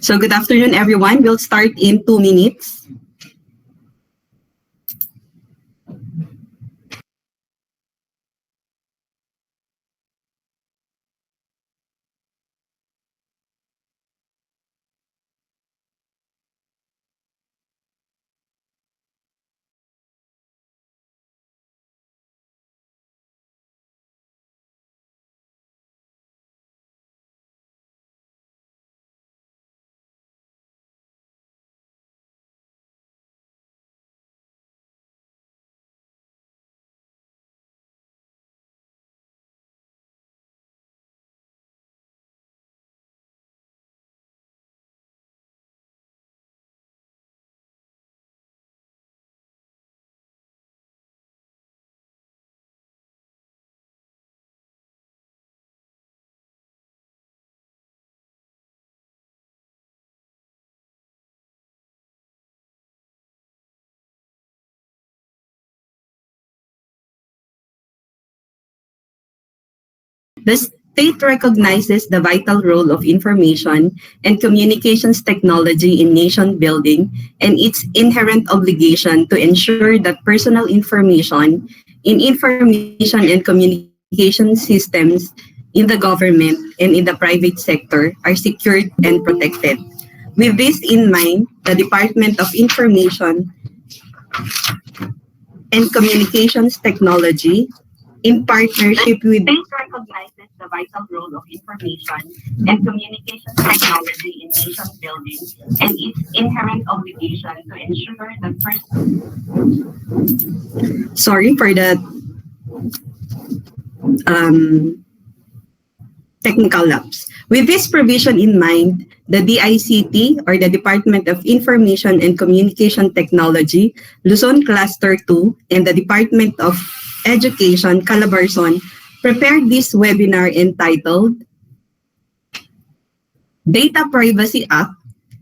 So good afternoon, everyone. We'll start in 2 minutes. The state recognizes the vital role of information and communications technology in nation building and its inherent obligation to ensure that personal information in information and communication systems in the government and in the private sector are secured and protected. With this in mind, the Department of Information and Communications Technology, in partnership with recognizes the vital role of information and communications technology in nation building and its inherent obligation to ensure that Sorry for the technical lapse. With this provision in mind, the DICT, or the Department of Information and Communication Technology, Luzon Cluster 2, and the Department of Education, Calabarzon, prepared this webinar entitled Data Privacy Act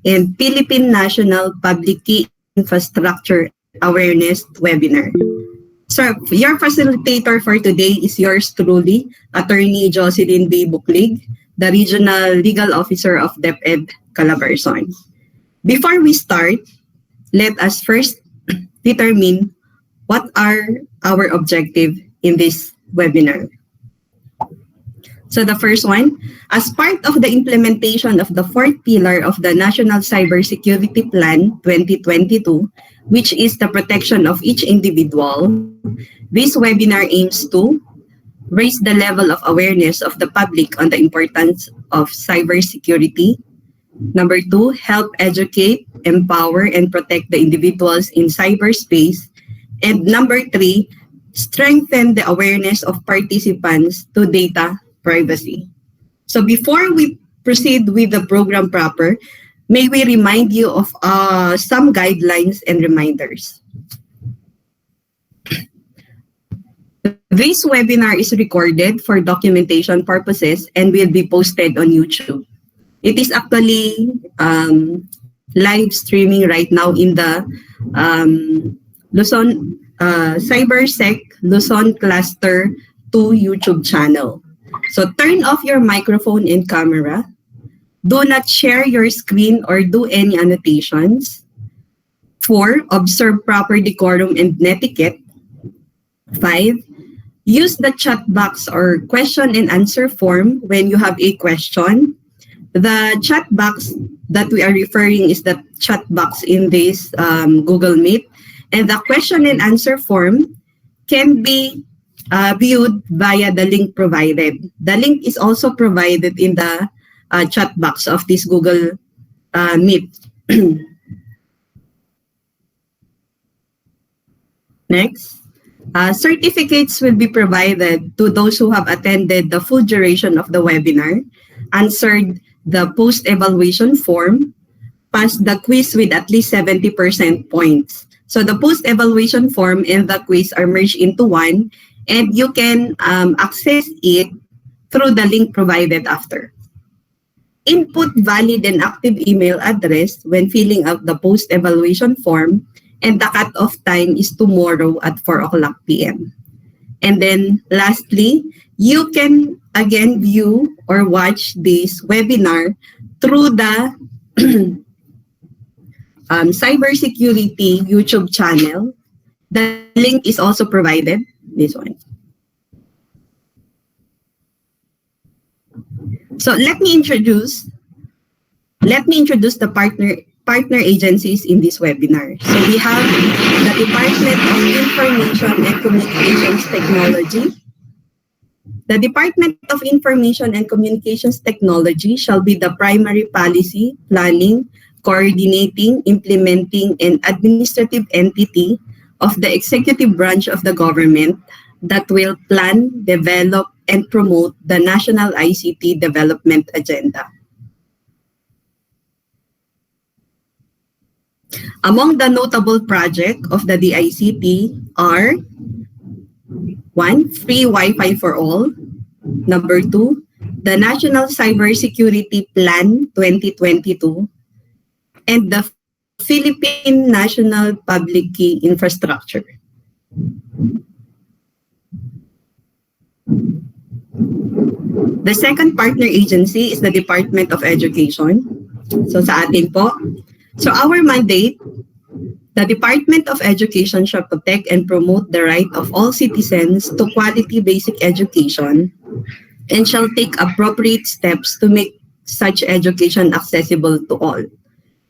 and Philippine National Public Key Infrastructure Awareness Webinar. So, your facilitator for today is yours truly, Attorney Jocelyn B. Buklig, the Regional Legal Officer of DepEd, Calabarzon. Before we start, let us first determine what are our objectives in this webinar. So the first one, as part of the implementation of the fourth pillar of the National Cybersecurity Plan 2022, which is the protection of each individual, this webinar aims to raise the level of awareness of the public on the importance of cybersecurity. Number 2, help educate, empower, and protect the individuals in cyberspace. And number 3, strengthen the awareness of participants to data privacy. So before we proceed with the program proper, may we remind you of some guidelines and reminders. This webinar is recorded for documentation purposes and will be posted on YouTube. It is actually live streaming right now in the Luzon Cybersec Luzon Cluster 2 YouTube channel. So turn off your microphone and camera. Do not share your screen or do any annotations. 4, observe proper decorum and etiquette. 5, use the chat box or question and answer form when you have a question. The chat box that we are referring is the chat box in this Google Meet. And the question and answer form can be viewed via the link provided. The link is also provided in the chat box of this Google Meet. Next, certificates will be provided to those who have attended the full duration of the webinar, answered the post-evaluation form, passed the quiz with at least 70% points. So the post-evaluation form and the quiz are merged into one, and you can access it through the link provided after. Input valid and active email address when filling out the post-evaluation form, and the cutoff time is tomorrow at 4:00 p.m. And then lastly, you can again view or watch this webinar through the cybersecurity YouTube channel. The link is also provided. This one. So let me introduce the partner agencies in this webinar. So we have the Department of Information and Communications Technology. The Department of Information and Communications Technology shall be the primary policy, planning, coordinating, implementing, and administrative entity of the executive branch of the government that will plan, develop, and promote the National ICT Development Agenda. Among the notable projects of the DICT are 1. Free Wi-Fi for all. Number 2. The National Cybersecurity Plan 2022 and the Philippine National Public Key Infrastructure. The second partner agency is the Department of Education. So sa atin po. So our mandate, the Department of Education shall protect and promote the right of all citizens to quality basic education and shall take appropriate steps to make such education accessible to all.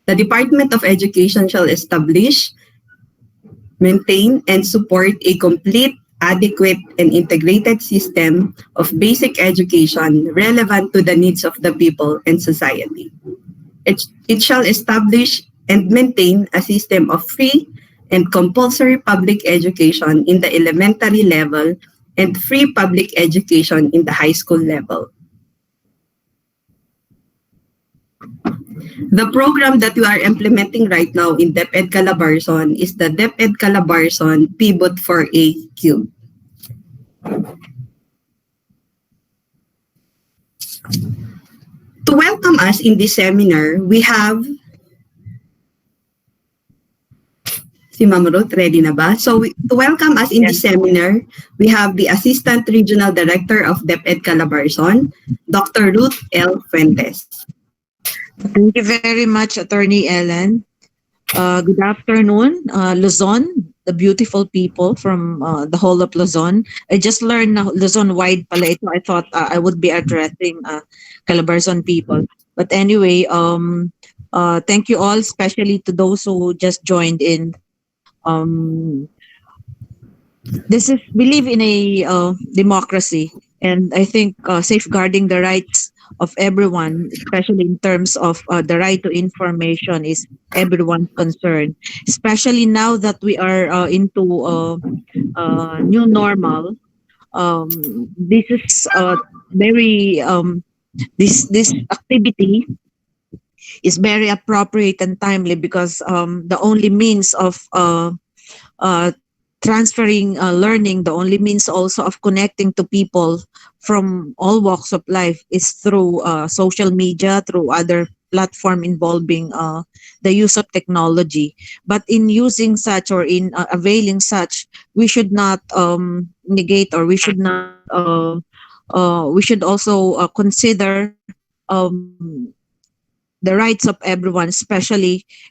The Department of Education shall establish, maintain, and support a complete, adequate, and integrated system of basic education relevant to the needs of the people and society. It shall establish and maintain a system of free and compulsory public education in the elementary level and free public education in the high school level. The program that we are implementing right now in DepEd Calabarzon is the DepEd Calabarzon Pivot 4A Cube. To welcome us in this seminar, we have si Ma'am Ruth, ready na ba? So to welcome us in this seminar, we have the Assistant Regional Director of DepEd Calabarzon, Dr. Ruth L. Fuentes. Thank you very much, Attorney Ellen. Good afternoon, Luzon, the beautiful people from the whole of Luzon. I just learned na Luzon-wide pala ito. I thought I would be addressing Calabarzon people. But anyway, thank you all, especially to those who just joined in. We live in a democracy, and I think safeguarding the rights of everyone, especially in terms of the right to information, is everyone's concern. Especially now that we are into new normal, this is very this activity is very appropriate and timely because the only means of transferring learning, the only means also of connecting to people from all walks of life is through social media, through other platform involving the use of technology. But in using such or in availing such, we should not negate, or we should not we should also consider the rights of everyone,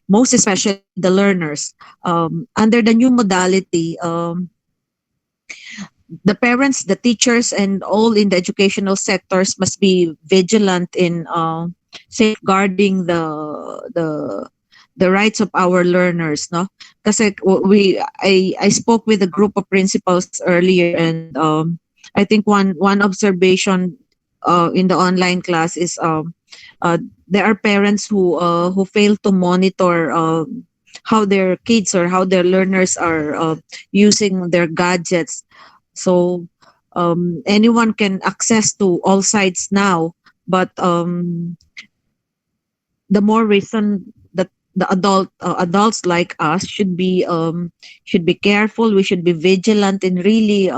most especially the learners. Under the new modality, the parents, the teachers, and all in the educational sectors must be vigilant in safeguarding the rights of our learners, no? Kasi I spoke with a group of principals earlier, and I think one observation in the online class is there are parents who fail to monitor how their kids or how their learners are using their gadgets. So anyone can access to all sites now, but the more reason that the adults like us should be careful. We should be vigilant in really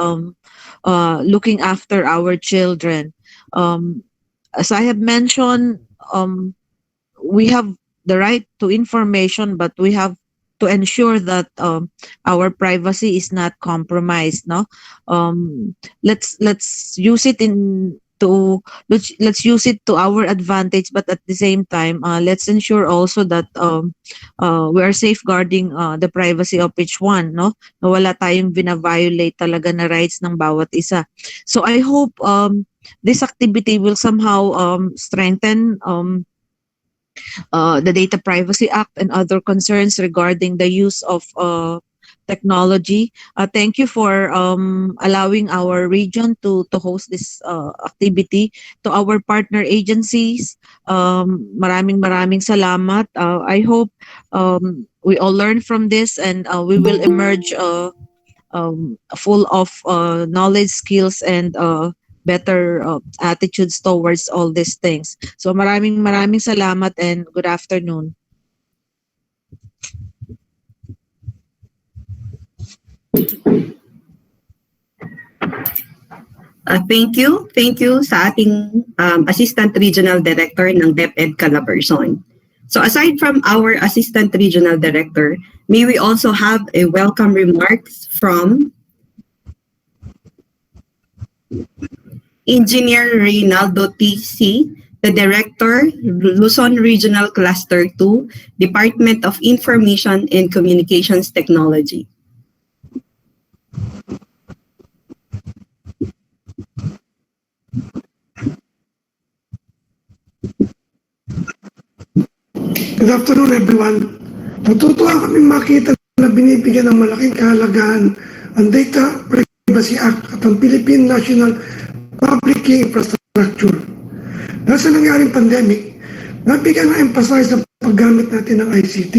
looking after our children. As I have mentioned, we have the right to information, but we have to ensure that our privacy is not compromised. No, let's use it in to let's use it to our advantage, but at the same time, let's ensure also that we are safeguarding the privacy of each one, no, na wala tayong bina-violate talaga na rights ng bawat isa. So I hope this activity will somehow strengthen the Data Privacy Act and other concerns regarding the use of technology. Thank you for allowing our region to host this activity. To our partner agencies, maraming salamat. I hope we all learn from this, and we will emerge full of knowledge, skills, and better attitudes towards all these things. So maraming salamat and good afternoon. Thank you sa ating Assistant Regional Director ng DepEd Calabarzon. So aside from our Assistant Regional Director, may we also have a welcome remarks from Engineer Reynaldo T.C., the Director, Luzon Regional Cluster 2, Department of Information and Communications Technology. Good afternoon, everyone. Natutuwa kami makita na binibigyan ng malaking kahalagahan ang Data Privacy Act at ang Philippine National Public Key Infrastructure. Dahil sa nangyaring pandemic, nabigyan ng emphasize sa paggamit natin ng ICT.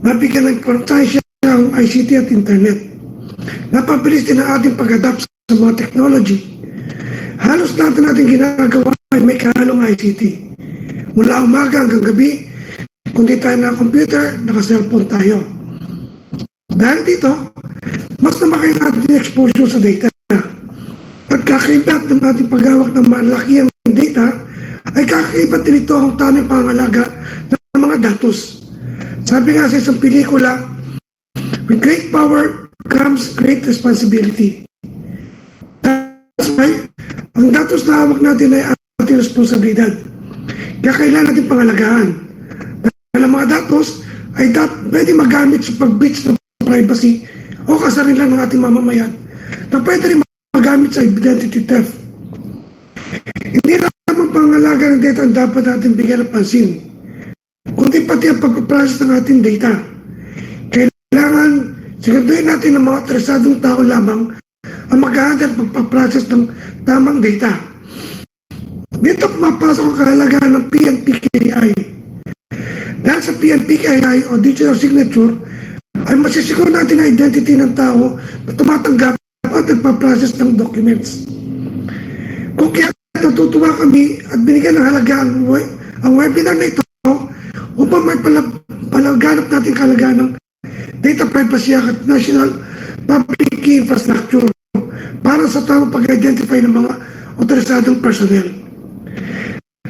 Nabigyan ng importansya ang ICT at Internet. Napabilis din ang ating pag-adapt sa mga technology. Halos natin ginagawa ay may kahalong ICT. Mula umaga hanggang gabi, kundi tayo na computer, naka-cellphone tayo. Dahil dito, mas namakay natin exposure sa data. At kakaibat ng ating paghawak ng malaki ang data, ay kakaibat din ito ang tamang pangalaga ng mga datos. Sabi nga sa isang pelikula, with great power comes great responsibility. That's why, ang datos na hawak natin ay ating responsibilidad. Kaya kailangan natin pangalagaan. Dahil ang mga datos ay pwede magamit sa pag-breach ng privacy o kasarilan ng ating mamamayan na pwede rin magamit sa identity theft. Hindi lamang pangalaga ng data ang dapat natin bigyan ng pansin, kundi pati ang pag-process ng ating data. Kailangan siguraduhin natin ng mga interesadong tao lamang ang mag-aandal at pagpaprocess ng tamang data. Dito pumapasok ang kahalagahan ng PNPKI. Dahil sa PNPKI o digital signature, ay masisiguro natin ang identity ng tao na tumatanggap at nagpaprocess ng documents. Kung kaya natutuwa kami at binigyan ng halaga ang webinar na ito upang may palaganap natin kahalagahan ng Data Privacy Act at National Public Key Infrastructure para sa tamang pag-identify ng mga otorisadong personnel.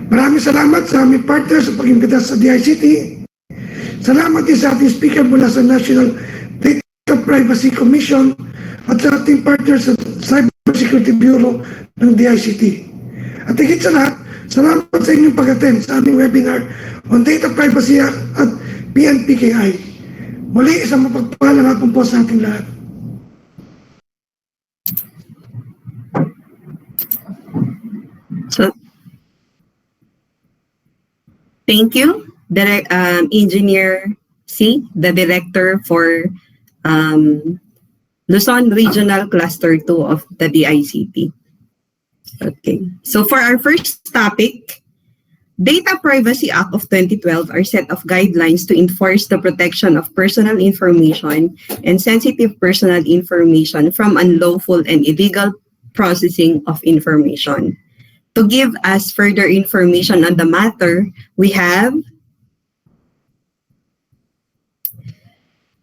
Maraming salamat sa aming partners sa pag-imbita sa DICT. Salamat din sa ating speaker mula sa National Data Privacy Commission at sa ating partners sa Cybersecurity Bureau ng DICT. At higit sa lahat, salamat sa inyong pag-attend sa aming webinar on Data Privacy Act at PNPKI. Muli, isang mapagpalang hapon po sa ating lahat. So, thank you, Engineer C, the Director for Luzon Regional Cluster 2 of the DICT. Okay, so for our first topic, Data Privacy Act of 2012 are set of guidelines to enforce the protection of personal information and sensitive personal information from unlawful and illegal processing of information. To give us further information on the matter, we have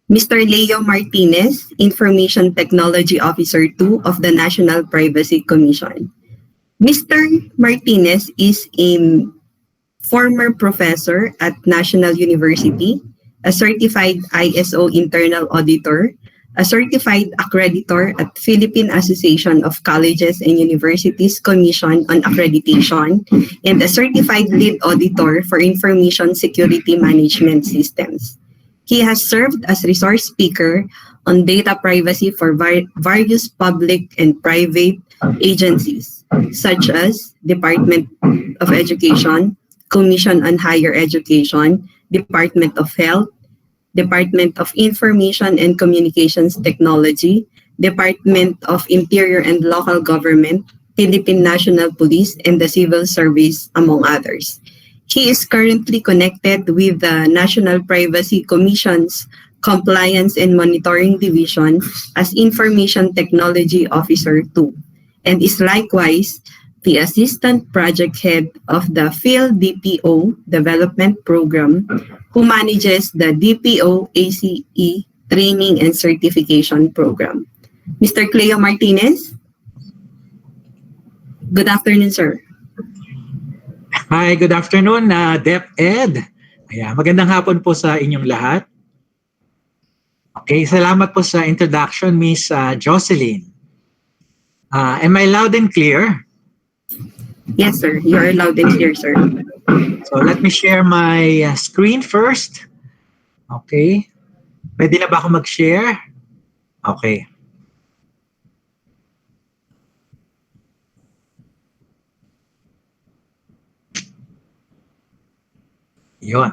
Mr. Leo Martinez, Information Technology Officer 2 of the National Privacy Commission. Mr. Martinez is a former professor at National University, a certified ISO internal auditor, a certified accreditor at Philippine Association of Colleges and Universities Commission on Accreditation, and a certified lead auditor for information security management systems. He has served as resource speaker on data privacy for various public and private agencies, such as Department of Education, Commission on Higher Education, Department of Health, Department of Information and Communications Technology, Department of Interior and Local Government, Philippine National Police, and the Civil Service, among others. He is currently connected with the National Privacy Commission's Compliance and Monitoring Division as Information Technology Officer 2, and is likewise the Assistant Project Head of the Field DPO Development Program, who manages the DPO ACE Training and Certification Program. Mr. Cleo Martinez? Good afternoon, sir. Hi, good afternoon, DepEd. Ayan, magandang hapon po sa inyong lahat. Okay, salamat po sa introduction, Miss Jocelyn. Am I loud and clear? Yes, sir. You are loud and clear, sir. So let me share my screen first. Okay. Pwede na ba ako mag-share? Okay. Yun.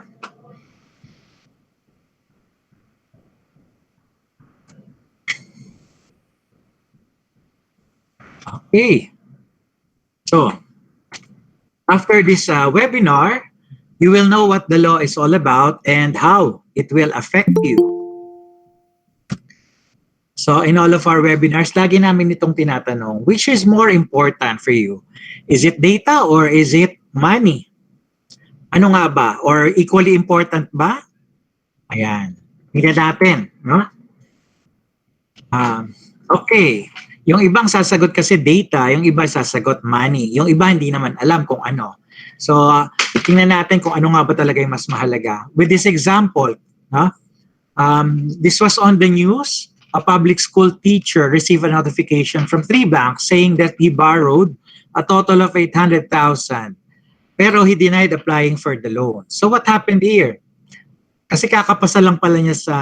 Okay. So, after this webinar, you will know what the law is all about and how it will affect you. So, in all of our webinars, lagi namin itong tinatanong, which is more important for you? Is it data or is it money? Ano nga ba? Or equally important ba? Ayan. Tingnan natin, no? Okay. Yung ibang sasagot kasi data, yung iba sasagot money. Yung iba hindi naman alam kung ano. So, tingnan natin kung ano nga ba talaga yung mas mahalaga. With this example, no? This was on the news. A public school teacher received a notification from 3 banks saying that he borrowed a total of 800,000. Pero he denied applying for the loan. So what happened here? Kasi kakapasa lang pala niya sa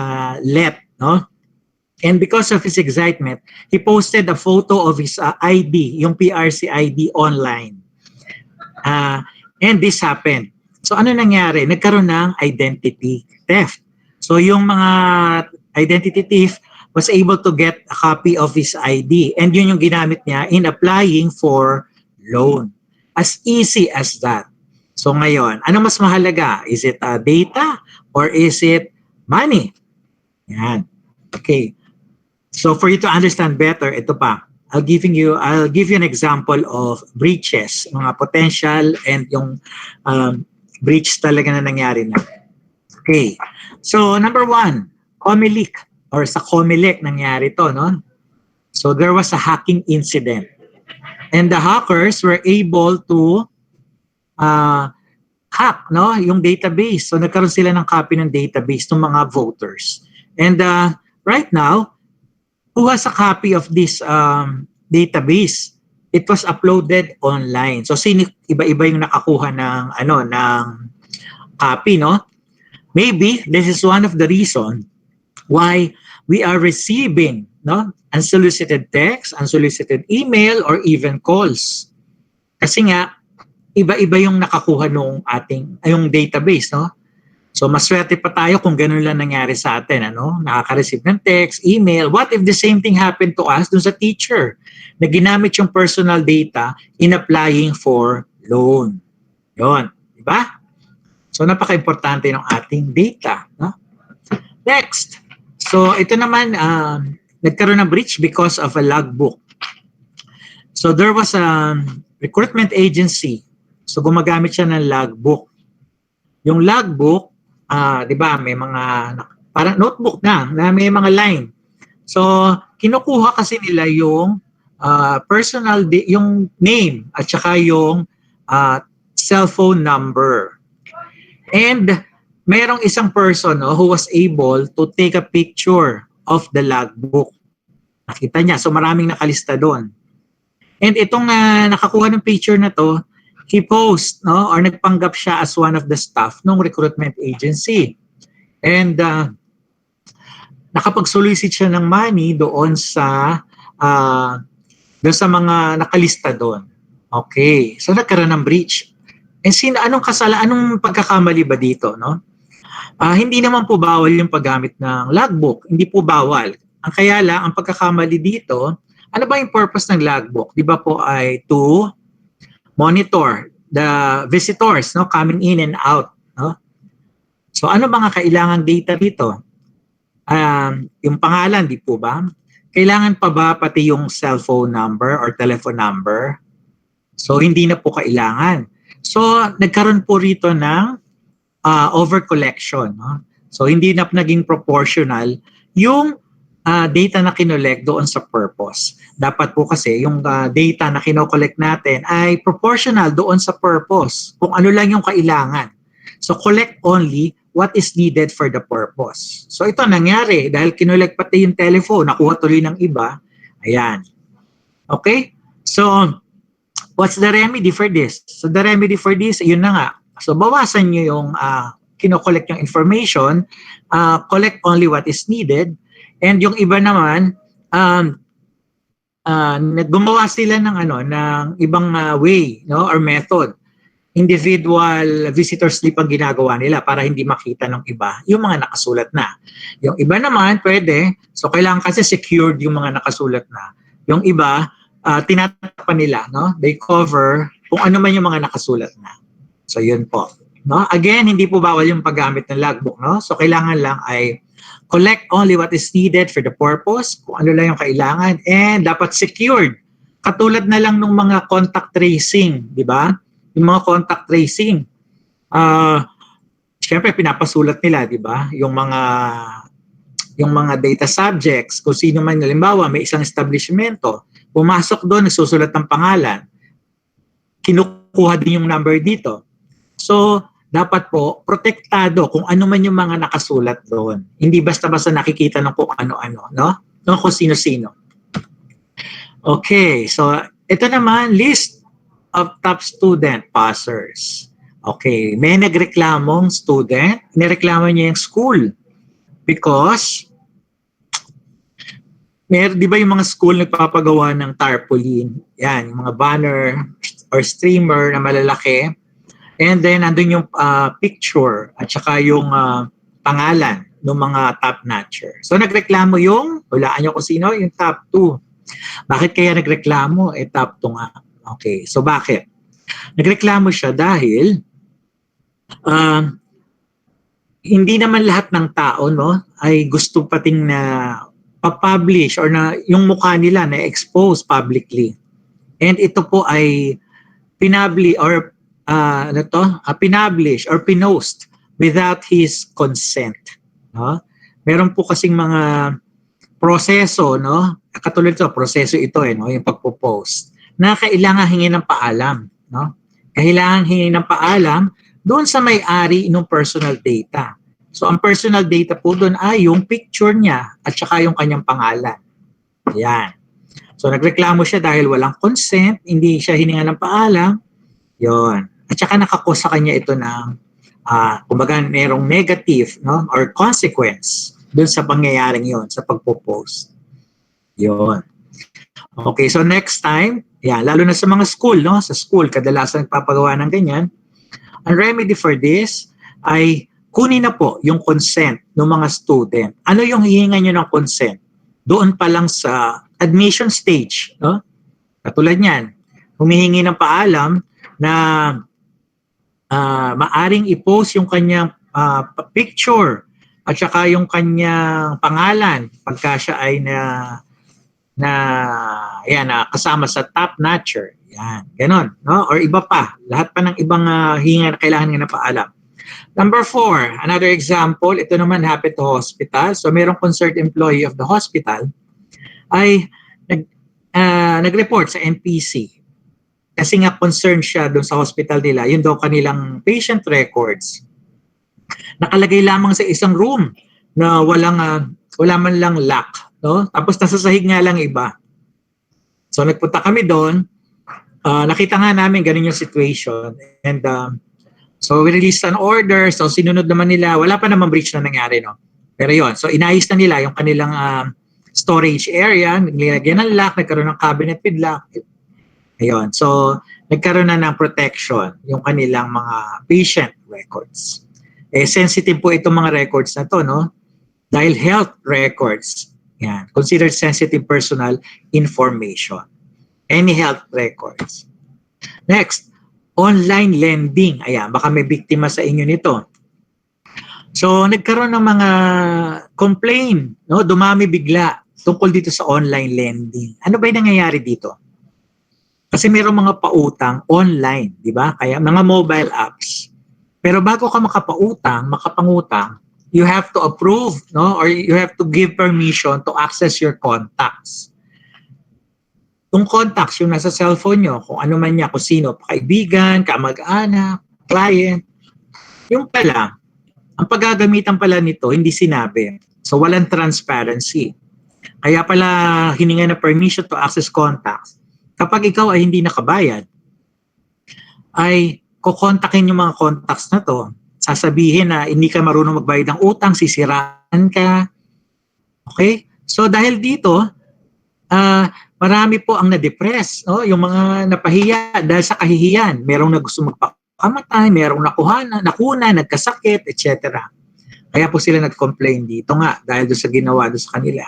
LEP, no? And because of his excitement, he posted a photo of his ID, yung PRC ID online. And this happened. So ano nangyari? Nagkaroon ng identity theft. So yung mga identity thief was able to get a copy of his ID. And yun yung ginamit niya in applying for loan. As easy as that. So ngayon, ano mas mahalaga? Is it data or is it money? Yan. Okay. So for you to understand better, ito pa. I'll give you an example of breaches, mga potential and yung breach talaga na nangyari na. Okay. So number 1, Comelec or sa Comelec nangyari to, no? So there was a hacking incident. And the hackers were able to hack, no, yung database. So nagkaroon sila ng copy ng database ng mga voters. And right now, who has a copy of this database? It was uploaded online. So iba-iba yung nakakuha ng ng copy, no? Maybe this is one of the reasons why we are receiving, no, unsolicited text, unsolicited email, or even calls. Kasi nga, iba-iba yung nakakuha nung yung database, no? So, maswerte pa tayo kung ganun lang nangyari sa atin, ano? Nakaka-receive ng text, email. What if the same thing happened to us dun sa teacher na ginamit yung personal data in applying for loan? Yun, di ba? So, napaka-importante ng ating data, no? Next. So, ito naman, nagkaroon ng breach because of a logbook. So, there was a recruitment agency. So, gumagamit siya ng logbook. Yung logbook, di ba, may mga, parang notebook na may mga line. So, kinukuha kasi nila yung personal, yung name at saka yung cellphone number. And, mayroong isang person who was able to take a picture of the logbook. Nakita niya. So maraming nakalista doon. And itong nakakuha ng picture na to, he posed, no, or nagpanggap siya as one of the staff ng recruitment agency. And nakapag-solicit siya ng money doon sa mga nakalista doon. Okay. So nagkaroon ng breach. And anong pagkakamali ba dito, no? Hindi naman po bawal yung paggamit ng logbook. Hindi po bawal. Ang kaya lang, ang pagkakamali dito, ano ba yung purpose ng logbook? Di ba po ay to monitor the visitors, no, coming in and out, no? So ano ba nga kailangang data dito? Yung pangalan, di po ba? Kailangan pa ba pati yung cellphone number or telephone number? So hindi na po kailangan. So nagkaroon po rito ng over-collection, no? So hindi na naging proportional yung data na kinolect doon sa purpose. Dapat po kasi yung data na kinokollect natin ay proportional doon sa purpose, kung ano lang yung kailangan. So collect only what is needed for the purpose. So ito nangyari dahil kinolect pati yung telephone, nakuha tuloy ng iba. Ayan. Okay? So what's the remedy for this? So the remedy for this, yun na nga. So bawasan nyo yung kinokollect yung information, collect only what is needed. And yung iba naman, gumawa sila ng ibang way, no, or method. Individual visitor slip ang ginagawa nila para hindi makita ng iba yung mga nakasulat na. Yung iba naman pwede, so kailangan kasi secured yung mga nakasulat na. Yung iba, tinatapan nila, no? They cover kung ano man yung mga nakasulat na. So yun po. No? Again, hindi po bawal yung paggamit ng logbook, no? So kailangan lang ay collect only what is needed for the purpose, kung ano lang yung kailangan, and dapat secured. Katulad na lang ng mga contact tracing, di ba? Yung mga contact tracing. Siyempre, pinapasulat nila, di ba? Yung mga data subjects, kung sino man, halimbawa, may isang establishmento, pumasok doon, nagsusulat ng pangalan, kinukuha din yung number dito. So, dapat po, protektado kung ano man yung mga nakasulat doon. Hindi basta-basta nakikita ng kung ano-ano, no? No, kung sino-sino. Okay, so ito naman, list of top student passers. Okay, may nagreklamong student, nireklamo niya yung school because di ba yung mga school nagpapagawa ng tarpaulin? Yan, yung mga banner or streamer na malalaki. And then, nandun yung picture at saka yung pangalan ng mga top-notcher. So, nagreklamo hulaan nyo kung sino, yung top 2. Bakit kaya nagreklamo? Top 2 nga. Okay, so bakit? Nagreklamo siya dahil hindi naman lahat ng tao, no, ay gusto pating na pa-publish or na yung mukha nila na expose publicly. And ito po ay pinabli or pinablish or pinost without his consent, no? Meron po kasing mga proseso, no? Katulad ito, proseso ito no, yung pagpo-post na kailangan hingin ng paalam, no? Kailangan hingin ng paalam doon sa may-ari ng personal data. So ang personal data po doon ay yung picture niya at saka yung kanyang pangalan. Yan. So nagreklamo siya dahil walang consent, hindi siya hininga ng paalam. Yon. At saka nakakosa kanya ito ng kumbaga merong negative, no, or consequence dun sa pangyayaring yon sa pagpo-post. Yon. Okay, so next time, lalo na sa mga school, no, sa school kadalasan nagpapagawa ng ganyan. Ang remedy for this ay kunin na po yung consent ng mga student. Ano yung hihingan nyo ng consent? Doon pa lang sa admission stage, no? Katulad niyan, humihingi ng paalam na maaring i-post yung kanyang picture at saka yung kanyang pangalan pagka siya ay kasama sa top-notcher. Yan, ganon, no? Or iba pa, lahat pa ng ibang hinga na kailangan nga na paalam. Number 4, another example, ito naman happened to hospital. So mayroong concerned employee of the hospital ay nag-report sa NPC. Kasi nga concerned siya doon sa hospital nila, yun daw kanilang patient records. Nakalagay lamang sa isang room na walang wala man lang lock, no? Tapos nasa sahig nga lang iba. So nagpunta kami doon, nakita nga namin ganun yung situation, and so we released an order, so sinunod naman nila, wala pa naman breach na nangyari, no? Pero yon, so inayos na nila yung kanilang storage area, nilagyan ng lock, nagkaroon ng cabinet with lock. Ayun, so nagkaroon na ng protection yung kanilang mga patient records. Sensitive po itong mga records na to, no? Dahil health records, yan, considered sensitive personal information. Any health records. Next, online lending. Ayan, baka may biktima sa inyo nito. So, nagkaroon ng mga complaint, no? Dumami bigla tungkol dito sa online lending. Ano ba yung nangyayari dito? Kasi mayroong mga pautang online, di ba? Kaya mga mobile apps. Pero bago ka makapangutang, you have to approve, no? Or you have to give permission to access your contacts. Yung contacts, yung nasa cellphone nyo, kung ano man niya, kung sino, kaibigan, kamag-anak, client, yung pala, ang paggagamitan pala nito, hindi sinabi. So, walang transparency. Kaya pala, hininga na permission to access contacts. Kapag ikaw ay hindi nakabayad, ay kukontakin yung mga contacts na to, sasabihin na hindi ka marunong magbayad ng utang, sisiraan ka. Okay? So dahil dito, marami po ang na-depress, no? Yung mga napahiya dahil sa kahihiyan. Merong na gusto magpakamatay, merong nakuna, nagkasakit, etc. Kaya po sila nag-complain dito nga dahil doon sa ginawa doon sa kanila.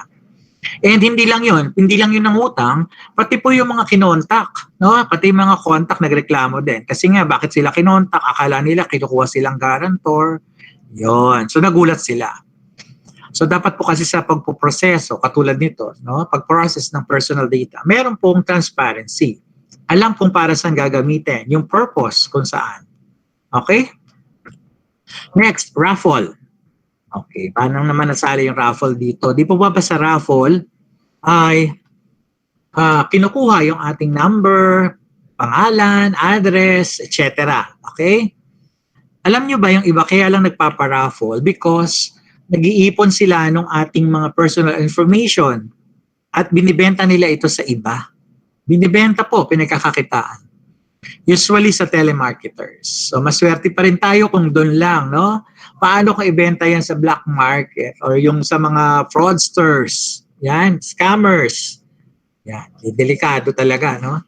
And hindi lang yun ang utang, pati po yung mga kinontak, no? Pati yung mga contact nagreklamo din. Kasi nga, bakit sila kinontak? Akala nila kinukuha silang guarantor. Yon. So nagulat sila. So dapat po kasi sa pagpoproseso, katulad nito, no? Pag-process ng personal data, meron pong transparency. Alam kung para saan gagamitin, yung purpose kung saan. Okay? Next, raffle. Okay, paano naman nasali yung raffle dito? Di po ba sa raffle ay kinukuha yung ating number, pangalan, address, etc. Okay? Alam nyo ba yung iba kaya lang nagpaparaffle? Because nag-iipon sila ng ating mga personal information at binibenta nila ito sa iba. Binibenta po, pinagkakakitaan. Usually sa telemarketers. So maswerte pa rin tayo kung doon lang, no? Paano kung ibenta yan sa black market or yung sa mga fraudsters, yan, scammers. Yan, delikado talaga, no?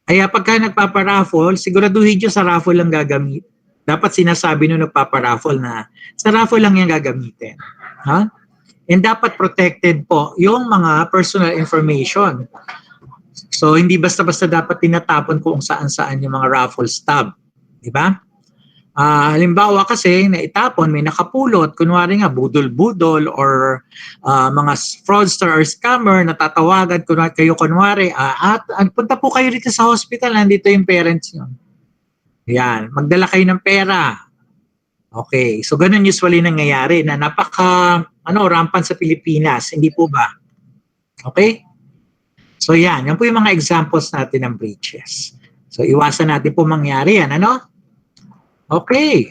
Kaya pagka nagpaparaffle, siguraduhin nyo sa raffle lang gagamit. Dapat sinasabi nung nagpaparaffle na sa raffle lang yan gagamitin. Ha? And dapat protected po yung mga personal information. So, hindi basta-basta dapat tinatapon kung saan-saan yung mga raffle stub. Di ba? Halimbawa kasi, naitapon, may nakapulot, kunwari nga, budol-budol or mga fraudster or scammer, natatawagan kunwari, punta po kayo dito sa hospital, nandito yung parents nyo. Yan, magdala kayo ng pera. Okay, so ganun usually nangyayari na rampant sa Pilipinas, hindi po ba? Okay? So yan po yung mga examples natin ng breaches. So iwasan natin po mangyari yan, ano? Okay.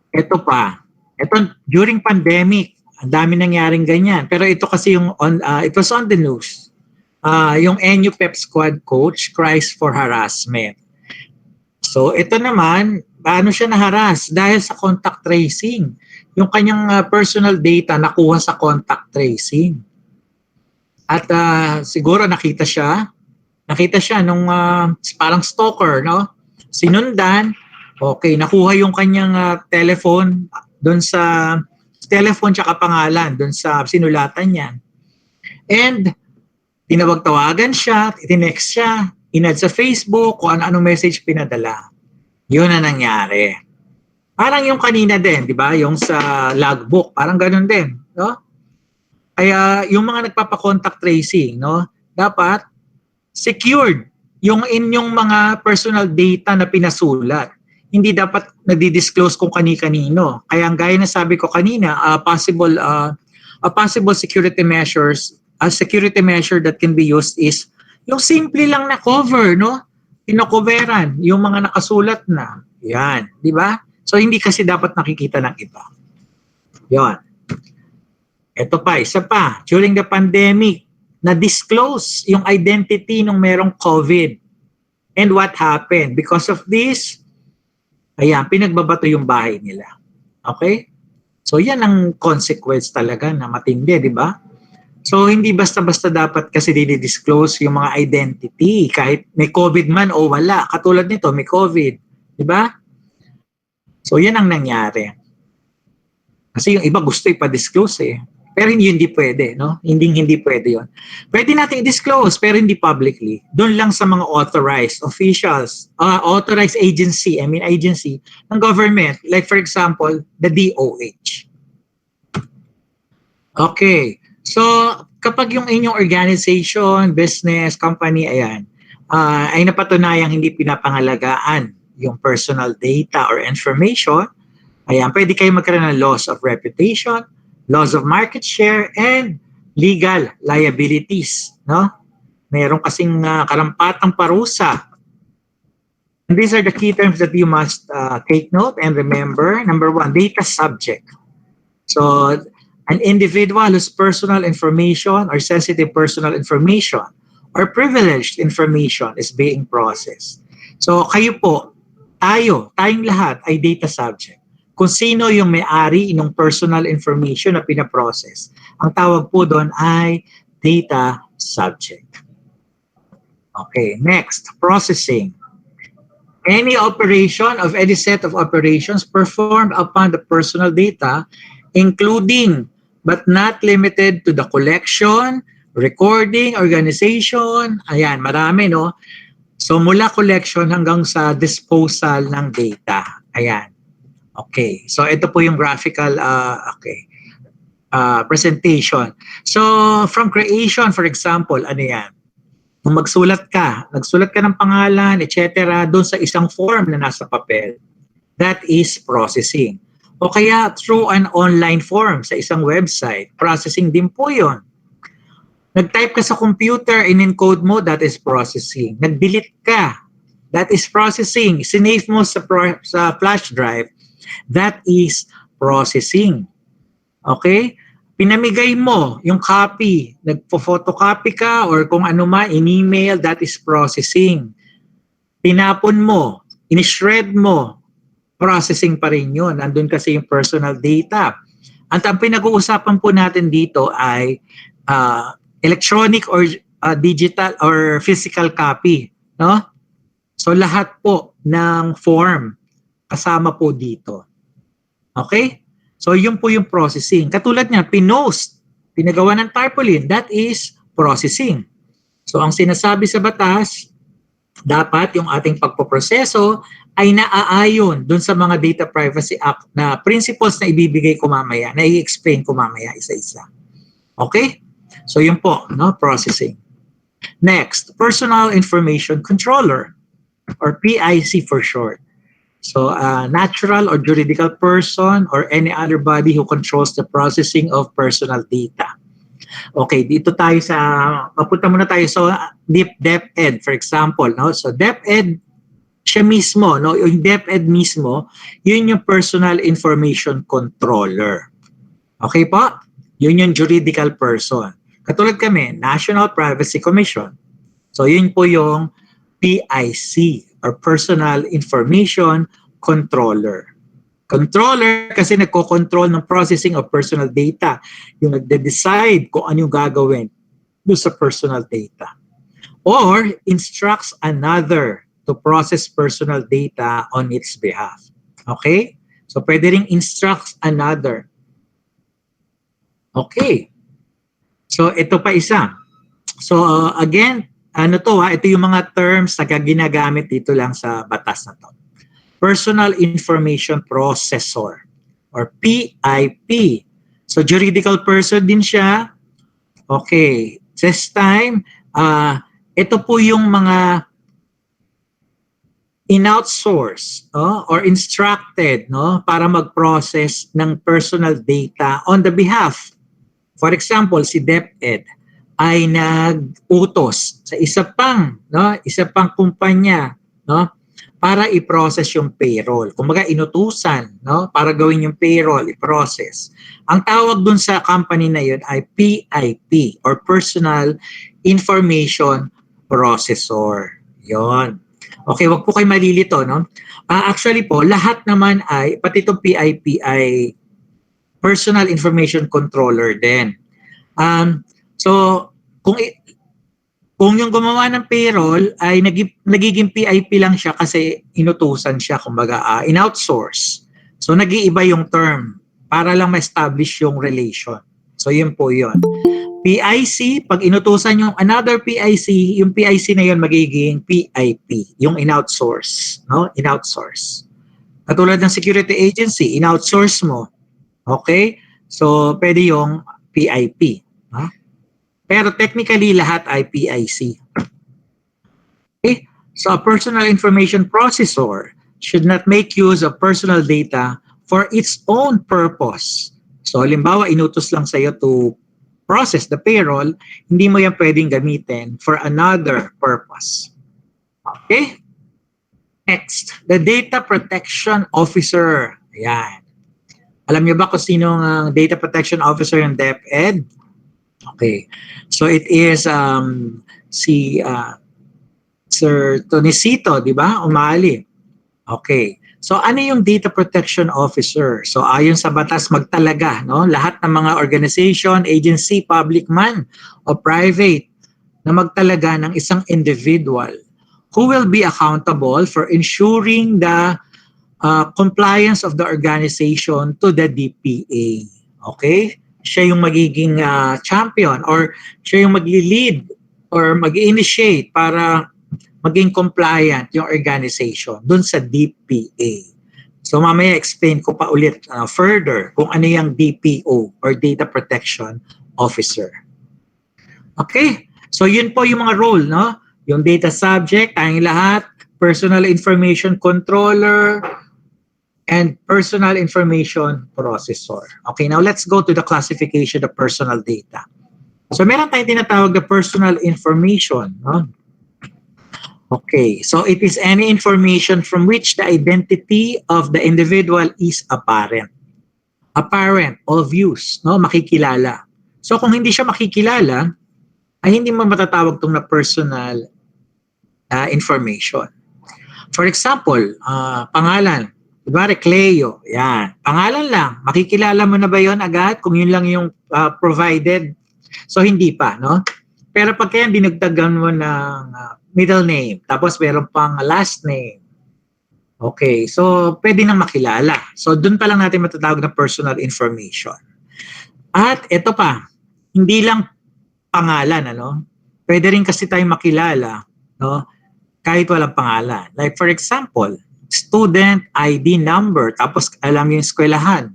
Ito pa. Ito, during pandemic, ang dami nangyaring ganyan. Pero ito kasi it was on the news. Yung NUPEP squad coach cries for harassment. So ito naman, paano siya na-harass? Dahil sa contact tracing. Yung kanyang personal data nakuha sa contact tracing. At siguro nakita siya nung parang stalker, no? Sinundan, okay, nakuha yung kanyang telephone doon sa telephone tsaka pangalan doon sa sinulatan niya. And tinawag-tawagan siya, tinext siya, inad sa Facebook, kung ano-anong message pinadala. Yun na nangyari. Parang yung kanina din, di ba? Yung sa logbook, parang ganun din, no? Kaya yung mga nagpapa-contact tracing, no, dapat secured yung inyong mga personal data na pinasulat. Hindi dapat nadi-disclose kung kani-kanino. Kaya ang gaya na sabi ko kanina, a possible security measure that can be used is yung simple lang na cover, no? Pinocoveran yung mga nakasulat na. Yan, di ba? So hindi kasi dapat nakikita ng iba. Yan. Ito pa, isa pa, during the pandemic, na-disclose yung identity ng merong COVID. And what happened? Because of this, ayan, pinagbabato yung bahay nila. Okay? So yan ang consequence talaga na matindi, di ba? So hindi basta-basta dapat kasi dinidisclose yung mga identity kahit may COVID man o wala. Katulad nito, may COVID. Di ba? So yan ang nangyari. Kasi yung iba gusto ipa-disclose eh. Pero hindi pwede, no? Hindi pwede yon. Pwede natin i-disclose pero hindi publicly. Doon lang sa mga authorized officials, authorized agency ng government. Like for example, the DOH. Okay. So, kapag yung inyong organization, business, company, ayan, ay napatunayang hindi pinapangalagaan yung personal data or information, ayan, pwede kayo magkaroon ng loss of reputation, loss of market share, and legal liabilities. No? Meron kasing karampatang parusa. And these are the key terms that you must take note and remember. Number one, data subject. So, an individual whose personal information or sensitive personal information or privileged information is being processed. So, kayo po, tayong lahat ay data subject. Kung sino yung may-ari ng personal information na pinaprocess. Ang tawag po doon ay data subject. Okay, next, processing. Any operation of any set of operations performed upon the personal data, including but not limited to the collection, recording, organization, ayan, marami, no? So, mula collection hanggang sa disposal ng data. Ayan. Okay, so ito po yung graphical presentation. So from creation, for example, ano yan? Kung nagsulat ka ng pangalan, etc. doon sa isang form na nasa papel, that is processing. O kaya through an online form sa isang website, processing din po yun. Nag-type ka sa computer, in-encode mo, that is processing. Nag-delete ka, that is processing. Sinave mo sa flash drive, that is processing. Okay? Pinamigay mo yung copy, nagpo-photocopy ka or kung ano man, in-email, that is processing. Tinapon mo, in-shred mo, processing pa rin yun. Nandun kasi yung personal data. At ang pinag-uusapan po natin dito ay electronic or digital or physical copy. No? So lahat po ng form kasama po dito. Okay? So, yun po yung processing. Katulad niya, pinost, pinagawa ng tarpaulin, that is processing. So, ang sinasabi sa batas, dapat yung ating pagpoproseso ay naaayon dun sa mga Data Privacy Act na principles na ibibigay ko mamaya, na i-explain ko mamaya isa-isa. Okay? So, yun po, no? Processing. Next, Personal Information Controller or PIC for short. So, natural or juridical person or any other body who controls the processing of personal data. Okay, dito tayo papunta muna tayo sa DepEd, for example. No? So, DepEd, siya mismo, no? Yung DepEd mismo, yun yung Personal Information Controller. Okay po? Yun yung juridical person. Katulad kami, National Privacy Commission. So, yun po yung PIC or Personal Information Controller. Controller kasi nagko-control ng processing of personal data. Yung nagde-decide kung ano yung gagawin doon sa personal data. Or instructs another to process personal data on its behalf. Okay? So pwede ring instructs another. Okay. So ito pa isa. So again, ito yung mga terms na ginagamit dito lang sa batas na to. Personal Information Processor or PIP. So juridical person din siya. Okay. This time, ito po yung mga in-outsource or instructed para mag-process ng personal data on the behalf. For example, si DepEd ay nag-utos sa isa pang kumpanya para i-process yung payroll. Kumbaga inutusan, no, para gawin yung payroll, i-process. Ang tawag dun sa company na yun ay PIP or Personal Information Processor. Yon. Okay, wag po kayo malilito, no? Actually po, lahat naman ay, pati itong PIP ay Personal Information Controller din. So, kung yung gumawa ng payroll ay nagiging PIP lang siya kasi inutusan siya, kumbaga in-outsource. So nag-iiba yung term para lang ma-establish yung relation. So yun po yun. PIC, pag inutusan yung another PIC, yung PIC na yun magiging PIP, yung in-outsource. No? In-outsource. Katulad ng security agency, in-outsource mo. Okay? So pwede yung PIP. Huh? Pero technically, lahat ay PIC. Okay? So a personal information processor should not make use of personal data for its own purpose. So halimbawa, inutos lang sa'yo to process the payroll, hindi mo yan pwedeng gamitin for another purpose. Okay? Next, the data protection officer. Ayan. Alam niyo ba kung sino ang data protection officer ng DepEd? Okay. So it is si Sir Tonicito, di ba? Umali. Okay. So ano yung data protection officer? So ayon sa batas magtalaga, no? Lahat ng mga organization, agency, public man o private na magtalaga ng isang individual who will be accountable for ensuring the compliance of the organization to the DPA. Okay? Siya yung magiging champion or siya yung magli-lead or mag-initiate para maging compliant yung organization dun sa DPA. So mamaya explain ko pa ulit further kung ano yung DPO or Data Protection Officer. Okay? So yun po yung mga role, no? Yung data subject, tayong lahat, personal information controller, and personal information processor. Okay, now let's go to the classification of personal data. So meron tayong tinatawag na personal information. No? Okay, so it is any information from which the identity of the individual is apparent. Apparent, obvious, no? Makikilala. So kung hindi siya makikilala, ay hindi mo matatawag itong na personal information. For example, pangalan. Diba, Cleo, yan. Pangalan lang. Makikilala mo na ba yon agad kung yun lang yung provided? So, hindi pa, no? Pero pag kaya dinagdagan mo ng middle name, tapos meron pang last name. Okay, so pwede nang makilala. So, dun pa lang natin matatawag na personal information. At ito pa, hindi lang pangalan, ano? Pwede rin kasi tayong makilala, no? Kahit walang pangalan. Like for example, student ID number, tapos alam yung eskwelahan.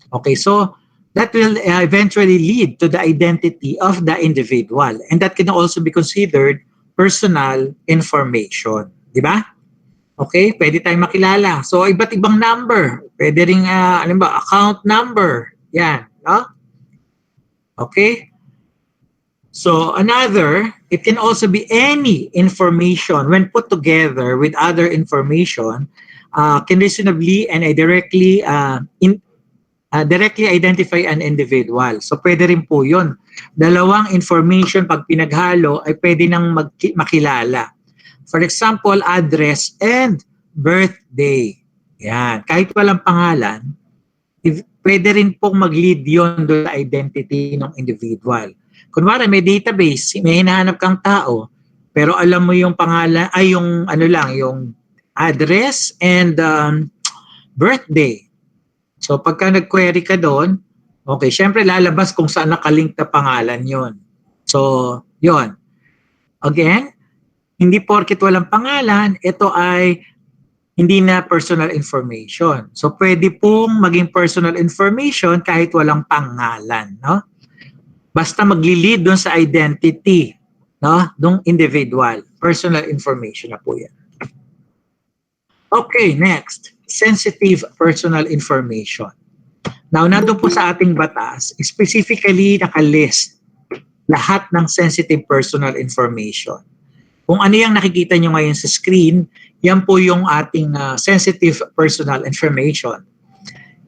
Okay, so that will eventually lead to the identity of the individual, and that can also be considered personal information. Di ba? Okay, pwede tayong makilala. So iba't ibang number. Pwede rin, alam ba, account number. Yan, no? Okay? So another, it can also be any information when put together with other information can reasonably and directly directly identify an individual. So pwede rin po yun. Dalawang information pag pinaghalo ay pwede nang makilala. For example, address and birthday. Yan. Kahit walang pangalan, pwede rin pong mag-lead yun doon sa identity ng individual. Kunwari, may database, may hinahanap kang tao, pero alam mo yung pangalan, ay yung ano lang, yung address and birthday. So pagka nag-query ka doon, okay, syempre lalabas kung saan nakalink na pangalan yon. So, yon. Again, hindi porket walang pangalan, ito ay hindi na personal information. So pwede pong maging personal information kahit walang pangalan, no? Basta magli-lead doon sa identity, no, ng individual. Personal information na po yan. Okay, next. Sensitive personal information. Now, nandun po sa ating batas, specifically nakalist lahat ng sensitive personal information. Kung ano yung nakikita nyo ngayon sa screen, yan po yung ating sensitive personal information.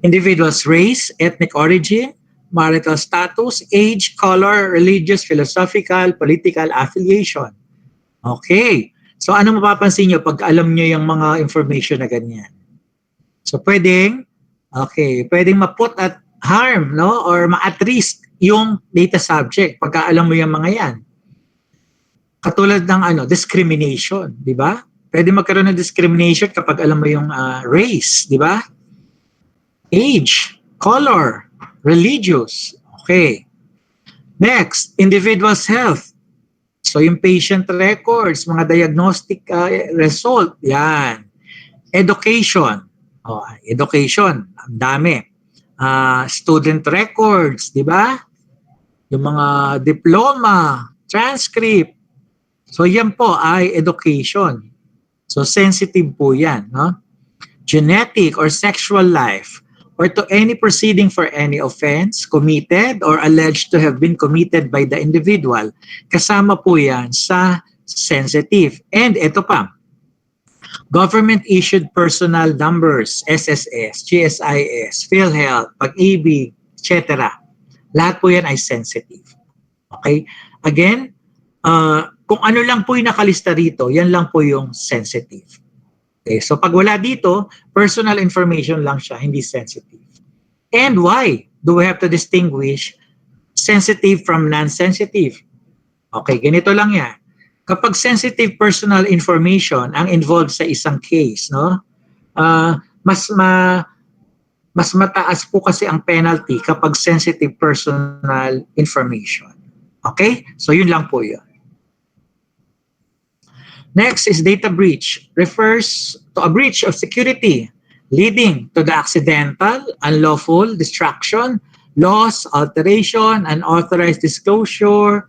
Individual's race, ethnic origin, marital status, age, color, religious, philosophical, political affiliation. Okay. So ano mapapansin nyo pag alam nyo yung mga information na ganyan? So pwedeng ma-put at harm, no? Or ma-at risk yung data subject pagka alam mo yung mga yan. Katulad ng discrimination, di ba? Pwede magkaroon ng discrimination kapag alam mo yung race, di ba? Age, color, religious. Okay. Next, individual's health. So yung patient records, mga diagnostic result, yan. Education. Education, ang dami. Student records, di ba? Yung mga diploma, transcript. So yan po ay education. So sensitive po yan, no? Genetic or sexual life, or to any proceeding for any offense committed or alleged to have been committed by the individual. Kasama po yan sa sensitive. And ito pa, government-issued personal numbers, SSS, GSIS, PhilHealth, Pag-ibig, etc. Lahat po yan ay sensitive. Okay? Again, kung ano lang po yung nakalista rito, yan lang po yung sensitive. Okay? So pag wala dito, personal information lang siya, hindi sensitive. And why do we have to distinguish sensitive from non-sensitive? Okay, ganito lang yan. Kapag sensitive personal information ang involved sa isang case, no? Mas mataas po kasi ang penalty kapag sensitive personal information. Okay? So yun lang po yun. Next is data breach. Refers to a breach of security leading to the accidental, unlawful destruction, loss, alteration, unauthorized disclosure.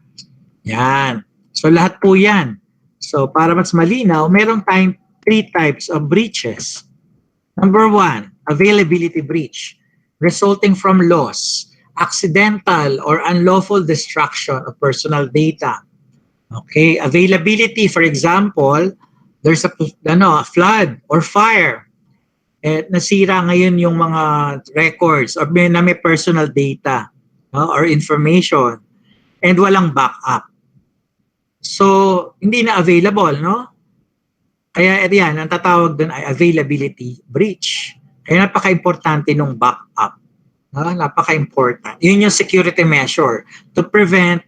Yan. So lahat po yan. So para mas malinaw, meron tayong 3 types of breaches. Number 1, availability breach, resulting from loss, accidental or unlawful destruction of personal data. Okay, availability, for example, there's a flood or fire. Nasira ngayon yung mga records or may personal data, no, or information, and walang backup. So, hindi na available, no? Kaya yan, ang tatawag doon ay availability breach. Kaya napaka-importante nung backup. No? Napaka-important. Yun yung security measure to prevent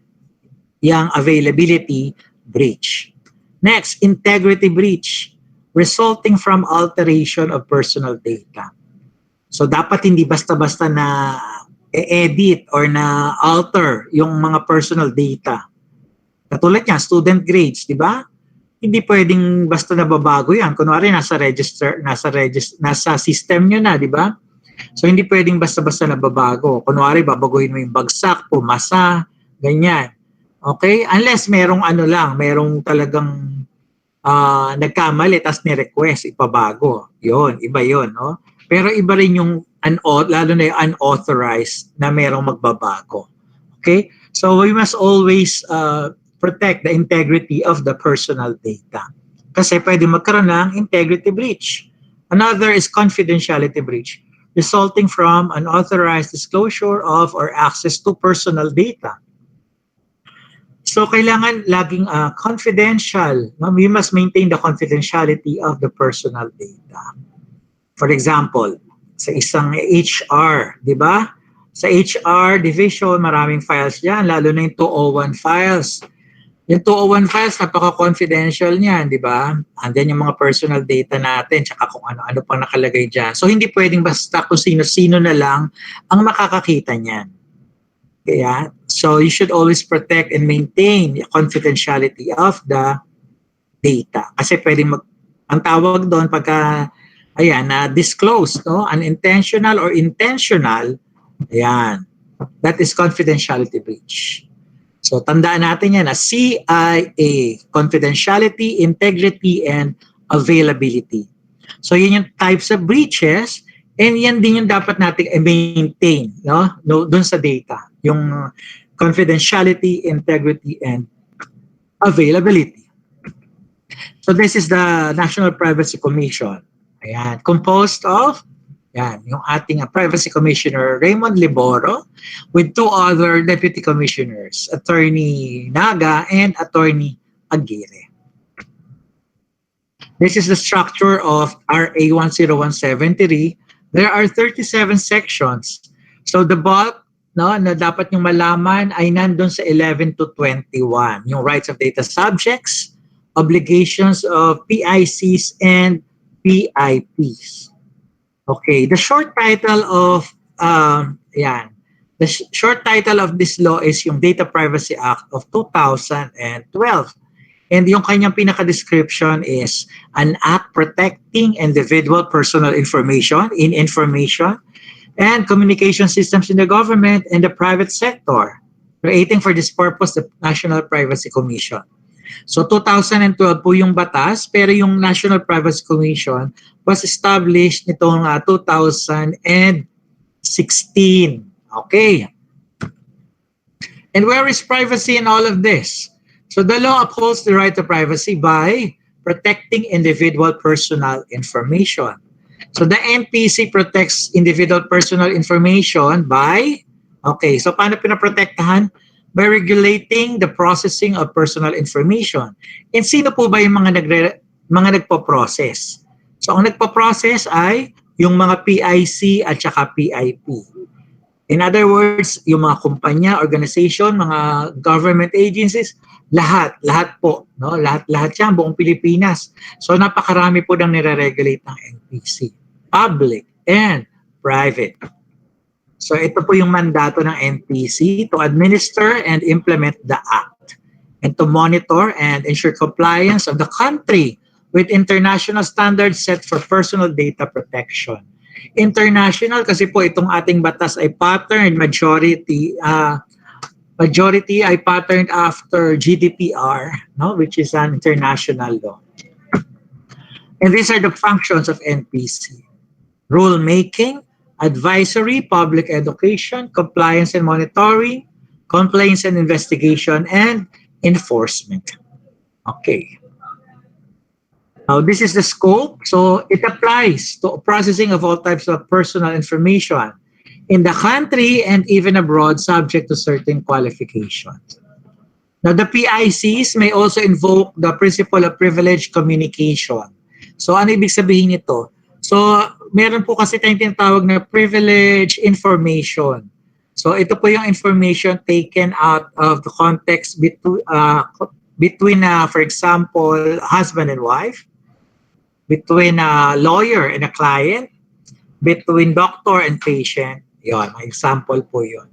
yung availability breach. Next, integrity breach, resulting from alteration of personal data. So, dapat hindi basta-basta na edit or na alter yung mga personal data. Katulad niya, student grades, di ba? Hindi pwedeng basta nababago yan. Kunwari, nasa system nyo na, di ba? So, hindi pwedeng basta-basta nababago. Kunwari, babaguhin mo yung bagsak, pumasa, ganyan. Okay? Unless merong merong talagang nagkamali, tas ni-request, ipabago. Yun, iba yun, no? Pero iba rin yung lalo na yung unauthorized na merong magbabago. Okay? So, we must always protect the integrity of the personal data. Kasi pwede magkaroon ng integrity breach. Another is confidentiality breach, resulting from unauthorized disclosure of or access to personal data. So kailangan laging confidential. No? We must maintain the confidentiality of the personal data. For example, sa isang HR, di ba? Sa HR division, maraming files yan, lalo na yung 201 files. Yung 201 files, napaka-confidential niyan, di ba? Andiyan yung mga personal data natin, tsaka kung ano-ano pang nakalagay dyan. So, hindi pwedeng basta kung sino-sino na lang ang makakakita niyan. Kaya, so you should always protect and maintain the confidentiality of the data. Kasi pwedeng ang tawag doon pagka, na-disclose, no? Unintentional or intentional, ayan. That is confidentiality breach. So, tandaan natin yan na CIA, confidentiality, integrity, and availability. So, yun yung types of breaches, and yan din yung dapat natin maintain, no? Doon sa data. Yung confidentiality, integrity, and availability. So this is the National Privacy Commission. Ayan, composed of yung ating Privacy Commissioner Raymond Liboro with two other Deputy Commissioners, Attorney Naga and Attorney Aguirre. This is the structure of RA 10173. There are 37 sections. So the bulk na dapat nyo malaman ay nandun sa 11 to 21. Yung rights of data subjects, obligations of PICs and PIPs. Okay, the short title of short title of this law is yung Data Privacy Act of 2012. And yung kanyang pinaka-description is an act protecting individual personal information and communication systems in the government and the private sector, creating for this purpose the National Privacy Commission. So 2012 po yung batas, pero yung National Privacy Commission was established nitong 2016. Okay. And where is privacy in all of this? So the law upholds the right to privacy by protecting individual personal information. So the NPC protects individual personal information by, so paano pinaprotektahan? By regulating the processing of personal information. And sino po ba yung mga nagpo-process? So ang nagpo-process ay yung mga PIC at saka PIP. In other words, yung mga kumpanya, organization, mga government agencies, lahat po, no? Lahat yan, buong Pilipinas. So napakarami po nang nire-regulate ng NPC. Public and private. So ito po yung mandato ng NPC to administer and implement the Act and to monitor and ensure compliance of the country with international standards set for personal data protection. International kasi po itong ating batas ay patterned majority ay patterned after GDPR, no, which is an international law. And these are the functions of NPC: rule making, advisory, public education, compliance and monitoring, complaints and investigation, and enforcement. Okay. Now, this is the scope. So, it applies to processing of all types of personal information in the country and even abroad, subject to certain qualifications. Now, the PICs may also invoke the principle of privileged communication. So, ano ibig sabihin nito? So, meron po kasi tayong tinatawag na privileged information. So, ito po yung information taken out of the context between for example, husband and wife, between a lawyer and a client, between doctor and patient. Yun, may example po yun.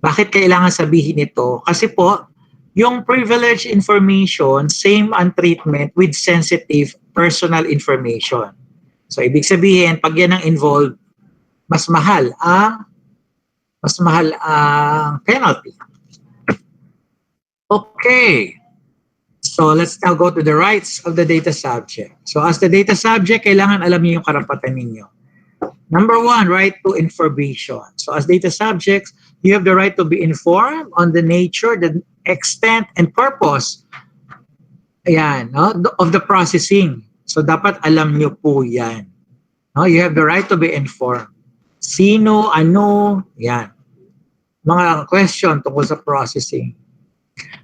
Bakit kailangan sabihin ito? Kasi po, yung privileged information, same ang treatment with sensitive personal information. So, ibig sabihin, pag yan ang involved, mas mahal ang penalty. Okay. So, let's now go to the rights of the data subject. So, as the data subject, kailangan alam niyo yung karapatan ninyo. Number one, right to information. So, as data subjects, you have the right to be informed on the nature, the extent, and purpose of the processing. So, dapat alam niyo po yan. No? You have the right to be informed. Sino, ano, yan. Mga question tungkol sa processing.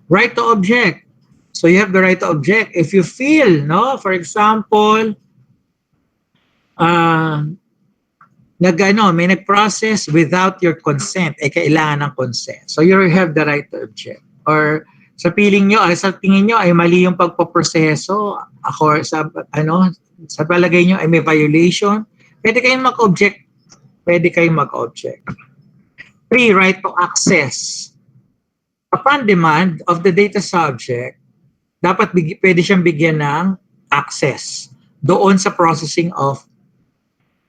Right to object. So you have the right to object. If you feel, no, for example, may nag-process without your consent, kailangan ng consent. So you have the right to object. Or sa tingin nyo ay mali yung pagpoproseso, ako sa palagay nyo ay may violation, pwede kayong mag-object. Three, right to access. Upon demand of the data subject, dapat pwede siyang bigyan ng access doon sa processing of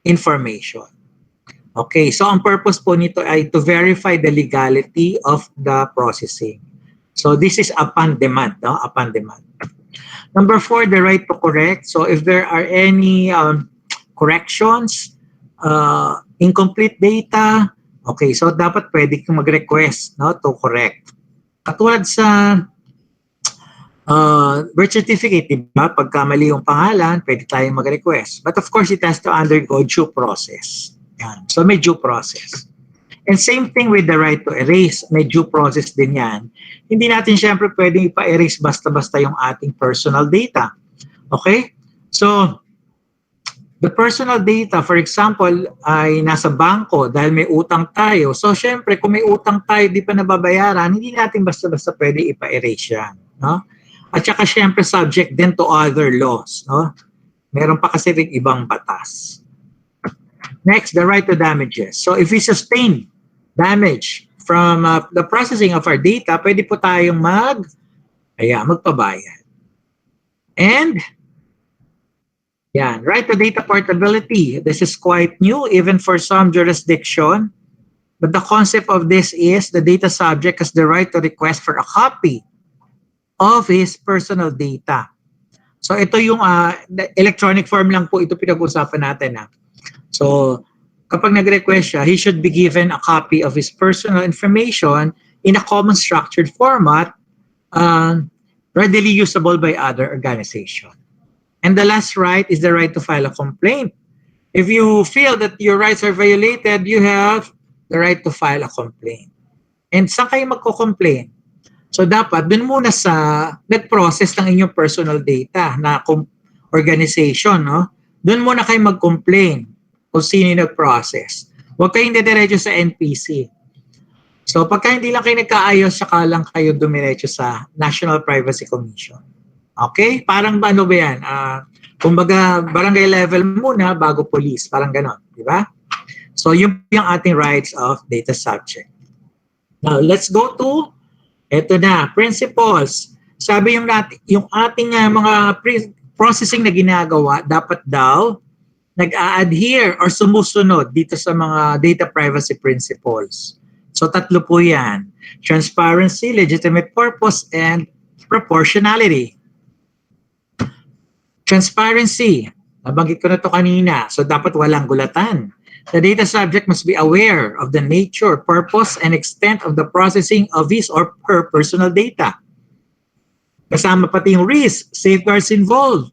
information. Okay, so ang purpose po nito ay to verify the legality of the processing. So this is upon demand, no? Upon demand. Number four, the right to correct. So if there are any corrections, incomplete data, okay, so dapat pwede kang mag-request, no, to correct. Katulad sa Birth certificate, di ba? Pagka mali yung pangalan, pwede tayong mag-request. But of course, it has to undergo due process. Yan. So may due process. And same thing with the right to erase. May due process din yan. Hindi natin syempre pwedeng ipa-erase basta-basta yung ating personal data. Okay? So, the personal data, for example, ay nasa bangko dahil may utang tayo. So, syempre, kung may utang tayo, di pa nababayaran, hindi natin basta-basta pwede ipa-erase yan. No? At saka, syempre, subject din to other laws. No? Meron pa kasi rin ibang batas. Next, the right to damages. So, if we sustain damage from the processing of our data, pwede po tayong magpabayad. And, right to data portability. This is quite new, even for some jurisdiction. But the concept of this is the data subject has the right to request for a copy of his personal data. So ito yung electronic form lang po ito pinag-usapan natin. So kapag nag-request siya, he should be given a copy of his personal information in a common structured format, readily usable by other organizations. And the last right is the right to file a complaint. If you feel that your rights are violated, you have the right to file a complaint. And saan kayo magko-complain? So dapat dun muna sa nag-process ng inyong personal data na organization, no? Dun muna kayo mag-complain kung sino yung nag-process. Huwag kayong didiretso sa NPC. So pagka hindi lang kayo nagkaayos, saka lang kayo dumiretso sa National Privacy Commission. Okay? Parang ano ba yan? Kumbaga, barangay level muna bago police. Parang ganon. Di ba? So, yung ating rights of data subject. Now, let's go to, eto na, principles. Sabi yung ating mga processing na ginagawa, dapat daw nag-a-adhere or sumusunod dito sa mga data privacy principles. So, tatlo po yan. Transparency, legitimate purpose, and proportionality. Transparency. Nabanggit ko na to kanina. So, dapat walang gulatan. The data subject must be aware of the nature, purpose, and extent of the processing of his or her personal data. Kasama pati yung risk, safeguards involved,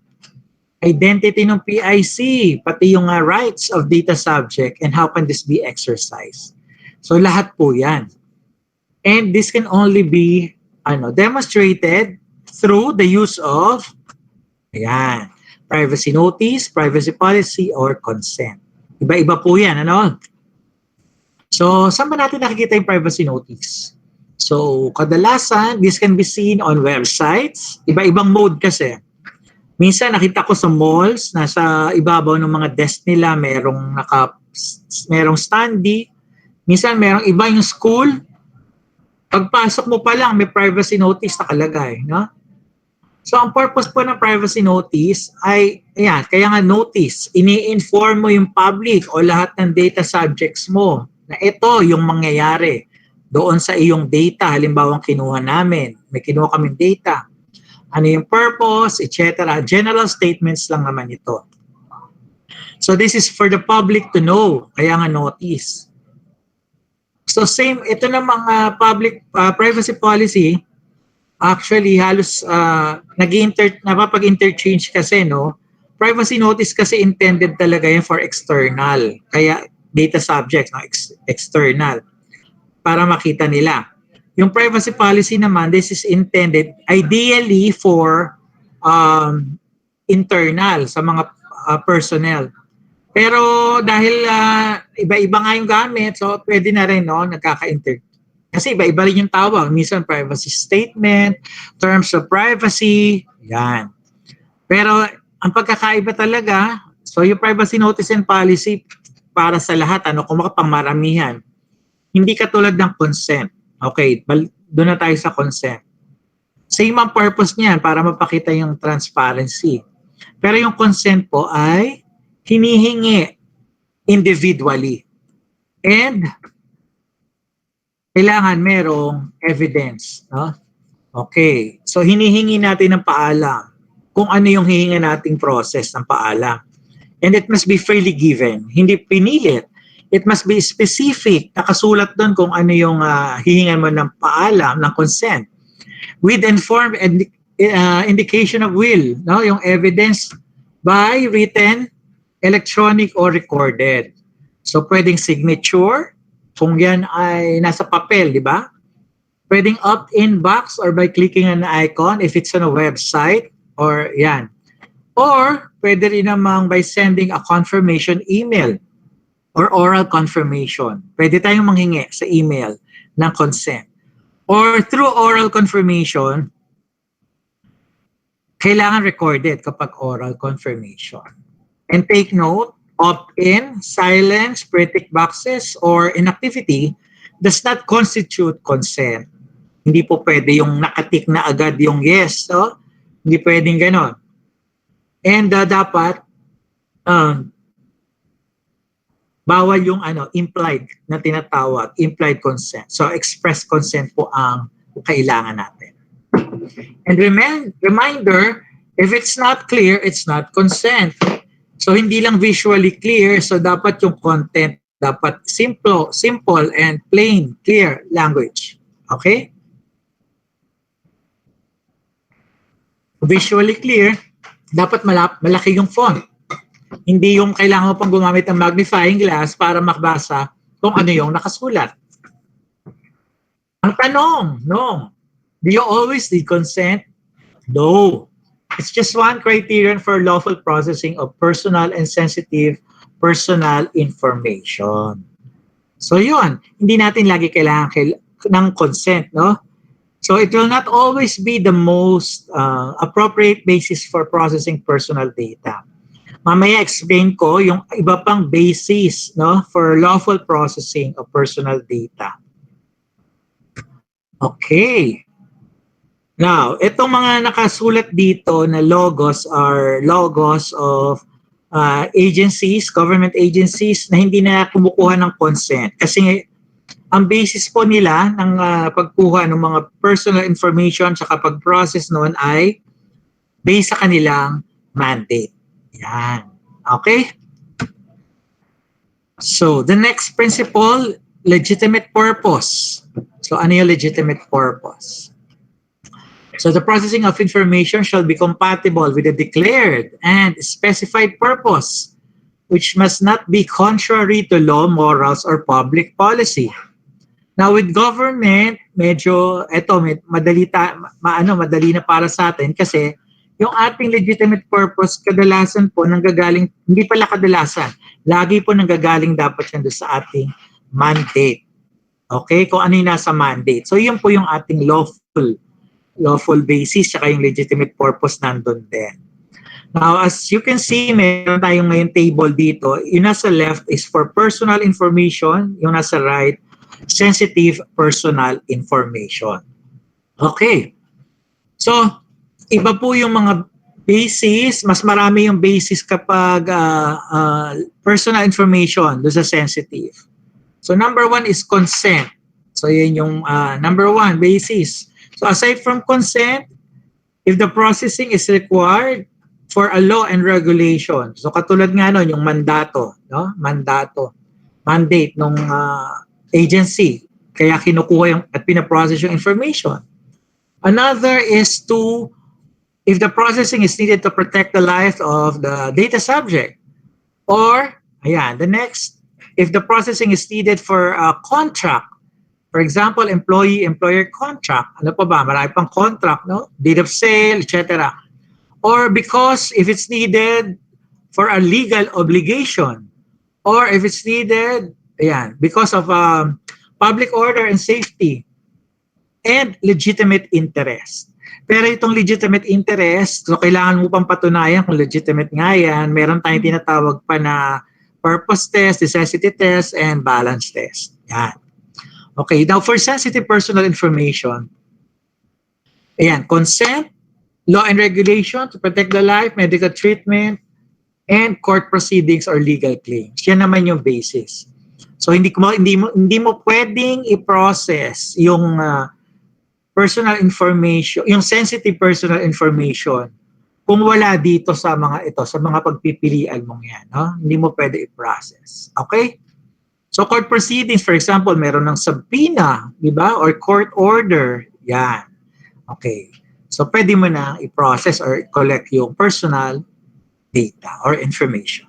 identity ng PIC, pati yung rights of data subject, and how can this be exercised. So lahat po yan. And this can only be demonstrated through the use of privacy notice, privacy policy, or consent. Iba-iba po yan, So, saan ba natin nakikita yung privacy notice? So, kadalasan, this can be seen on websites. Iba-ibang mode kasi. Minsan, nakita ko sa malls, nasa ibabaw ng mga desk nila, merong standee. Minsan, merong iba yung school. Pagpasok mo pa lang, may privacy notice nakalagay, no? So, ang purpose po ng privacy notice ay, kaya nga notice, ini-inform mo yung public o lahat ng data subjects mo na ito yung mangyayari doon sa iyong data. Halimbawa, kinuha namin, may kinuha kaming data. Ano yung purpose, etc. General statements lang naman ito. So, this is for the public to know, kaya nga notice. So, same, ito na mga public privacy policy, actually, halos napapag-interchange kasi, no? Privacy notice kasi intended talaga yan for external. Kaya data subjects, no? External. Para makita nila. Yung privacy policy naman, this is intended ideally for internal, sa mga personnel. Pero dahil iba-iba nga yung gamit, so pwede na rin, no? Nagkaka-interchange. Kasi iba-iba rin yung tawag. Minsan privacy statement, terms of privacy, yan. Pero ang pagkakaiba talaga, so yung privacy notice and policy para sa lahat, kung makapamaramihan, hindi katulad ng consent. Okay, doon na tayo sa consent. Same ang purpose niyan para mapakita yung transparency. Pero yung consent po ay hinihingi individually. And kailangan merong evidence, no? Okay. So hinihingi natin ng paalam kung ano yung hihinga nating process ng paalam. And it must be freely given. Hindi pinilit. It must be specific. Nakasulat doon kung ano yung hihingan mo ng paalam, ng consent. With informed and indication of will, no? Yung evidence by written, electronic, or recorded. So, pwedeng signature, kung yan ay nasa papel, di ba? Pwedeng opt-in box or by clicking an icon if it's on a website, or yan. Or, pwede rin namang by sending a confirmation email or oral confirmation. Pwede tayong manghingi sa email ng consent. Or through oral confirmation, kailangan recorded kapag oral confirmation. And take note, opt-in, silence, pre-tick boxes, or inactivity does not constitute consent. Hindi po pwede yung nakatik na agad yung yes. So, hindi pwedeng ganon. And dapat, bawal yung implied na tinatawag, implied consent. So, express consent po ang kailangan natin. And reminder, if it's not clear, it's not consent. So, hindi lang visually clear, so dapat yung content, dapat simple and plain, clear language. Okay? Visually clear, dapat malaki yung font. Hindi yung kailangan mo pang gumamit ng magnifying glass para makabasa kung ano yung nakasulat. Ang tanong, no. Do you always need consent? No. It's just one criterion for lawful processing of personal and sensitive personal information. So yun, hindi natin lagi kailangan ng consent, no? So it will not always be the most appropriate basis for processing personal data. Mamaya explain ko yung iba pang basis, no, for lawful processing of personal data. Okay. Now, itong mga nakasulat dito na logos are logos of agencies, government agencies na hindi na kumukuha ng consent. Kasi ang basis po nila ng pagkuha ng mga personal information sa pag-process noon ay based sa kanilang mandate. Yan. Okay? So, the next principle, legitimate purpose. So, ano yung legitimate purpose? So, the processing of information shall be compatible with the declared and specified purpose, which must not be contrary to law, morals, or public policy. Now, with government, medyo, madali na para sa atin kasi yung ating legitimate purpose, kadalasan po nanggagaling, hindi pala kadalasan, lagi po nanggagaling dapat yan doon sa ating mandate. Okay? Kung ano yung nasa mandate. So, yun po yung ating lawful basis, saka yung legitimate purpose nandun din. Now, as you can see, meron tayong ngayon table dito. Yung nasa left is for personal information, yung nasa right, sensitive personal information. Okay. So, iba po yung mga basis, mas marami yung basis kapag personal information doon sa sensitive. So, number one is consent. So, yun yung number one basis. So, aside from consent, if the processing is required for a law and regulation, so katulad nga nun, yung mandato, no? Mandate ng agency, kaya kinukuha yung, at pinaprocess yung information. Another is if the processing is needed to protect the life of the data subject, or, the next, if the processing is needed for a contract, for example, employee-employer contract. Ano pa ba? Marami pang contract, no? Deed of sale, etc. Or because if it's needed for a legal obligation, or if it's needed, because of public order and safety, and legitimate interest. Pero itong legitimate interest, so kailangan mo pang patunayan kung legitimate nga yan. Meron tayong tinatawag pa na purpose test, necessity test, and balance test. Yan. Okay, now for sensitive personal information, consent, law and regulation to protect the life, medical treatment, and court proceedings or legal claims. Yan naman yung basis. So hindi mo pwedeng i-process yung personal information, yung sensitive personal information kung wala dito sa mga pagpipilian mong yan, no? Hindi mo pwede i-process. Okay? So court proceedings, for example, meron ng subpoena, di ba? Or court order. Yan. Okay. So pwede mo na i-process or collect yung personal data or information.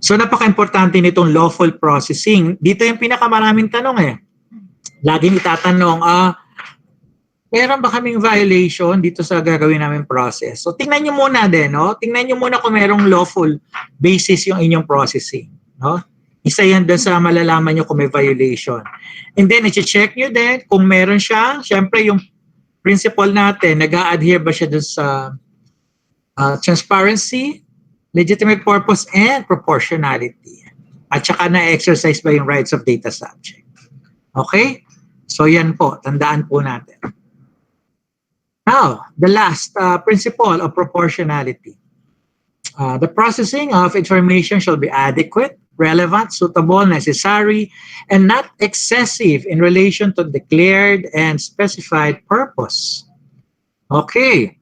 So napaka-importante nitong lawful processing. Dito yung pinakamaraming tanong eh. Laging itatanong, meron ba kaming violation dito sa gagawin namin process? So tingnan nyo muna din, no? Tingnan nyo muna kung merong lawful basis yung inyong processing, no? Isa yan doon sa malalaman nyo kung may violation. And then, i-check nyo din kung meron siya. Siyempre, yung principle natin, nag-a-adhere ba siya doon sa transparency, legitimate purpose, and proportionality. At saka na-exercise ba yung rights of data subject. Okay? So yan po, tandaan po natin. Now, the last principle of proportionality. The processing of information shall be adequate, relevant, suitable, necessary, and not excessive in relation to declared and specified purpose. Okay.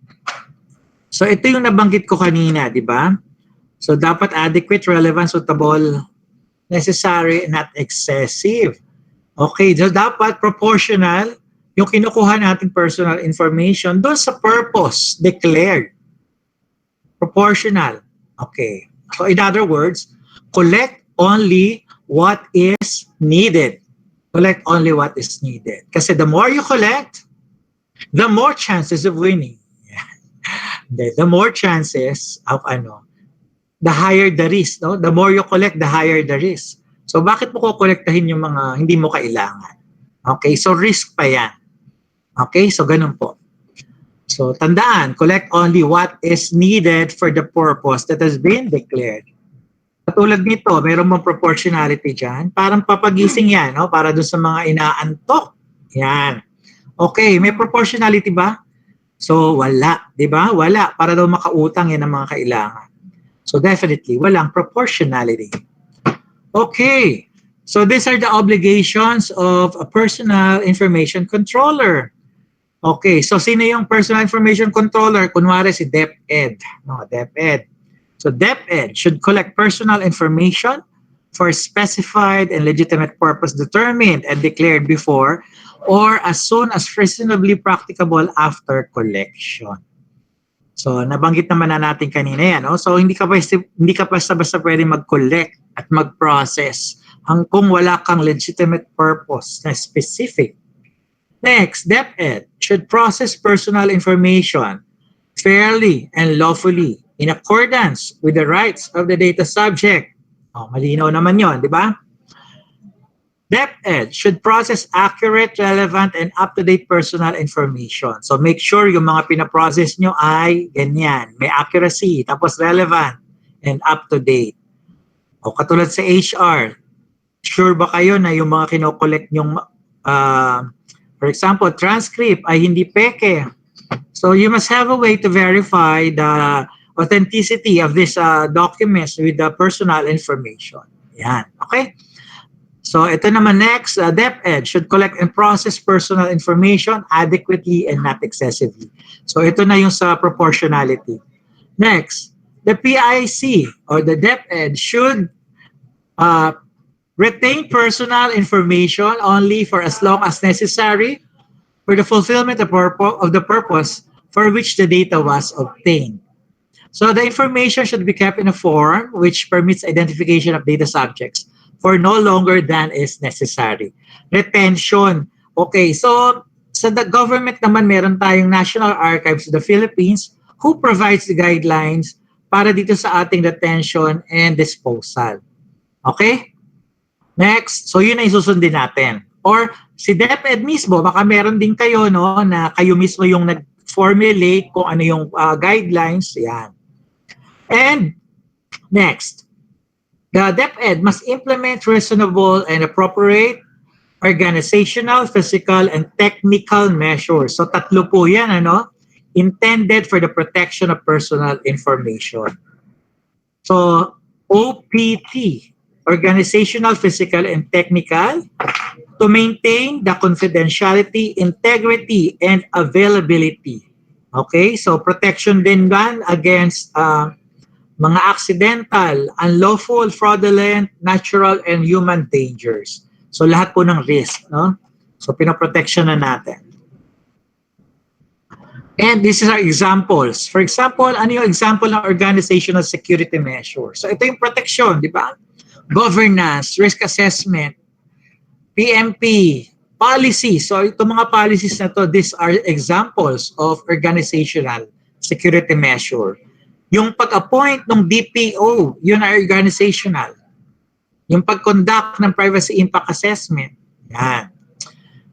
So ito yung nabanggit ko kanina, di ba? So dapat adequate, relevant, suitable, necessary, and not excessive. Okay, so dapat proportional yung kinukuha natin personal information doon sa purpose declared. Proportional. Okay. So in other words, collect only what is needed. Collect only what is needed. Kasi the more you collect, the more chances of winning. The more chances of the higher the risk. No? The more you collect, the higher the risk. So bakit mo kukolektahin yung mga hindi mo kailangan? Okay, so risk pa yan. Okay, so ganun po. So tandaan, collect only what is needed for the purpose that has been declared. Katulad nito, mayroon mong proportionality dyan. Parang papagising yan, no? Para doon sa mga inaantok. Yan. Okay, may proportionality ba? So wala, di ba? Wala. Para daw makautang yan ang mga kailangan. So definitely, walang proportionality. Okay, so these are the obligations of a personal information controller. Okay, so sino yung personal information controller? Kunwari si DepEd. No, DepEd. So DepEd should collect personal information for specified and legitimate purpose determined and declared before or as soon as reasonably practicable after collection. So nabanggit naman na natin kanina yan. No? So hindi ka basta-basta pwede mag-collect at mag-process kung wala kang legitimate purpose na specific. Next, DepEd should process personal information fairly and lawfully in accordance with the rights of the data subject. Oh, malinaw naman yon, di ba? DepEd should process accurate, relevant, and up-to-date personal information. So make sure yung mga pinaprocess nyo ay ganyan. May accuracy, tapos relevant, and up-to-date. O katulad sa HR, sure ba kayo na yung mga kinokollect nyong for example, transcript ay hindi peke. So you must have a way to verify the authenticity of these documents with the personal information. Yan. Okay? So ito naman next, DepEd should collect and process personal information adequately and not excessively. So ito na yung sa proportionality. Next, the PIC or the DepEd should retain personal information only for as long as necessary for the fulfillment of the purpose for which the data was obtained. So the information should be kept in a form which permits identification of data subjects for no longer than is necessary. Retention. Okay, so sa the government naman, meron tayong National Archives of the Philippines who provides the guidelines para dito sa ating retention and disposal. Okay? Next, so yun ay susundin natin. Or si DepEd mismo, baka meron din kayo no, na kayo mismo yung nag-formulate kung ano yung guidelines. Yan. And next, the DepEd must implement reasonable and appropriate organizational, physical, and technical measures. So tatlo po yan, intended for the protection of personal information. So OPT, organizational, physical, and technical, to maintain the confidentiality, integrity, and availability. Okay, so protection din ba against mga accidental, unlawful, fraudulent, natural, and human dangers. So lahat po ng risk, no? So pinoprotection na natin. And these are examples. For example, ano yung example ng organizational security measure? So ito yung protection, di ba? Governance, risk assessment, PMP, policy. So itong mga policies na to, these are examples of organizational security measure. Yung pag-appoint ng DPO, yun ay organizational. Yung pag-conduct ng privacy impact assessment, yan.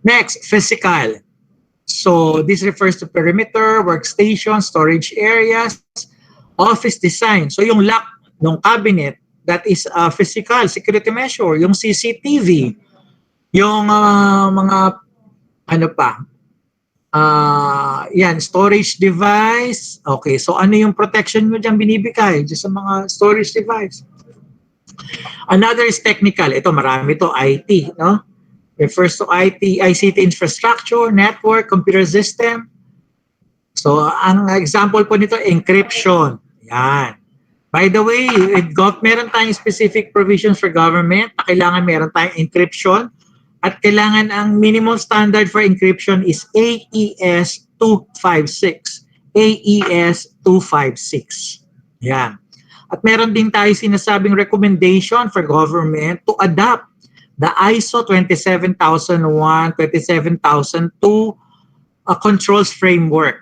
Next, physical. So this refers to perimeter, workstation, storage areas, office design. So yung lock ng cabinet, that is a physical security measure. Yung CCTV, yung mga ano pa, yan, storage device. Okay, so ano yung protection mo dyan binibigay dyan sa mga storage device? Another is technical. Ito, marami to, IT, no? Refers to IT, ICT infrastructure, network, computer system. So, ang example po nito, encryption. Yan. By the way, meron tayong specific provisions for government na kailangan meron tayong encryption at kailangan ang minimum standard for encryption is AES 256. AES 256. Yan. At meron din tayo sinasabing recommendation for government to adopt the ISO 27001, 27002 controls framework.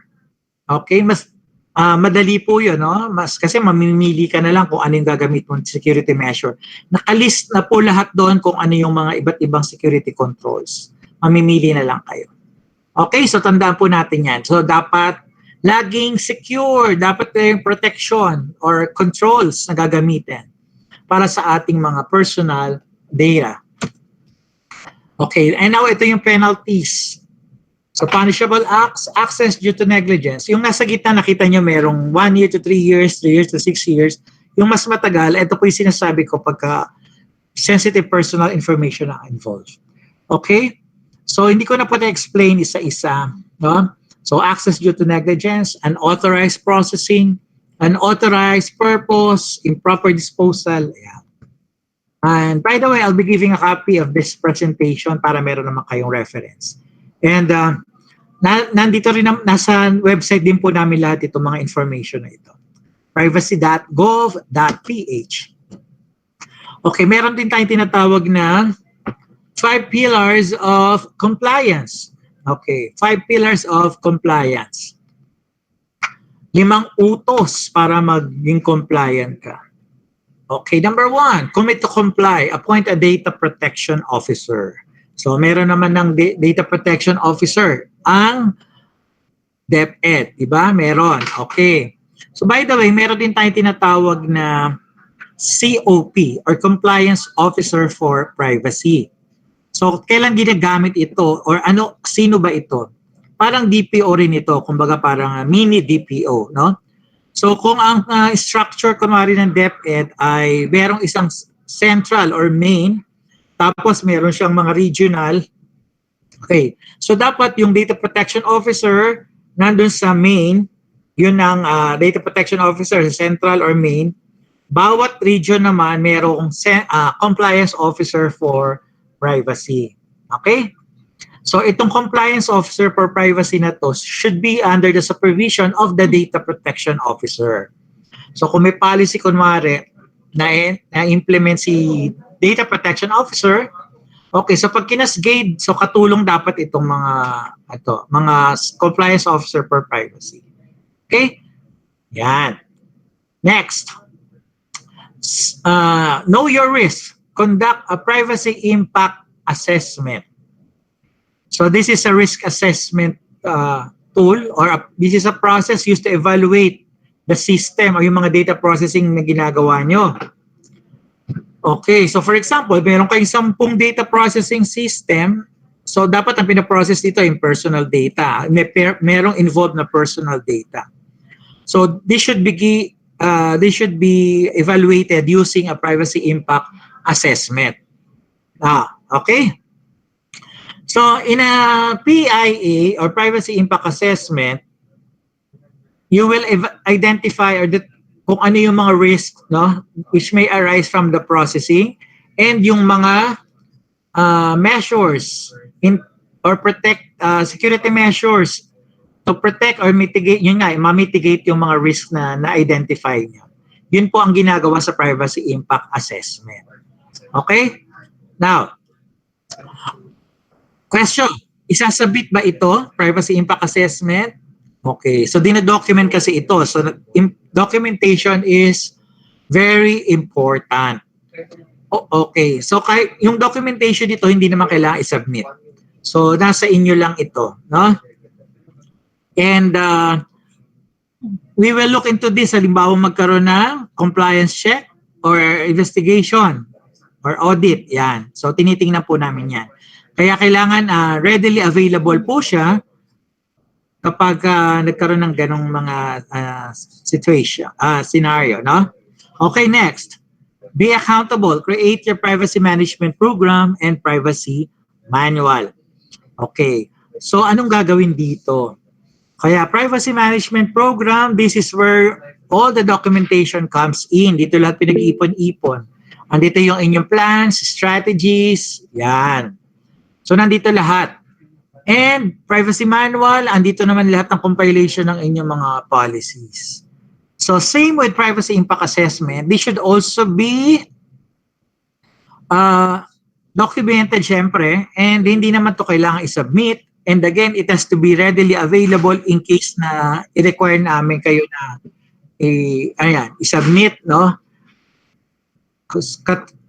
Okay, mas madali po 'yun, no? Kasi mamimili ka na lang kung ano yung gagamit mong security measure. Nakalist na po lahat doon kung ano yung mga iba't ibang security controls. Mamimili na lang kayo. Okay, so tandaan po natin 'yan. So dapat laging secure, dapat yung protection or controls na gagamitin para sa ating mga personal data. Okay, and now ito yung penalties. So punishable acts, access due to negligence. Yung nasa gitna, nakita nyo merong 1 year to 3 years, 3 years to 6 years. Yung mas matagal, ito po yung sinasabi ko pagka sensitive personal information na involved. Okay? So hindi ko na po na-explain isa-isa. No? So access due to negligence, unauthorized processing, unauthorized purpose, improper disposal. Yeah. And by the way, I'll be giving a copy of this presentation para meron naman kayong reference. And nandito rin, nasa website din po namin lahat itong mga information na ito. privacy.gov.ph. Okay, meron din tayong tinatawag na 5 pillars of compliance. Okay, 5 pillars of compliance. 5 utos para maging compliant ka. Okay, number 1, commit to comply. Appoint a data protection officer. So, meron naman ng data protection officer ang DepEd, di ba? Meron. Okay. So, by the way, meron din tayong tinatawag na COP or Compliance Officer for Privacy. So, kailan ginagamit ito or sino ba ito? Parang DPO rin ito, kumbaga parang mini DPO, no? So, kung ang structure, kunwari ng DepEd ay merong isang central or main, tapos meron siyang mga regional. Okay. So, dapat yung data protection officer nandun sa main, yun ang data protection officer sa central or main. Bawat region naman merong compliance officer for privacy. Okay? So, itong compliance officer for privacy na to should be under the supervision of the data protection officer. So, kung may policy, kunwari, na-implement si data protection officer, okay, so pag kinasgade, so katulong dapat itong mga compliance officer for privacy. Okay? Yan. Next. Know your risk. Conduct a privacy impact assessment. So this is a risk assessment tool or this is a process used to evaluate the system o yung mga data processing na ginagawa nyo. Okay, so for example, meron kayong 10 data processing system, so dapat ang pinaprocess dito yung personal data. Merong involved na personal data. So this should be evaluated using a privacy impact assessment. Okay? So, in a PIA or Privacy Impact Assessment, you will identify kung ano yung mga risk, no, which may arise from the processing and yung mga measures or security measures to protect or mitigate, yun nga, ma-mitigate yung mga risk na na-identify nyo. Yun po ang ginagawa sa privacy impact assessment. Okay? Now, question, isasabit ba ito, privacy impact assessment? Okay, so dinadocument kasi ito. So documentation is very important. Okay, so yung documentation dito hindi naman kailangan i-submit. So nasa inyo lang ito, no? And we will look into this, halimbawa magkaroon ng compliance check or investigation or audit, yan. So tinitingnan po namin yan. Kaya kailangan readily available po siya kapag nagkaroon ng ganong mga scenario, no? Okay, next. Be accountable. Create your privacy management program and privacy manual. Okay. So, anong gagawin dito? Kaya, privacy management program, this is where all the documentation comes in. Dito lahat pinag-ipon-ipon. Andito yung inyong plans, strategies, yan. So, nandito lahat. And privacy manual, andito naman lahat ng compilation ng inyong mga policies. So same with privacy impact assessment, they should also be documented syempre, and hindi naman to kailangan i-submit. And again, it has to be readily available in case na i-require namin kayo na i-submit, no?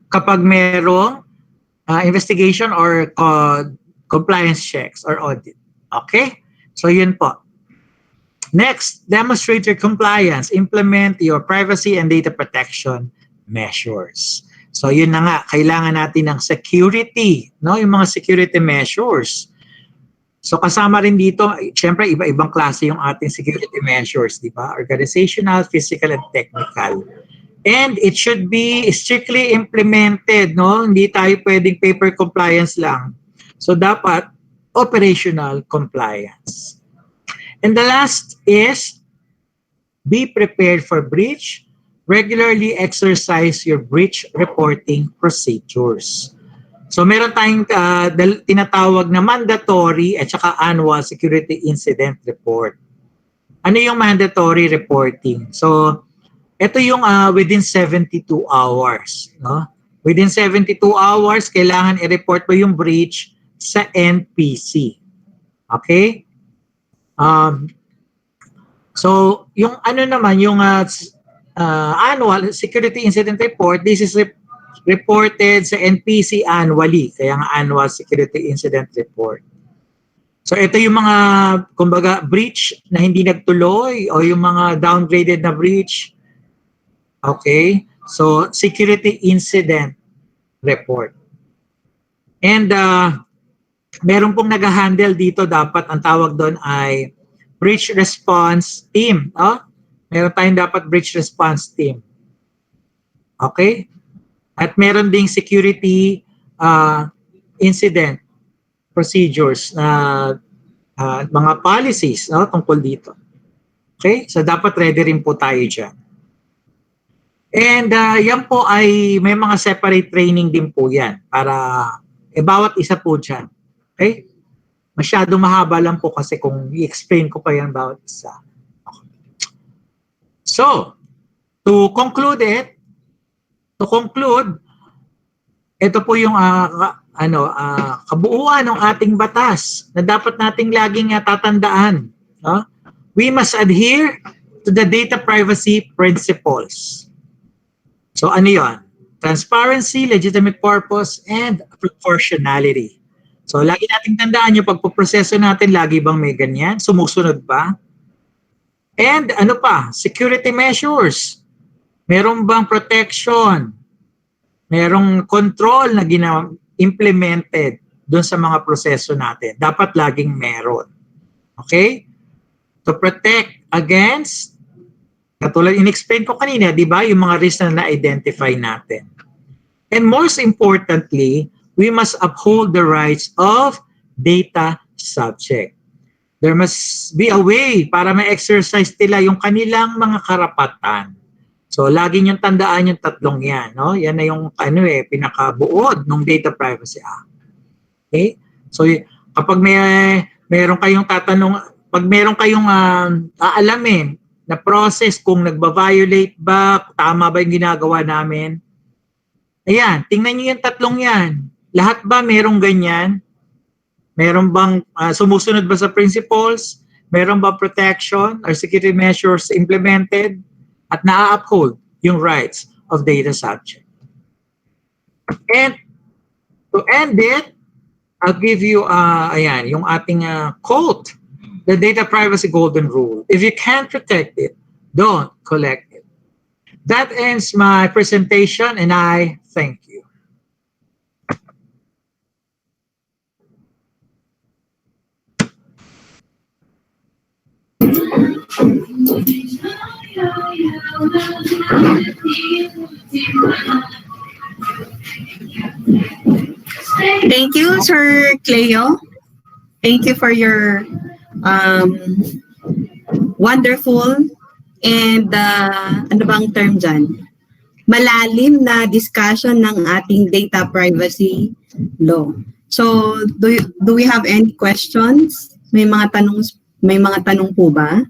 Kapag merong investigation or compliance checks or audit. Okay? So yun po. Next, demonstrate your compliance. Implement your privacy and data protection measures. So yun na nga, kailangan natin ng security, no? Yung mga security measures. So kasama rin dito, syempre iba-ibang klase yung ating security measures, di ba? Organizational, physical, and technical. And it should be strictly implemented, no? Hindi tayo pwedeng paper compliance lang. So dapat operational compliance. And the last is be prepared for breach. Regularly exercise your breach reporting procedures. So meron tayong tinatawag na mandatory at saka annual security incident report. Ano yung mandatory reporting? So ito yung within 72 hours, no? Within 72 hours kailangan i-report mo yung breach sa NPC. Okay? So, yung ano naman, yung annual security incident report, this is reported sa NPC annually, kaya nga annual security incident report. So, ito yung mga, kumbaga, breach na hindi nagtuloy o yung mga downgraded na breach. Okay? So, security incident report. And, meron pong nag-handle dito, dapat ang tawag doon ay breach response team. Oh? Meron tayong dapat breach response team. Okay? At meron ding security incident procedures na mga policies, no, tungkol dito. Okay? So dapat ready rin po tayo dyan. And yan po ay may mga separate training din po yan para bawat isa po dyan. Okay? Masyado mahaba lang po kasi kung i-explain ko pa yan bawat isa. Okay. So, to conclude, ito po yung kabuuan ng ating batas na dapat nating laging tatandaan. No? We must adhere to the data privacy principles. So ano yun? Transparency, legitimate purpose, and proportionality. So lagi nating tandaan yung pagpoproseso natin, lagi bang may ganyan? Sumusunod ba? And ano pa? Security measures. Meron bang protection? Merong control na implemented doon sa mga proseso natin. Dapat laging meron. Okay? To protect against, katulad in-explain ko kanina, di ba, yung mga risk na na-identify natin. And most importantly, we must uphold the rights of data subject. There must be a way para ma-exercise nila yung kanilang mga karapatan. So, lagi niyong tandaan yung tatlong yan. No? Yan na yung pinakabuod ng Data Privacy Act. Okay? So, kapag meron kayong pag meron kayong aalamin na process kung nagba-violate ba, tama ba yung ginagawa namin. Ayan, tingnan niyo yung tatlong yan. Lahat ba merong ganyan? Meron bang sumusunod ba sa principles? Meron ba protection or security measures implemented? At na-uphold yung rights of data subject. And to end it, I'll give you ayan, yung ating quote, the data privacy golden rule. If you can't protect it, don't collect it. That ends my presentation and I thank you. Thank you, Sir Cleo. Thank you for your wonderful and ano bang term dyan? Malalim na discussion ng ating data privacy law. So, do we have any questions? May mga tanong po ba?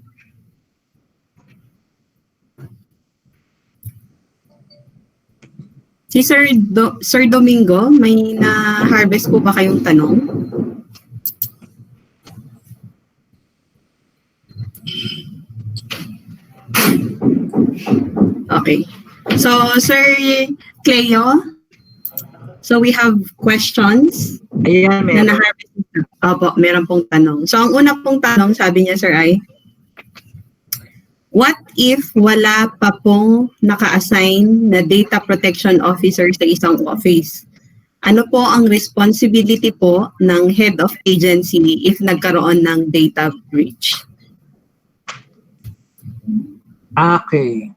Si Sir Domingo, may na-harvest po ba kayong tanong? Okay. So, Sir Cleo, so we have questions. Ayan, Na na-harvest. Opo, meron pong tanong. So, ang una pong tanong, sabi niya, Sir, ay, what if wala pa pong naka-assign na data protection officer sa isang office? Ano po ang responsibility po ng head of agency if nagkaroon ng data breach? Okay.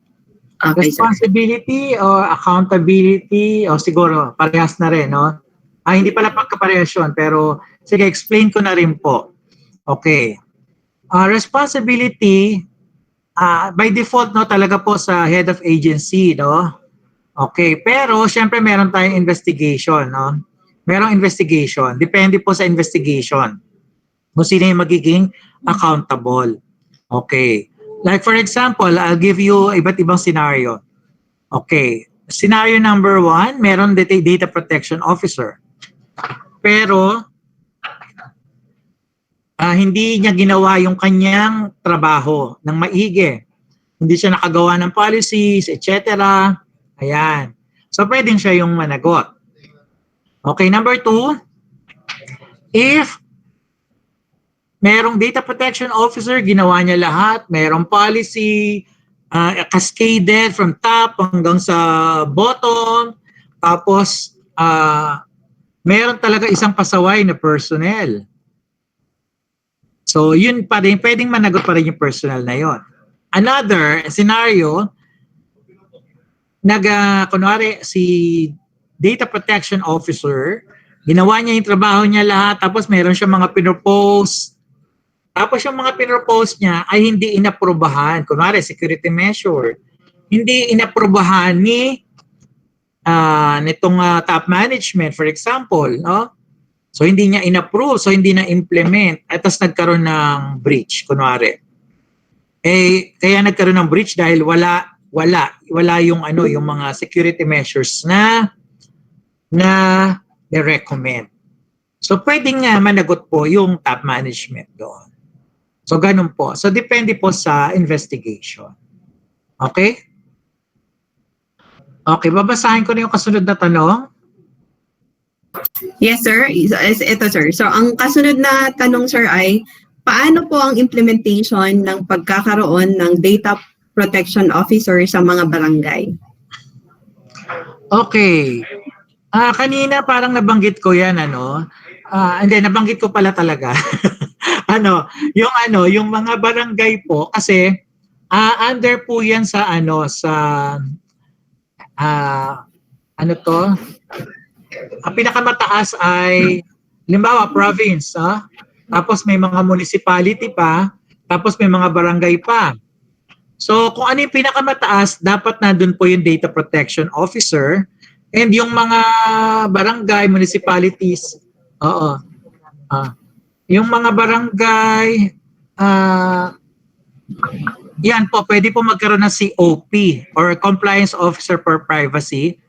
Okay, sir. Responsibility or accountability o siguro parehas na rin, no? Hindi pala pagkaparehas yun, pero sige, explain ko na rin po. Okay. Responsibility, by default, no, talaga po sa head of agency, no? Okay, pero syempre meron tayong investigation, no? Merong investigation. Depende po sa investigation kung sino yung magiging accountable. Okay. Like for example, I'll give you iba't ibang scenario. Okay. Scenario number 1, meron data protection officer. Pero hindi niya ginawa yung kanyang trabaho ng maigi. Hindi siya nakagawa ng policies, etc. Ayan. So, pwedeng siya yung managot. Okay, number 2, if merong data protection officer, ginawa niya lahat, merong policy, cascaded from top hanggang sa bottom, tapos meron talaga isang pasaway na personnel. So, yun pa rin, pwedeng managot pa rin yung personnel na yon. Another scenario, kunwari si data protection officer, ginawa niya yung trabaho niya lahat, tapos meron siya mga pinropose, tapos yung mga pinropose niya ay hindi inaprobahan. Kunwari, security measure, hindi inaprobahan ni nitong top management, for example, no? So, hindi niya inapprove, so hindi na-implement, at tapos nagkaroon ng breach, kunwari. Kaya nagkaroon ng breach dahil wala yung yung mga security measures na recommend. So pwedeng nga managot po yung top management doon. So ganun po. So depende po sa investigation. Okay? Okay, babasahin ko na yung kasunod na tanong. Yes, sir. Ito, sir. So, ang kasunod na tanong, sir, ay paano po ang implementation ng pagkakaroon ng data protection officer sa mga barangay? Okay. Kanina parang nabanggit ko yan, hindi, nabanggit ko pala talaga. Yung mga barangay po, kasi under po yan sa ang pinakamataas ay limbawa province, tapos may mga municipality pa, tapos may mga barangay pa. So kung ano yung pinakamataas, dapat nandun po yung data protection officer, and yung mga barangay, municipalities, yung mga barangay, yan po, pwede po magkaroon ng COP or Compliance Officer for Privacy.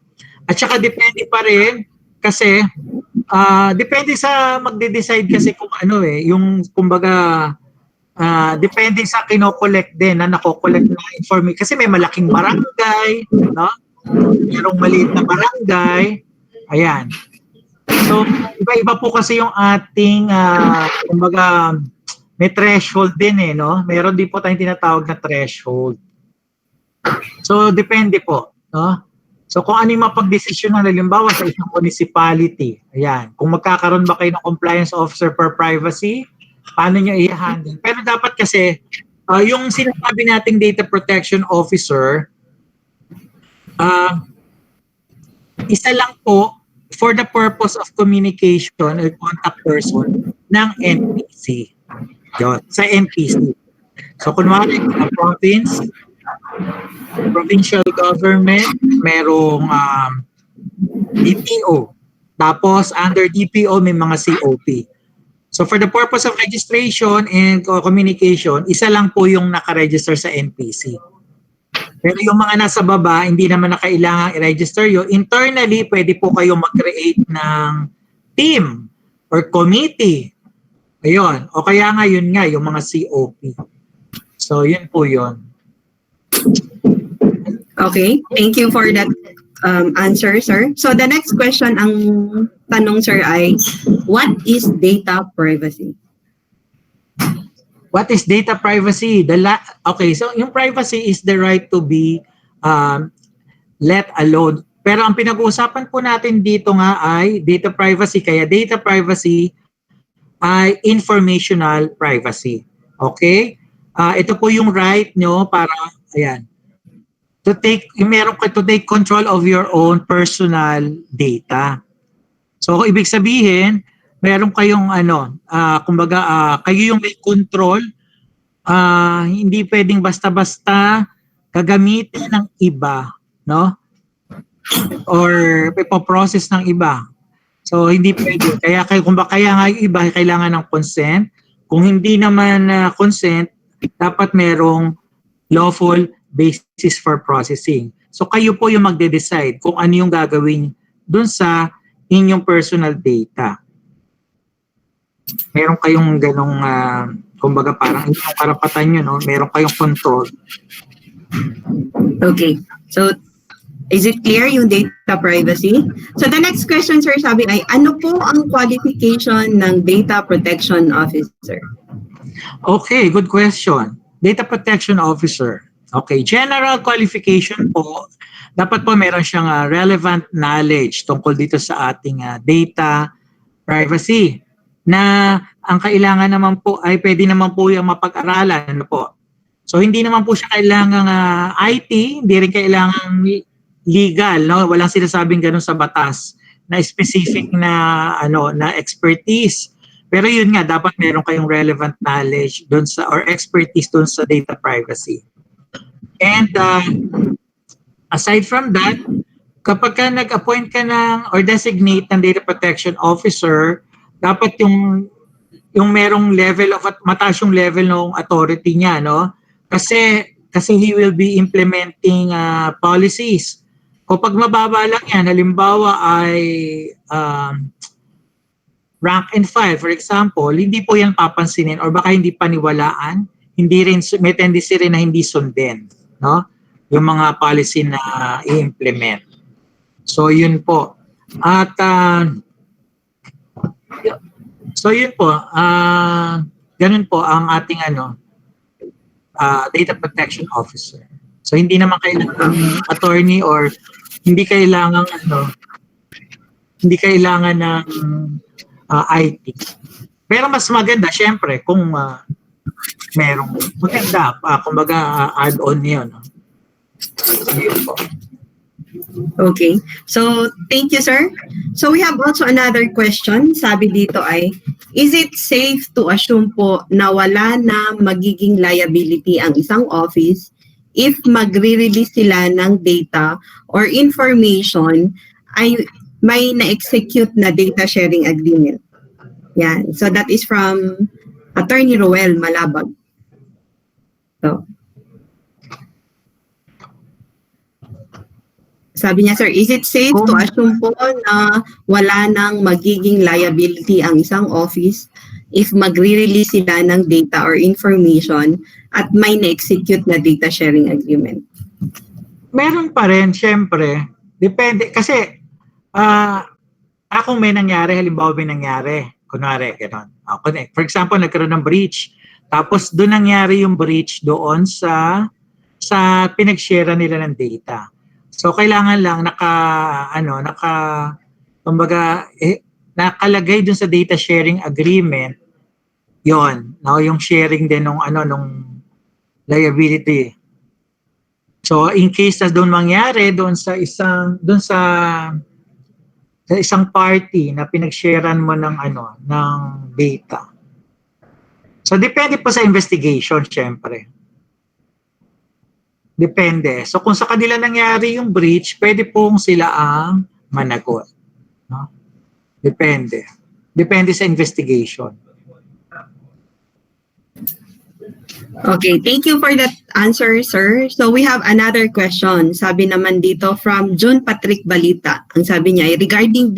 At saka depende pa rin kasi depende sa magde-decide kasi kung ano yung kumbaga depende sa kino-collect din na nako-collect na information kasi may malaking barangay, no? Merong maliit na barangay. Ayan. So, iba-iba po kasi yung ating kumbaga may threshold din no? Meron din po tayong tinatawag na threshold. So, depende po, no? So kung ano yung mapag-desisyon na halimbawa sa isang municipality, ayan, kung magkakaroon ba kayo ng compliance officer for privacy, paano nyo i-handle? Pero dapat kasi, yung sinasabi nating data protection officer, isa lang po for the purpose of communication or contact person ng NPC. Yun, sa NPC. So kunwari, sa province, provincial government, merong DPO. Tapos, under DPO, may mga COP. So, for the purpose of registration and communication, isa lang po yung nakaregister sa NPC. Pero yung mga nasa baba, hindi naman na kailangan i-register yun. Internally, pwede po kayo mag-create ng team or committee. Ayun. O kaya nga yun nga, yung mga COP. So, yun po yun. Okay, thank you for that answer, sir. So the next question, ang tanong, sir, ay, what is data privacy? What is data privacy? Okay, so yung privacy is the right to be let alone. Pero ang pinag-uusapan po natin dito nga ay data privacy. Kaya data privacy ay informational privacy. Okay? Ito po yung right nyo para, ayan, to take control of your own personal data. So ibig sabihin, meron kayong kumbaga kayo yung may control, hindi pwedeng basta-basta gagamitin ng iba, no? Or ipo-process ng iba. So hindi pwede. Kaya nga yung iba kailangan ng consent. Kung hindi naman consent, dapat merong lawful basis for processing. So kayo po yung magde-decide kung ano yung gagawin dun sa inyong personal data. Meron kayong ganong, kumbaga parang inyong karapatan nyo, no? Meron kayong control. Okay. So, is it clear yung data privacy? So the next question, sir, sabi ay, ano po ang qualification ng data protection officer? Okay, good question. Data protection officer. Okay, general qualification po, dapat po meron siyang relevant knowledge tungkol dito sa ating data privacy na ang kailangan naman po ay pwede naman po yung mapag-aralan. Ano po? So hindi naman po siya kailangan IT, hindi rin kailangan legal, no? Walang sinasabing ganun sa batas na specific na na expertise. Pero yun nga, dapat meron kayong relevant knowledge doon sa or expertise doon sa data privacy. And aside from that, kapag ka nag-appoint ka ng or designate ng data protection officer, dapat yung merong level of mataas yung level ng authority niya, no? Kasi he will be implementing policies. Kapag mababa lang yan, halimbawa ay rank and file, for example, hindi po yan papansinin or baka hindi paniwalaan, hindi rin, may tendency rin na hindi sundin, no? Yung mga policy na i-implement. So, yun po. At, so yun po, ganun po ang ating data protection officer. So, hindi naman kailangan attorney or hindi kailangan hindi kailangan ng IT. Pero mas maganda, syempre, kung merong maganda, kumbaga add-on yun. No? Yun po. Okay. So, thank you, sir. So, we have also another question. Sabi dito ay, is it safe to assume po na wala na magiging liability ang isang office if magre-release sila ng data or information ay may na-execute na data sharing agreement? Yan. So, that is from Attorney Roel Malabag. So, sabi niya, sir, is it safe to assume po na wala nang magiging liability ang isang office if magre-release sila ng data or information at may na-execute na data sharing agreement? Meron pa rin, syempre. Depende. Kasi, kung may nangyari, halimbawa may nangyari, kunwari, gano'n. For example, nagkaroon ng breach. Tapos, doon nangyari yung breach doon sa pinag-share nila ng data. So, kailangan lang nakalagay dun sa data sharing agreement, yon, no, yung sharing din nung liability. So, in case na doon mangyari doon sa isang party na pinag-sharean mo ng data. So, depende po sa investigation, syempre. Depende. So, kung sa kanila nangyari yung breach, pwede pong sila ang managot. No? Depende. Depende sa investigation. Okay, thank you for that answer, sir. So we have another question. Sabi naman dito from June Patrick Balita. Ang sabi niya ay regarding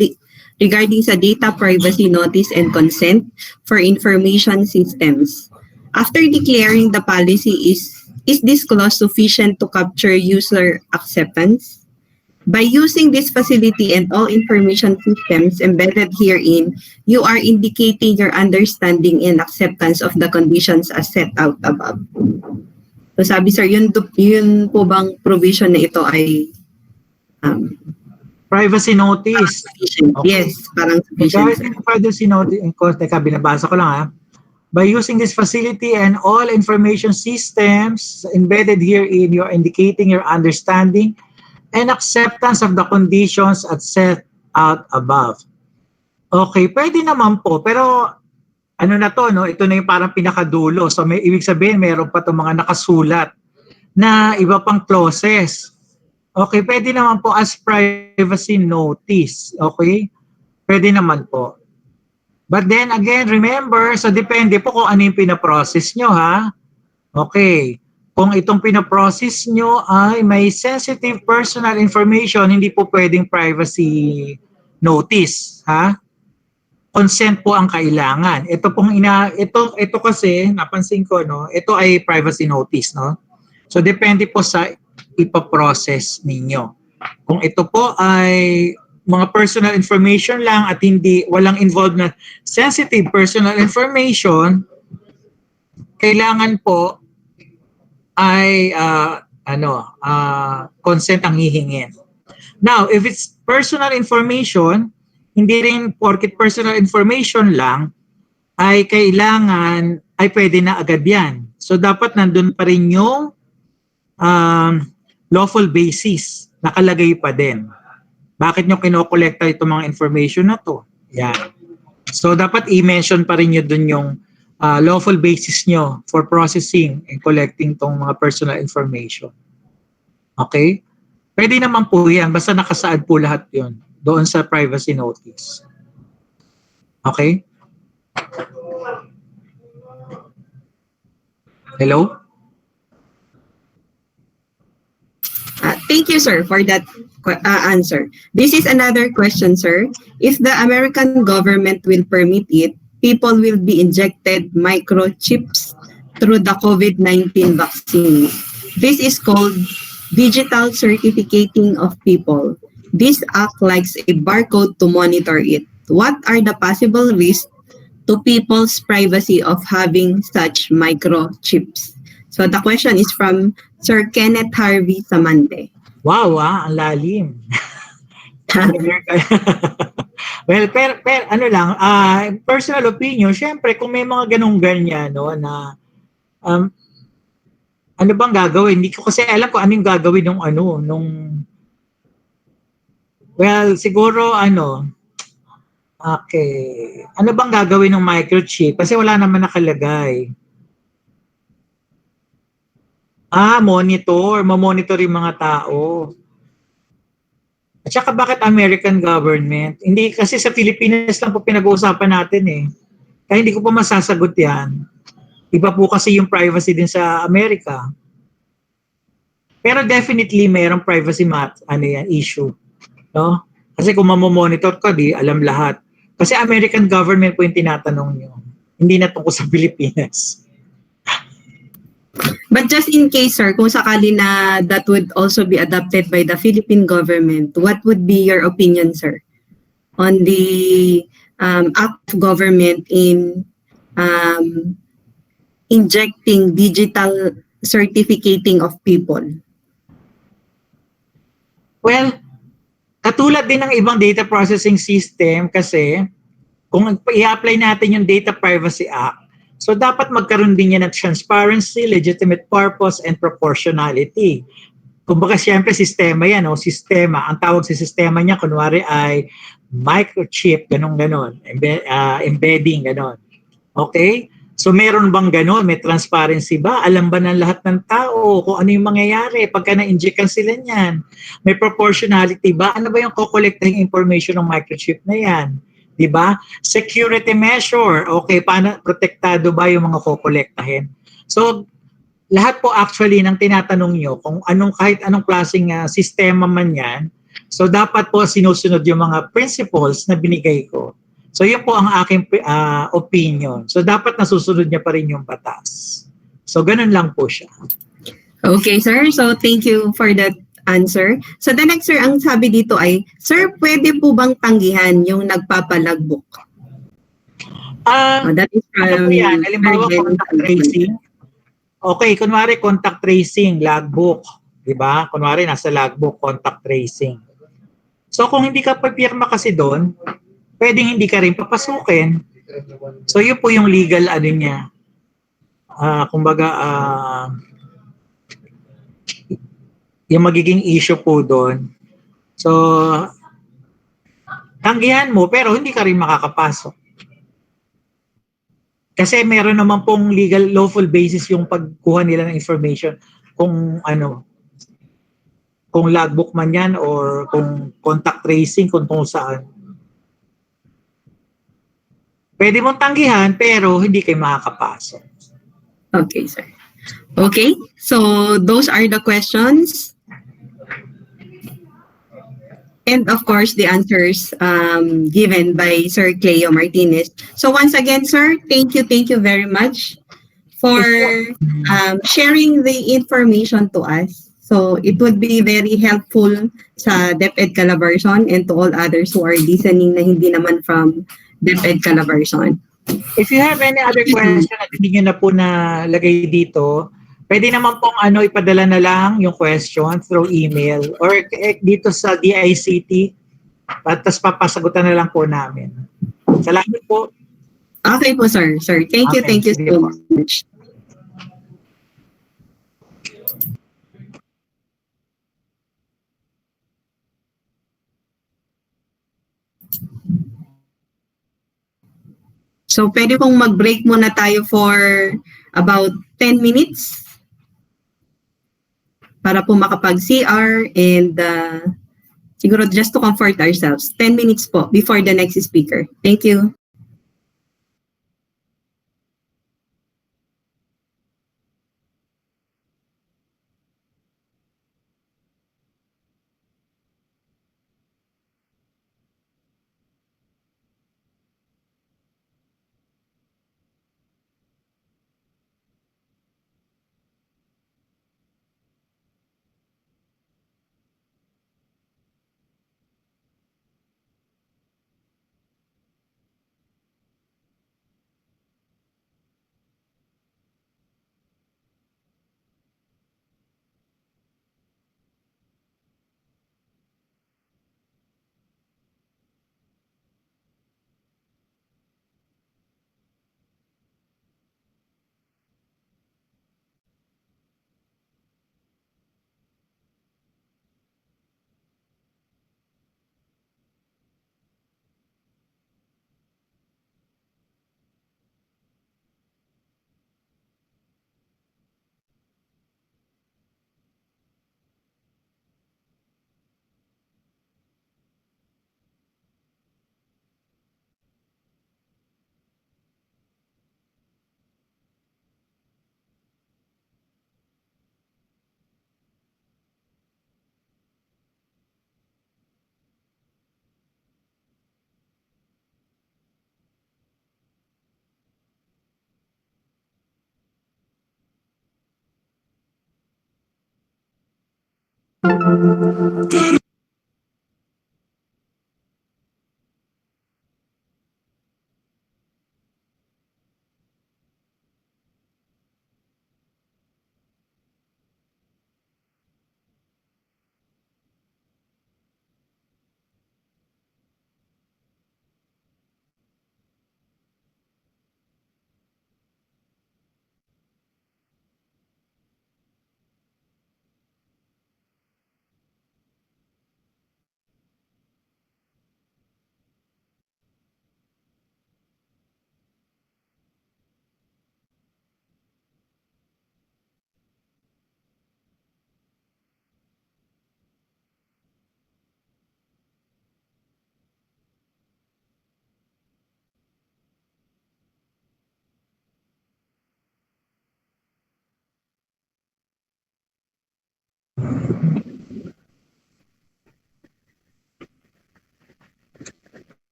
sa data privacy notice and consent for information systems. After declaring the policy, is this clause sufficient to capture user acceptance? By using this facility and all information systems embedded herein, you are indicating your understanding and acceptance of the conditions as set out above. So sabi sir, yun po bang provision na ito ay privacy notice? Sufficient? Okay. Yes, parang sufficient. Privacy notice, teka, binabasa ko lang ha. By using this facility and all information systems embedded herein, you are indicating your understanding and acceptance of the conditions as set out above. Okay, pwede naman po, pero ano na to, no? Ito na yung parang pinakadulo. So may ibig sabihin, mayroon pa itong mga nakasulat na iba pang clauses. Okay, pwede naman po as privacy notice. Okay? Pwede naman po. But then again, remember, so depende po kung ano yung pinaprocess nyo, ha? Okay. Kung itong pinaprocess nyo ay may sensitive personal information, hindi po pwedeng privacy notice, ha? Consent po ang kailangan. Ito kasi napansin ko, no, ito ay privacy notice, no. So depende po sa ipa-process ninyo. Kung ito po ay mga personal information lang at walang involved na sensitive personal information, kailangan po ay consent ang hihingin. Now, if it's personal information, hindi rin porket personal information lang ay kailangan, ay pwede na agad yan. So, dapat nandun pa rin yung lawful basis, nakalagay pa din. Bakit nyo kinokolekta itong mga information na to? Yan. So, dapat i-mention pa rin nyo dun yung lawful basis nyo for processing and collecting tong mga personal information. Okay? Pwede naman po yan, basta nakasaad po lahat yun doon sa privacy notice. Okay? Hello? Thank you, sir, for that answer. This is another question, sir. If the American government will permit it, people will be injected microchips through the COVID-19 vaccine. This is called digital certificating of people. This acts like a barcode to monitor it. What are the possible risks to people's privacy of having such microchips? So the question is from Sir Kenneth Harvey Samante. Wow, ang lalim. Well, ano lang, personal opinion, syempre kung may mga ganyan, no, na ano bang gagawin? Hindi ko kasi alam kung anong gagawin well, siguro okay. Ano bang gagawin ng microchip? Kasi wala naman nakalagay. Monitor. Mamonitor yung mga tao. At saka bakit American government? Hindi kasi sa Pilipinas lang po pinag-uusapan natin eh. Kaya hindi ko pa masasagot yan. Iba po kasi yung privacy din sa Amerika. Pero definitely mayroong privacy issue, no? Kasi kung mamomonitor ka, di alam lahat. Kasi American government po yung tinatanong nyo. Hindi na tungkol sa Pilipinas. But just in case, sir, kung sakali na that would also be adopted by the Philippine government, what would be your opinion, sir, on the act of government in um, injecting digital certificating of people? Well, katulad din ng ibang data processing system kasi kung i-apply natin yung Data Privacy Act, so dapat magkaroon din yan ng transparency, legitimate purpose, and proportionality. Kumbaga siyempre sistema yan, o sistema. Ang tawag sa sistema niya, kunwari ay microchip, ganun-ganon, embedding, ganon. Okay? So meron bang ganon? May transparency ba? Alam ba ng lahat ng tao kung ano yung mangyayari pagka na-injectan sila niyan? May proportionality ba? Ano ba yung kukolektahin information ng microchip na yan? Diba? Security measure. Okay, paano protektado ba yung mga kukolektahin? So, lahat po actually ng tinatanong nyo, kung kahit anong klaseng sistema man yan, so dapat po sinusunod yung mga principles na binigay ko. So, yun po ang aking opinion. So, dapat nasusunod niya pa rin yung batas. So, ganun lang po siya. Okay, sir. So, thank you for that answer. So, the next, sir, ang sabi dito ay, sir, pwede po bang tanggihan yung nagpapalagbok? That is ano po yan? Halimbawa, contact tracing. Okay, kunwari contact tracing, logbook. Diba? Kunwari nasa logbook, contact tracing. So, kung hindi ka papirma kasi doon, pwedeng hindi ka rin papasukin. So, yun po yung legal niya. Kumbaga, yung magiging issue po doon. So, tanggihan mo pero hindi ka rin makakapasok. Kasi meron naman pong legal lawful basis yung pagkuha nila ng information kung kung logbook man yan or kung contact tracing kung saan. Pwede mong tanggihan pero hindi kayo makakapasok. Okay, sir. Okay, so those are the questions. And of course, the answers given by Sir Cleo Martinez. So once again, sir, thank you very much for sharing the information to us. So it would be very helpful sa DepEd Calabarzon and to all others who are listening na hindi naman from DepEd Calabarzon. If you have any other question at hindi nyo na po nalagay dito, pwede naman pong ipadala na lang yung question through email or dito sa DICT at tapos papasagutan na lang po namin. Salamat po. Okay po, sir. Sir, thank you so much. So, pwede pong mag-break muna tayo for about 10 minutes para po makapag-CR and siguro just to comfort ourselves. 10 minutes po before the next speaker. Thank you.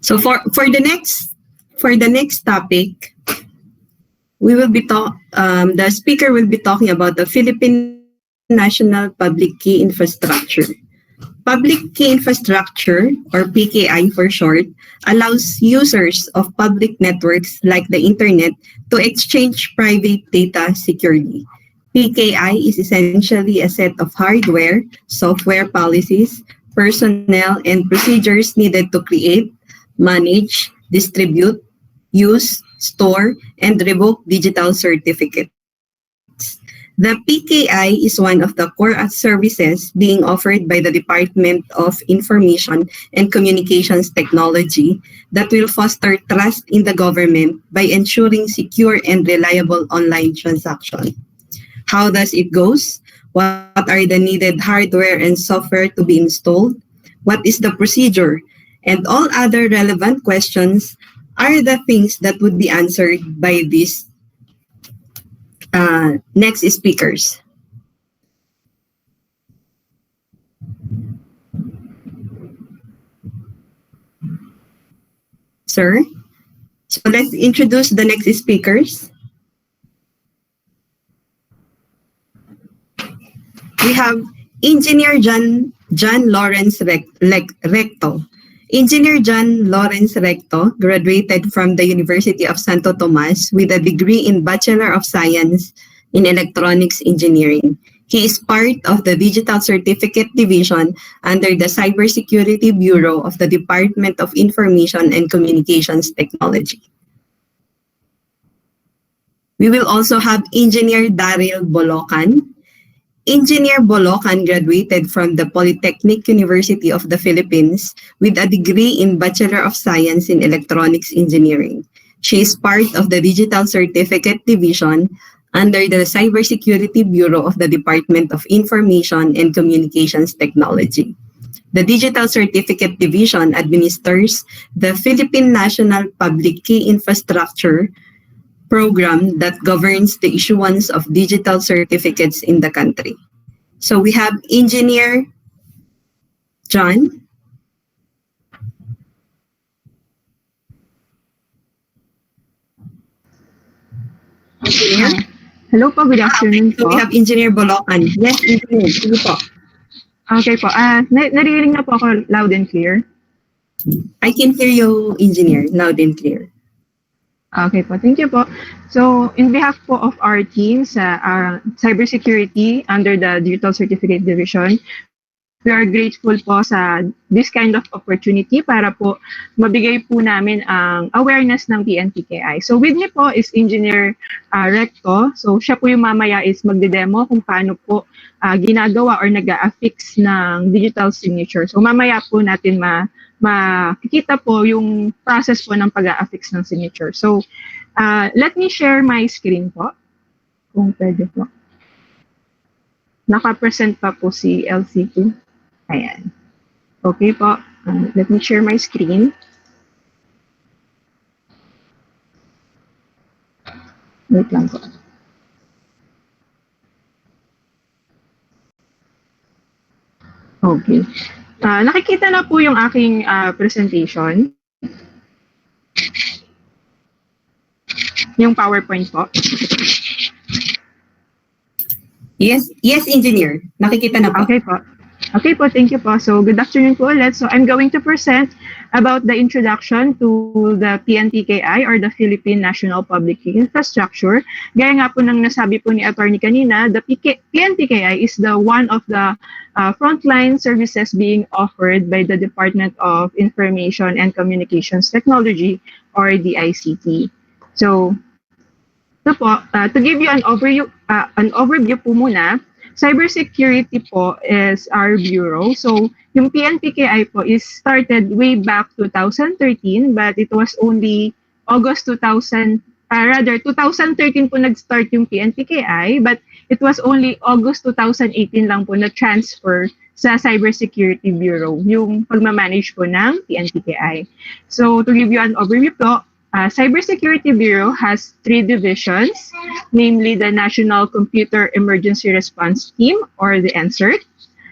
So for the next topic, we will be the speaker will be talking about the Philippine National Public Key Infrastructure. Public Key Infrastructure, or PKI for short, allows users of public networks like the internet to exchange private data securely. PKI is essentially a set of hardware, software policies, personnel, and procedures needed to create, manage, distribute, use, store, and revoke digital certificates. The PKI is one of the core services being offered by the Department of Information and Communications Technology that will foster trust in the government by ensuring secure and reliable online transactions. How does it goes? What are the needed hardware and software to be installed? What is the procedure? And all other relevant questions are the things that would be answered by these next speakers. Sir, so let's introduce the next speakers. We have Engineer John John Lawrence Recto. Engineer John Lawrence Recto graduated from the University of Santo Tomas with a degree in Bachelor of Science in Electronics Engineering. He is part of the Digital Certificate Division under the Cybersecurity Bureau of the Department of Information and Communications Technology. We will also have Engineer Daryl Bolocan. Engineer Bolocan graduated from the Polytechnic University of the Philippines with a degree in Bachelor of Science in Electronics Engineering. She is part of the Digital Certificate Division under the Cybersecurity Bureau of the Department of Information and Communications Technology. The Digital Certificate Division administers the Philippine National Public Key Infrastructure program that governs the issuance of digital certificates in the country. So we have Engineer John. Engineer? Hello po, good afternoon So po. we have Engineer Bolocan. Yes, Engineer. Sige po. Okay po, naririnig na po ako loud and clear. I can hear you, Engineer, loud and clear. Okay po, thank you po. So, in behalf po of our team sa Cybersecurity under the Digital Certificate Division, we are grateful po sa this kind of opportunity para po mabigay po namin ang awareness ng PNPKI. So, with me po is Engineer Recto. So, siya po yung mamaya is magde-demo kung paano po ginagawa or nag-affix ng digital signature. So, mamaya po natin makikita po yung process po ng pag-affix ng signature. So, let me share my screen po. Kung pwede po. Naka-present pa po si LC2. Ayan. Okay po. Let me share my screen. Wait lang po. Okay. Nakikita na po yung aking presentation. Yung PowerPoint po. Yes, Engineer. Nakikita na po. Okay po. Okay po, thank you po. So, good afternoon po ulit. So, I'm going to present about the introduction to the PNPKI or the Philippine National Public Key Infrastructure. Gaya nga po ng nasabi po ni Attorney kanina, the PNPKI is the one of the frontline services being offered by the Department of Information and Communications Technology or DICT. So, ito po, to give you an overview po muna, cybersecurity po is our bureau. So, yung PNPKI po is started way back 2013, but it was only August 2013 po nag-start yung PNPKI, but it was only August 2018 lang po na-transfer sa Cybersecurity Bureau, yung pagmamanage po ng PNPKI. So, to give you an overview po, Cybersecurity Bureau has 3 divisions, namely the National Computer Emergency Response Team, or the NCERT,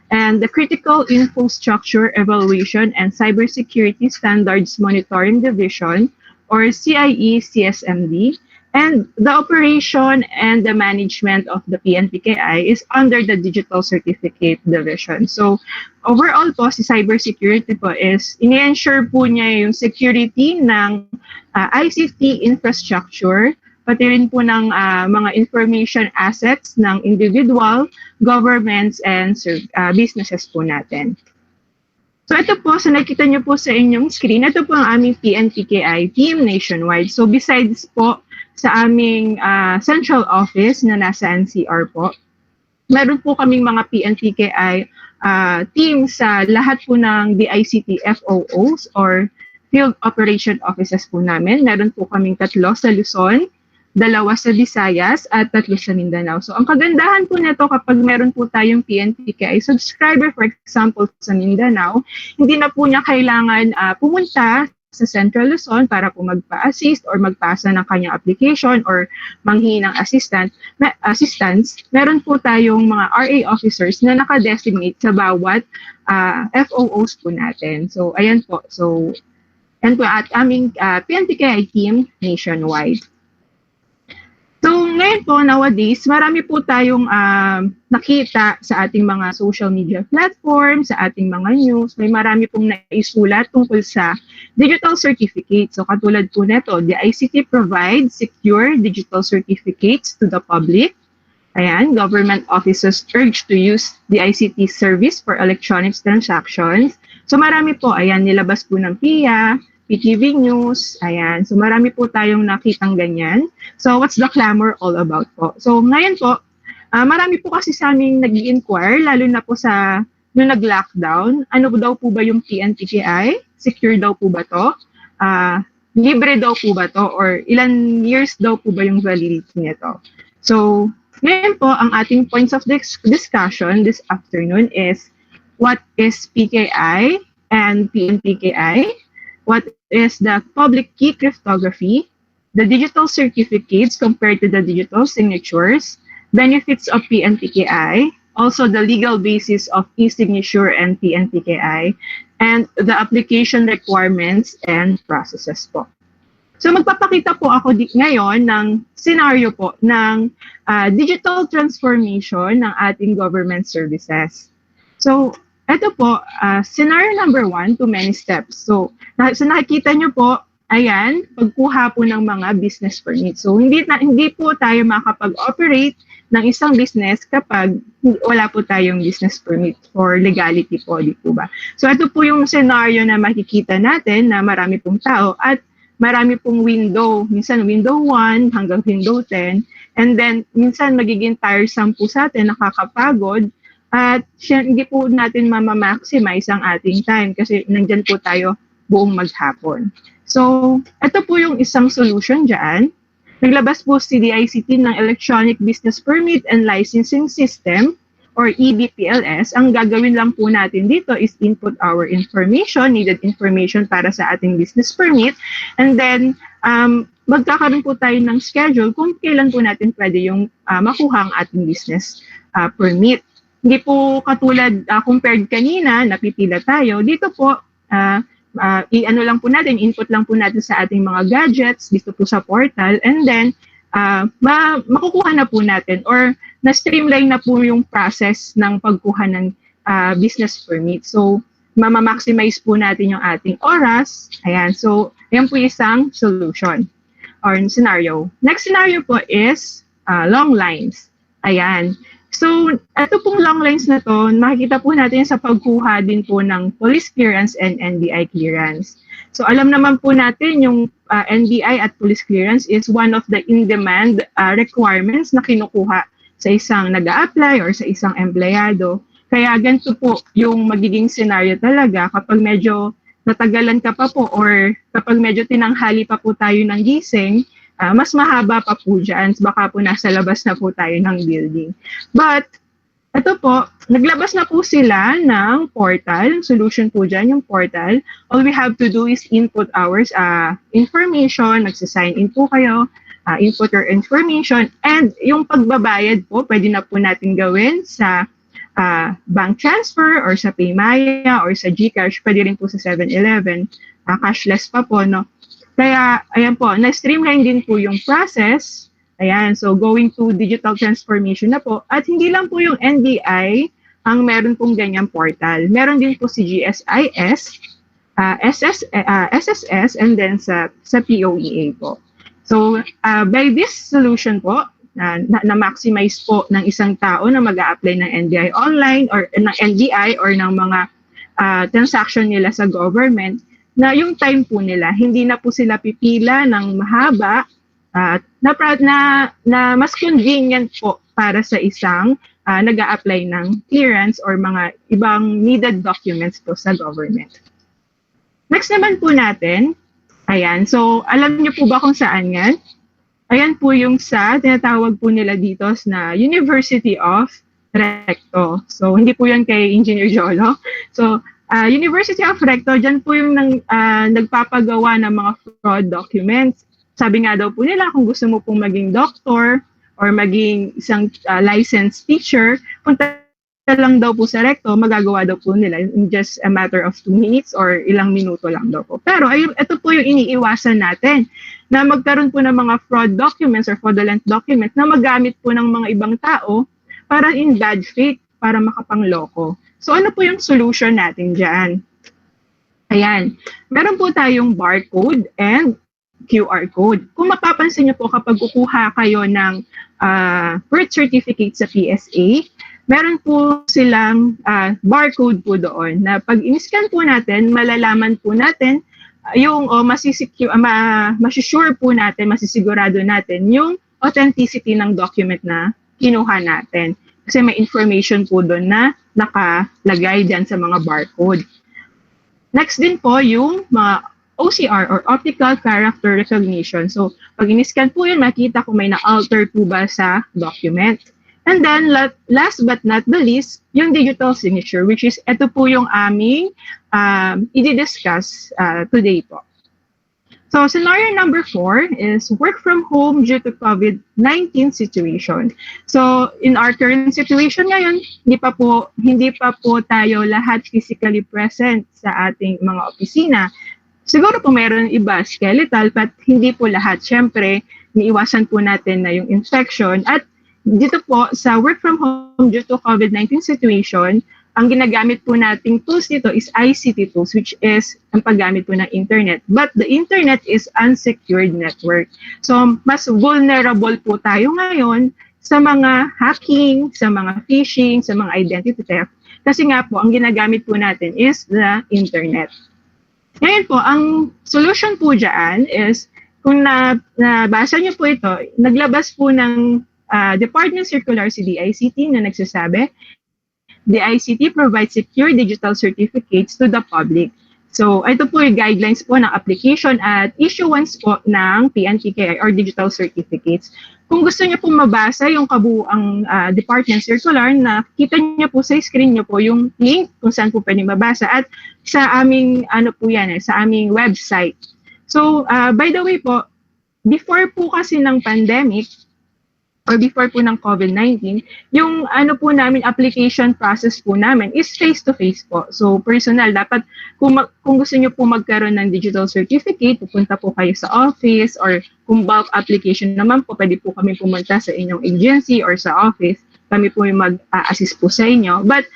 and the Critical Infrastructure Evaluation and Cybersecurity Standards Monitoring Division, or CIE-CSMD, and the operation and the management of the PNPKI is under the Digital Certificate Division. So, overall po, si cybersecurity po is ini-ensure po niya yung security ng ICT infrastructure, pati rin po ng mga information assets ng individual, governments, and businesses po natin. So ito po, so nakita niyo po sa inyong screen, ito po ang aming PNPKI team nationwide. So besides po sa aming central office na nasa NCR po, meron po kaming mga PNPKI team sa lahat po ng DICT FOOs or Field Operation Offices po namin. Meron po kaming 3 sa Luzon, 2 sa Visayas, at 3 sa Mindanao. So, ang kagandahan po nito kapag meron po tayong PNPKI subscriber, for example, sa Mindanao, hindi na po niya kailangan pumunta sa Central Luzon para po magpa-assist or magpasa ng kanyang application or manghingi ng assistance. Meron po tayong mga RA officers na naka-designate sa bawat FOOs po natin. So, ayan po. So, yan po at aming PNPKI team nationwide. So, ngayon po, nowadays, marami po tayong nakita sa ating mga social media platforms, sa ating mga news. May marami pong naisulat tungkol sa digital certificate. So katulad po neto, the ICT provides secure digital certificates to the public. Ayan, government offices urged to use the ICT service for electronic transactions. So marami po, ayan, nilabas po ng PIA, PTV News, ayan. So marami po tayong nakitang ganyan. So what's the clamor all about po? So ngayon po, marami po kasi sa aming nag-inquire, lalo na po sa nung nag-lockdown, ano daw po ba yung PNPKI? Secure daw po ba to? Libre daw po ba to? Or ilan years daw po ba yung validity nito? So ngayon po, ang ating points of discussion this afternoon is what is PKI and PNPKI, what is the public key cryptography, the digital certificates compared to the digital signatures, benefits of PNPKI, also the legal basis of e-signature and PNPKI, and the application requirements and processes po. So magpapakita po ako ngayon ng scenario po ng digital transformation ng ating government services. So ito po, scenario number 1, too many steps. So nakikita nyo po, ayan, pagkuha po ng mga business permit. So hindi po tayo makapag-operate ng isang business kapag wala po tayong business permit for legality po, di po ba? So ito po yung scenario na makikita natin na marami pong tao at marami pong window, minsan window 1 hanggang window 10, and then minsan magiging tiresome po sa atin, nakakapagod, at hindi po natin mamamaximize ang ating time kasi nandyan po tayo buong maghapon. So, ito po yung isang solution dyan. Naglabas po si DICT ng Electronic Business Permit and Licensing System or EBPLS. Ang gagawin lang po natin dito is input our information, needed information para sa ating business permit. And then, magkakaroon po tayo ng schedule kung kailan po natin pwede yung makuha ang ating business permit. Hindi po katulad compared kanina, napipila tayo. Dito po, i-ano lang po natin, input lang po natin sa ating mga gadgets dito po sa portal. And then, makukuha na po natin or na-streamline na po yung process ng pagkuha ng business permit. So, mamamaximize po natin yung ating oras. Ayan. So, ayan po isang solution or scenario. Next scenario po is long lines. Ayan. So, ito pong long lines na to, makikita po natin sa pagkuha din po ng police clearance and NBI clearance. So, alam naman po natin yung NBI at police clearance is one of the in-demand requirements na kinukuha sa isang nag-a-apply or sa isang empleyado. Kaya ganito po yung magiging scenario talaga kapag medyo natagalan ka pa po or kapag medyo tinanghali pa po tayo ng gising, mas mahaba pa po dyan. Baka po nasa labas na po tayo ng building. But, ito po, naglabas na po sila ng portal. Solution po dyan, yung portal. All we have to do is input our information. Magsasign in po kayo. Input your information. And yung pagbabayad po, pwede na po natin gawin sa bank transfer or sa Paymaya or sa GCash. Pwede rin po sa 7-Eleven. Cashless pa po, no? Kaya, ayan po, na-streamline din po yung process. Ayan, so going to digital transformation na po. At hindi lang po yung NBI ang meron pong ganyang portal. Meron din po si GSIS, SSS, and then sa POEA po. So, by this solution po, na-maximize po ng isang tao na mag-a-apply ng NBI online or ng NBI or ng mga transaction nila sa government, na yung time po nila, hindi na po sila pipila ng mahaba na mas convenient po para sa isang nag-a-apply ng clearance or mga ibang needed documents po sa government. Next naman po natin, ayan, so alam niyo po ba kung saan yan? Ayan po yung sa tinatawag po nila dito na University of Recto. So hindi po yan kay Engineer Jolo. So University of Recto, dyan po yung nagpapagawa ng mga fraud documents. Sabi nga daw po nila, kung gusto mo pong maging doctor or maging isang licensed teacher, punta lang daw po sa recto, magagawa daw po nila in just a matter of 2 minutes or ilang minuto lang daw po. Pero ayun, ito po yung iniiwasan natin na magkaroon po ng mga fraud documents or fraudulent documents na magamit po ng mga ibang tao para in bad faith, para makapangloko. So ano po yung solution natin dyan? Ayan, meron po tayong barcode and QR code. Kung mapapansin niyo po kapag kukuha kayo ng birth certificate sa PSA, meron po silang barcode po doon na pag in-scan po natin, malalaman po natin yung masisure po natin, masisigurado natin yung authenticity ng document na kinuha natin. Kasi may information po doon na nakalagay dyan sa mga barcode. Next din po yung mga OCR or Optical Character Recognition. So, pag in-scan po yun, makita kung may na-alter po ba sa document. And then, last but not the least, yung digital signature, which is ito po yung aming i-discuss today po. So, scenario number 4 is work from home due to COVID-19 situation. So, in our current situation ngayon, hindi pa po tayo lahat physically present sa ating mga opisina. Siguro po meron iba skeletal, but hindi po lahat. Siyempre, niiwasan po natin na yung infection. At dito po, sa work from home due to COVID-19 situation, ang ginagamit po nating tools dito is ICT tools, which is ang paggamit po ng internet. But the internet is unsecured network. So, mas vulnerable po tayo ngayon sa mga hacking, sa mga phishing, sa mga identity theft. Kasi nga po, ang ginagamit po natin is the internet. Ngayon po, ang solution po dyan is, kung nabasa niyo po ito, naglabas po ng Department Circular si DICT na nagsasabi, DICT provides secure digital certificates to the public. So, ito po yung guidelines po ng application at issuance po ng PNPKI or digital certificates. Kung gusto niyo po mabasa yung kabuuang Department Circular, nakita niyo po sa screen niyo po yung link kung saan po pwede mabasa at sa aming, sa aming website. So, by the way po, before po kasi ng pandemic, or before po ng COVID-19, yung po namin, application process po namin is face-to-face po. So, personal, dapat kung gusto niyo po magkaroon ng digital certificate, pupunta po kayo sa office, or kung bulk application naman po, pwede po kami pumunta sa inyong agency or sa office, kami po yung mag-assist po sa inyo. But,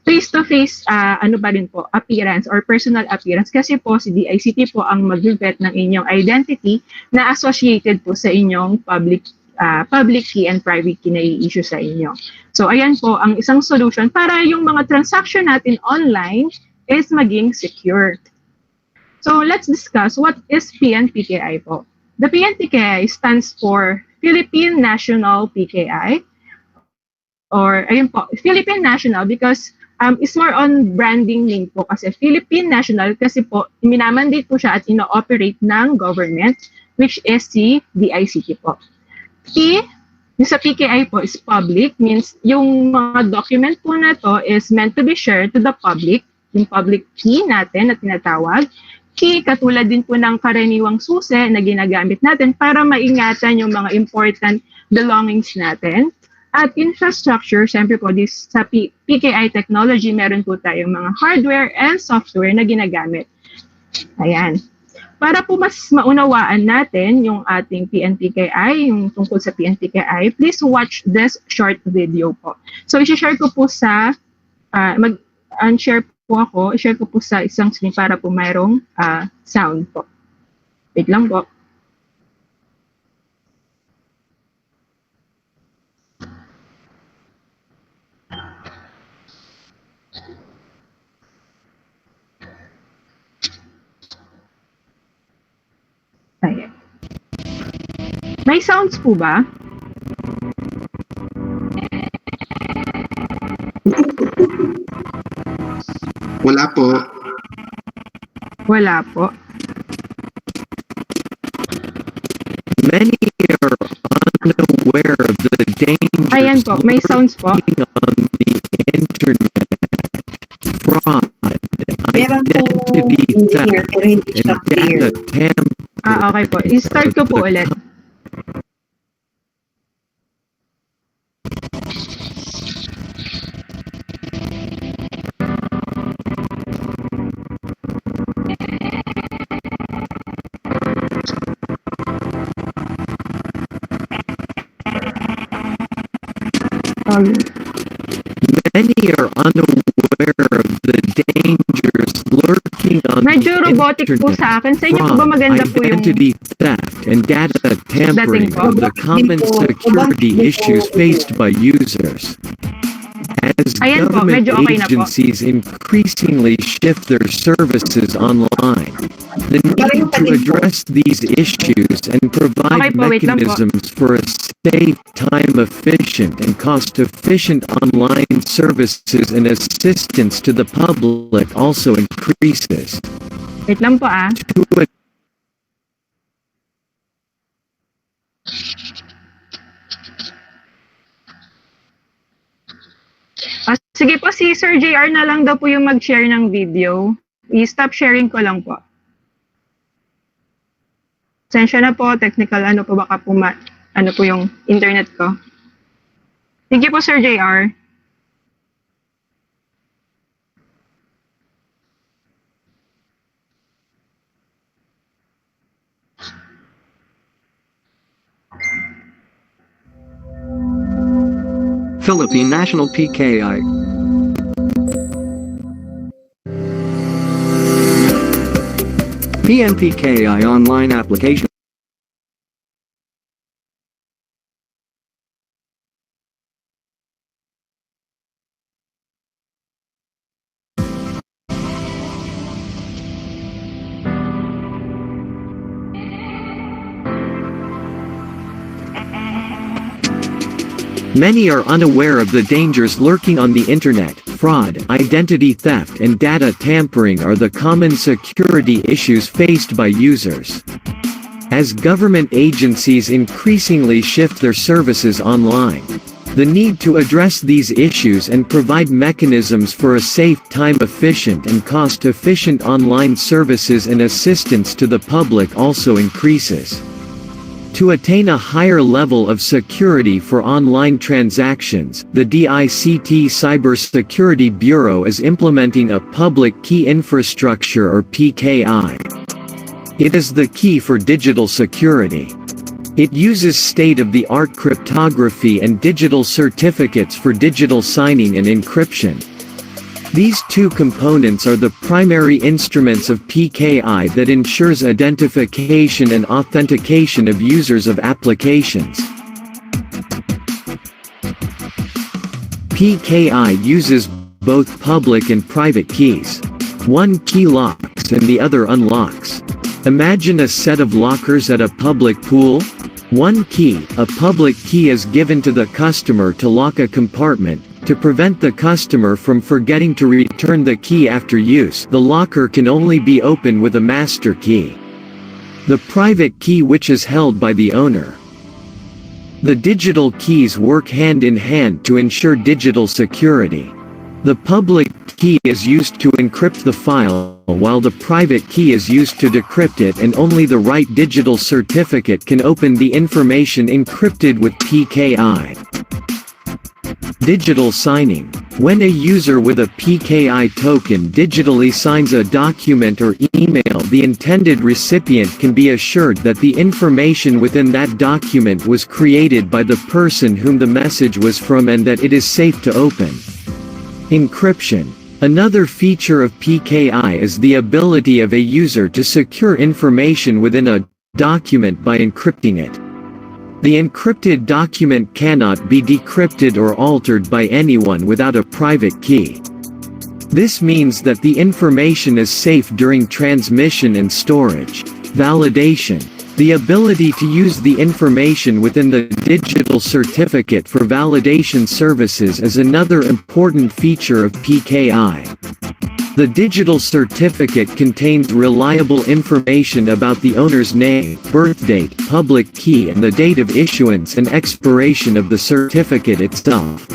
face-to-face, pa rin po, appearance or personal appearance, kasi po si DICT po ang mag-vet ng inyong identity na associated po sa inyong public key and private key na i-issue sa inyo. So, ayan po ang isang solution para yung mga transaction natin online is maging secure. So, let's discuss what is PNPKI po. The PNPKI stands for Philippine National PKI, or ayun po, Philippine National because it's more on branding name po kasi Philippine National kasi po minamandate po siya at ino-operate ng government, which is si DICT po. P, yung sa PKI po is public, means yung mga document po na to is meant to be shared to the public, yung public key natin na tinatawag. Key, katulad din po ng karaniwang susi na ginagamit natin para maingatan yung mga important belongings natin. At infrastructure, siyempre po sa PKI technology, meron po tayong mga hardware and software na ginagamit. Ayan. Para po mas maunawaan natin yung ating PNPKI, yung tungkol sa PNPKI, please watch this short video po. So, i-share ko po sa, mag-unshare po ako, i-share ko po sa isang screen para po mayroong sound po. Wait lang po. Ayan. May sounds po ba? Wala po. Wala po. Many are unaware of the dangers Ayan po, may sounds po. on the internet. Fraud, Meron po identity engineer, theft, pero hindi siya and clear. data tampering. Okay po. I-start ko po ulit. Many are unaware of the dangers lurking on Medyo the robotic po internet. sa akin. Sa inyo po ba Fraud, maganda po yung... identity theft, and data tampering po. are the common security issues faced by users. As Ayan po, government medyo okay na po. agencies increasingly shift their services online, the need to address these issues and provide Okay po, wait lang po. mechanisms for a safe, time-efficient, and cost-efficient online services and assistance to the public also increases. Wait lang po ah. To Sige po, si Sir JR na lang daw po yung mag-share ng video. I-stop sharing ko lang po. Sensya na po, technical ano po, baka po ano po yung internet ko. Thank you po, Sir JR. Philippine National PKI. PNPKI online application. Many are unaware of the dangers lurking on the internet. Fraud, identity theft, and data tampering are the common security issues faced by users. As government agencies increasingly shift their services online, the need to address these issues and provide mechanisms for a safe, time-efficient, and cost-efficient online services and assistance to the public also increases. To attain a higher level of security for online transactions, the DICT Cybersecurity Bureau is implementing a Public Key Infrastructure or PKI. It is the key for digital security. It uses state-of-the-art cryptography and digital certificates for digital signing and encryption. These two components are the primary instruments of PKI that ensures identification and authentication of users of applications. PKI uses both public and private keys. One key locks and the other unlocks. Imagine a set of lockers at a public pool. One key, a public key, is given to the customer to lock a compartment. To prevent the customer from forgetting to return the key after use, the locker can only be opened with a master key. The private key, which is held by the owner. The digital keys work hand in hand to ensure digital security. The public key is used to encrypt the file, while the private key is used to decrypt it, and only the right digital certificate can open the information encrypted with PKI. Digital signing. When a user with a PKI token digitally signs a document or email, the intended recipient can be assured that the information within that document was created by the person whom the message was from and that it is safe to open. Encryption. Another feature of PKI is the ability of a user to secure information within a document by encrypting it. The encrypted document cannot be decrypted or altered by anyone without a private key. This means that the information is safe during transmission and storage. Validation. The ability to use the information within the digital certificate for validation services is another important feature of PKI. The digital certificate contains reliable information about the owner's name, birth date, public key, and the date of issuance and expiration of the certificate itself.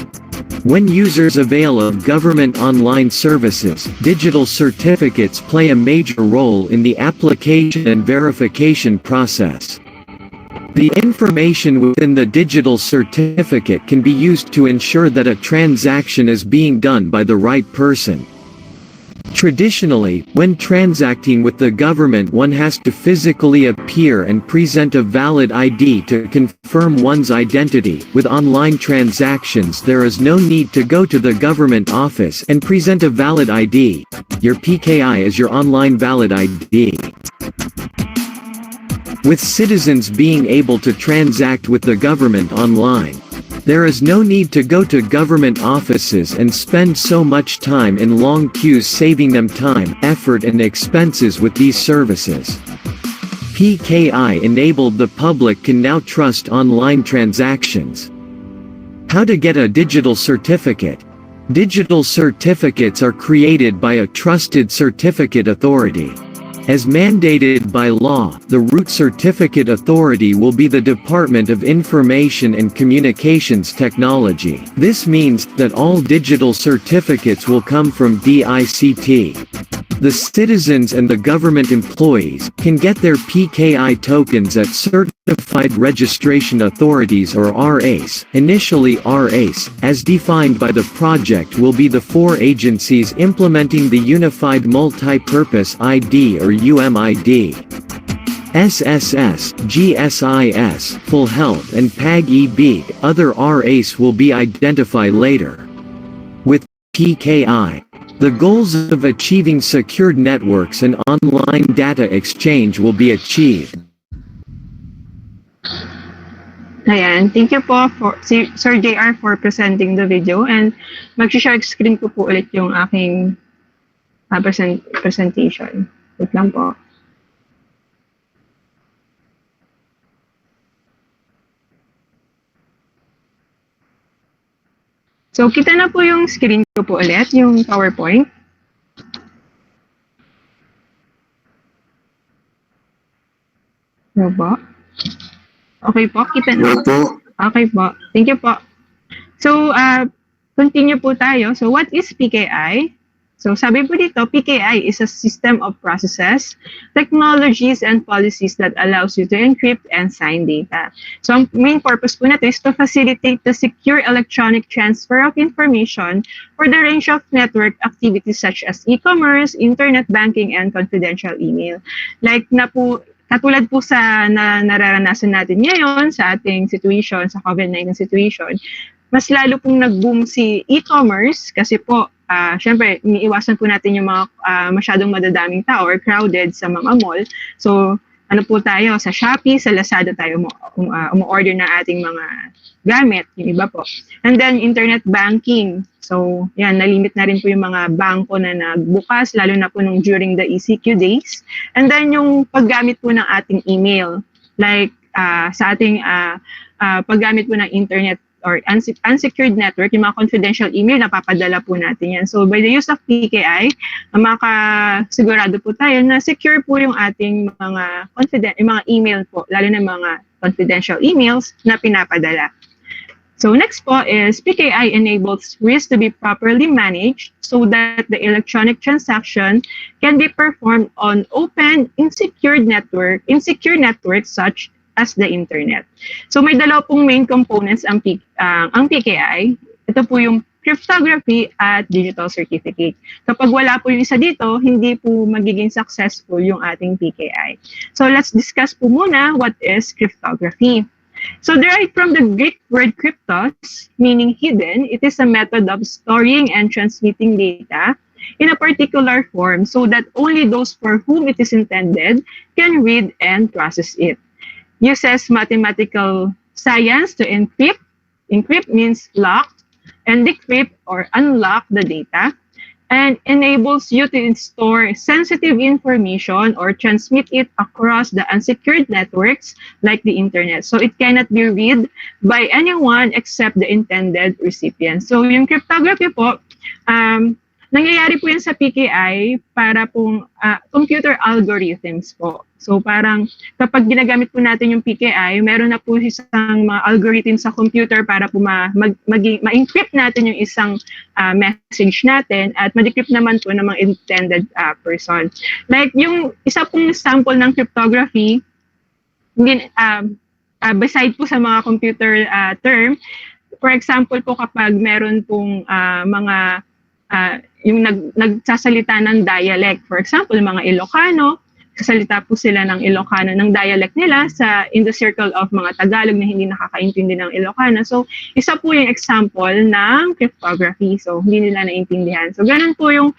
When users avail of government online services, digital certificates play a major role in the application and verification process. The information within the digital certificate can be used to ensure that a transaction is being done by the right person. Traditionally, when transacting with the government, one has to physically appear and present a valid ID to confirm one's identity. With online transactions, there is no need to go to the government office and present a valid ID. Your PKI is your online valid ID. With citizens being able to transact with the government online, there is no need to go to government offices and spend so much time in long queues, saving them time, effort and expenses with these services. PKI enabled the public can now trust online transactions. How to get a digital certificate? Digital certificates are created by a trusted certificate authority. As mandated by law, the root certificate authority will be the Department of Information and Communications Technology. This means that all digital certificates will come from DICT. The citizens and the government employees can get their PKI tokens at Certified Registration Authorities or RAs. Initially RAs, as defined by the project, will be the 4 agencies implementing the Unified Multi-Purpose ID or UMID. SSS, GSIS, Full Health and PAG-EB. Other RAs will be identified later. With PKI, the goals of achieving secured networks and online data exchange will be achieved. Ayan, thank you po for Sir JR for presenting the video, and mag-share screen ko po ulit yung aking presentation. Wait lang po. So, kita na po yung screen ko po ulit, yung PowerPoint. Ano po? Okay po, kita na po. Okay po. Thank you po. So, continue po tayo. So, what is PKI? So, sabi po dito, PKI is a system of processes, technologies, and policies that allows you to encrypt and sign data. So, ang main purpose po natin is to facilitate the secure electronic transfer of information for the range of network activities such as e-commerce, internet banking, and confidential email. Like na po, katulad po sa nararanasan natin ngayon sa ating situation, sa COVID-19 situation, mas lalo pong nag-boom si e-commerce kasi po, syempre, iniiwasan po natin yung mga masyadong madadaming tao or crowded sa mga mall. So, ano po tayo, sa Shopee, sa Lazada tayo umu-order ng ating mga gamit, yung iba po. And then, internet banking. So, yan, nalimit na rin po yung mga bangko na nagbukas, lalo na po nung during the ECQ days. And then, yung paggamit po ng ating email. Like, sa ating paggamit po ng internet or unsecured network, yung mga confidential email, napapadala po natin yan. So, by the use of PKI, makasigurado po tayo na secure po yung ating mga yung mga email po, lalo na mga confidential emails na pinapadala. So, next po is PKI enables risk to be properly managed so that the electronic transaction can be performed on open, insecure networks such as the internet. So may dalawa pong main components ang PKI. Ito po yung cryptography at digital certificate. Kapag wala po yung isa dito, hindi po magiging successful yung ating PKI. So let's discuss po muna what is cryptography. So derived from the Greek word cryptos, meaning hidden, it is a method of storing and transmitting data in a particular form so that only those for whom it is intended can read and process it. Uses mathematical science to encrypt. Encrypt means locked, and decrypt or unlock the data, and enables you to store sensitive information or transmit it across the unsecured networks like the internet. So it cannot be read by anyone except the intended recipient. So yung cryptography po, nangyayari po yan sa PKI para pong computer algorithms po. So parang kapag ginagamit po natin yung PKI, meron na po isang mga algorithm sa computer para po ma-encrypt natin yung isang message natin at ma-decrypt naman po ng mga intended person. Like yung isa pong sample ng cryptography, beside po sa mga computer term, for example po kapag meron pong mga yung nagsasalita ng dialect. For example, mga Ilocano, sasalita po sila ng Ilocano, ng dialect nila in the circle of mga Tagalog na hindi nakakaintindi ng Ilocano. So, isa po yung example ng cryptography. So, hindi nila naintindihan. So, ganun po yung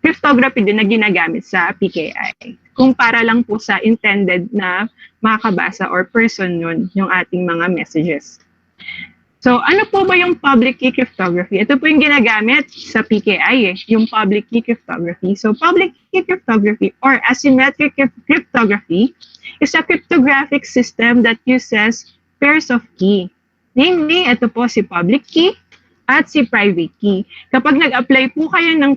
cryptography din na ginagamit sa PKI. Kung para lang po sa intended na makakabasa or person yun, yung ating mga messages. So, ano po ba yung public key cryptography? Ito po yung ginagamit sa PKI, yung public key cryptography. So, public key cryptography or asymmetric cryptography is a cryptographic system that uses pairs of key. Namely, ito po si public key at si private key. Kapag nag-apply po kayo ng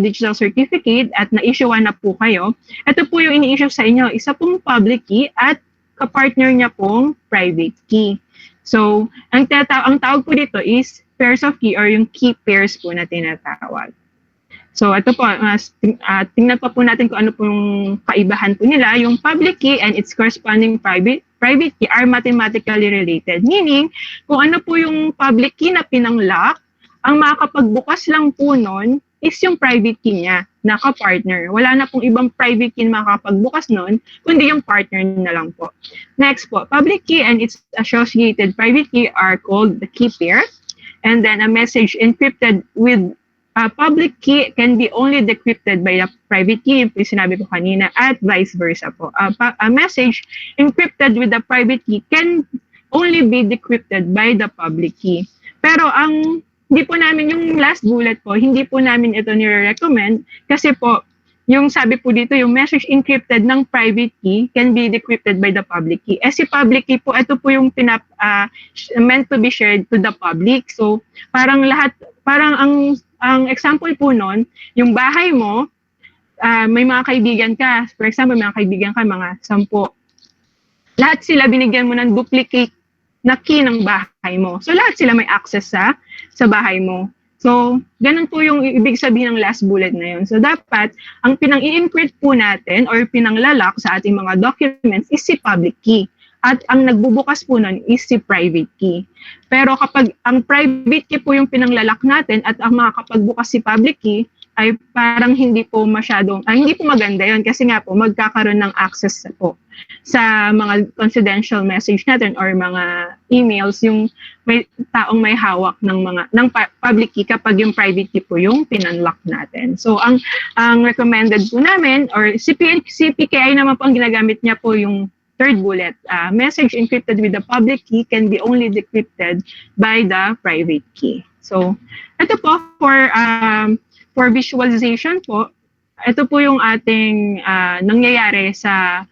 digital certificate at na-issuean na po kayo, ito po yung ini-issue sa inyo, isa pong public key at kapartner niya pong private key. So, ang tawag po dito is pairs of key or yung key pairs po na tinatawag. So, ito po, tingnan pa po natin kung ano pong kaibahan po nila. Yung public key and its corresponding private key are mathematically related. Meaning, kung ano po yung public key na pinang-lock, ang makakapagbukas lang po nun is yung private key niya, na ka-partner. Wala na pong ibang private key na makakapagbukas nun, kundi yung partner na lang po. Next po, public key and its associated private key are called the key pair. And then a message encrypted with a public key can be only decrypted by the private key, yung sinabi ko kanina, at vice versa po. A message encrypted with the private key can only be decrypted by the public key. Pero hindi po namin yung last bullet po, hindi po namin ito nire-recommend kasi po, yung sabi po dito, yung message encrypted ng private key can be decrypted by the public key. Si public key po, ito po yung meant to be shared to the public. So, parang ang example po nun, yung bahay mo, may mga kaibigan ka. For example, may mga kaibigan ka, mga 10. Lahat sila binigyan mo ng duplicate na key ng bahay mo. So, lahat sila may access sa bahay mo. So, ganun po yung ibig sabihin ng last bullet na yun. So, dapat, ang pinang-i-encrypt po natin or pinang-lalak sa ating mga documents is si public key. At ang nagbubukas po nun is si private key. Pero kapag ang private key po yung pinang-lalak natin at ang makakapagbukas si public key, ay parang hindi po maganda yun kasi nga po magkakaroon ng access po sa mga confidential message natin or mga emails yung may taong may hawak ng public key kapag yung private key po yung pinunlock natin. So ang recommended po namin or si PKI naman po ang ginagamit niya po yung third bullet, message encrypted with the public key can be only decrypted by the private key. So ito po for visualization po, ito po yung ating nangyayari sa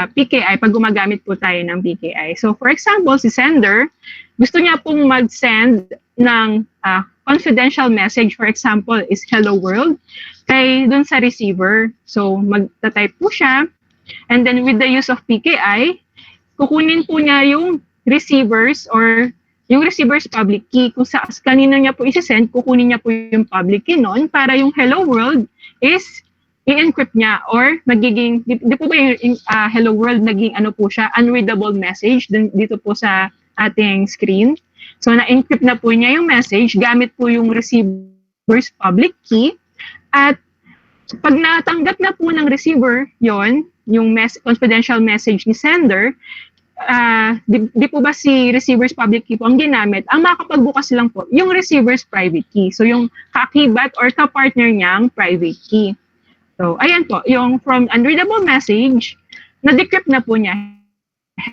PKI pag gumagamit po tayo ng PKI. So for example, si sender, gusto niya pong mag-send ng confidential message, for example, is hello world, kay dun sa receiver. So magta-type po siya, and then with the use of PKI, kukunin po niya yung receiver's public key. Kung kanino niya po isi-send, kukunin niya po yung public key nun para yung hello world is i-encrypt niya or magiging, di po ba yung hello world naging po siya, unreadable message dito po sa ating screen. So na-encrypt na po niya yung message gamit po yung receiver's public key at pag natanggap na po ng receiver yung confidential message ni sender, di po ba si receiver's public key po ang ginamit, ang makakapagbukas lang po yung receiver's private key. So yung kakibat or ka-partner niyang private key. So ayan po, yung from unreadable message, na-decrypt na po niya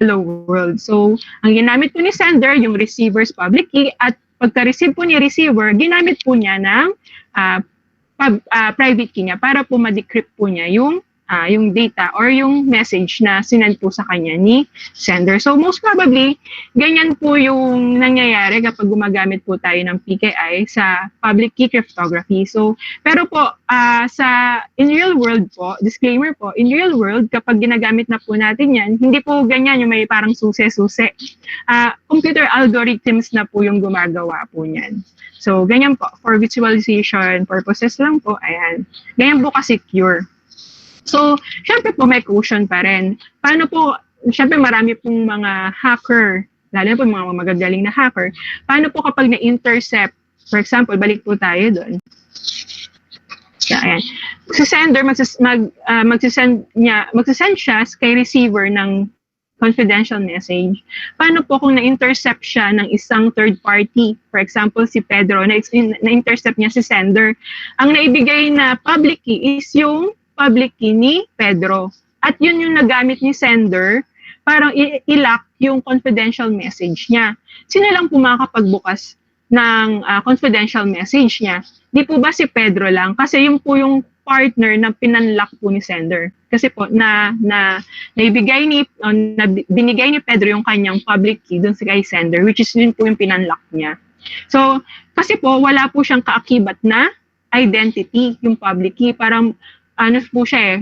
hello world. So ang ginamit po ni sender yung receiver's public key at pagka-receive po ni receiver, ginamit po niya ng private key niya para po ma-decrypt po niya yung data or yung message na sinend po sa kanya ni sender. So most probably, ganyan po yung nangyayari kapag gumagamit po tayo ng PKI sa public key cryptography. So, pero po, in real world po, disclaimer po, in real world, kapag ginagamit na po natin yan, hindi po ganyan yung may parang susi-susi. Computer algorithms na po yung gumagawa po niyan. So, ganyan po, for visualization purposes lang po, ayan. Ganyan po ka-secure. So, syempre po may caution pa rin. Paano po, syempre marami pong mga hacker, lalo na po mga magagaling na hacker, paano po kapag na-intercept For example, balik po tayo doon. So, ayan. Si sender, magsisend siya kay receiver ng confidential message. Paano po kung na-intercept siya ng isang third party? For example, si Pedro, na-intercept niya si sender. Ang naibigay na public key is yung public key ni Pedro. At yun yung nagamit ni sender parang i-lock yung confidential message niya. Sino lang po makakapagbukas ng confidential message niya? Di po ba si Pedro lang? Kasi yun po yung partner na pinanlock po ni sender. Kasi po binigay ni Pedro yung kanyang public key dun sa kay sender, which is yun po yung pinanlock niya. So, kasi po wala po siyang kaakibat na identity yung public key. Parang ano po siya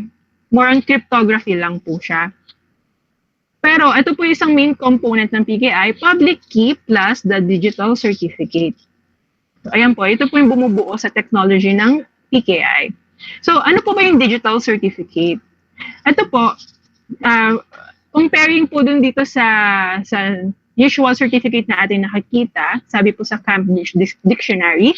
more on cryptography lang po siya. Pero ito po isang main component ng PKI, public key plus the digital certificate. So, ayan po, ito po yung bumubuo sa technology ng PKI. So, ano po ba yung digital certificate? Ito po, comparing po dun dito sa usual certificate na ating nakikita, sabi po sa Cambridge Dictionary,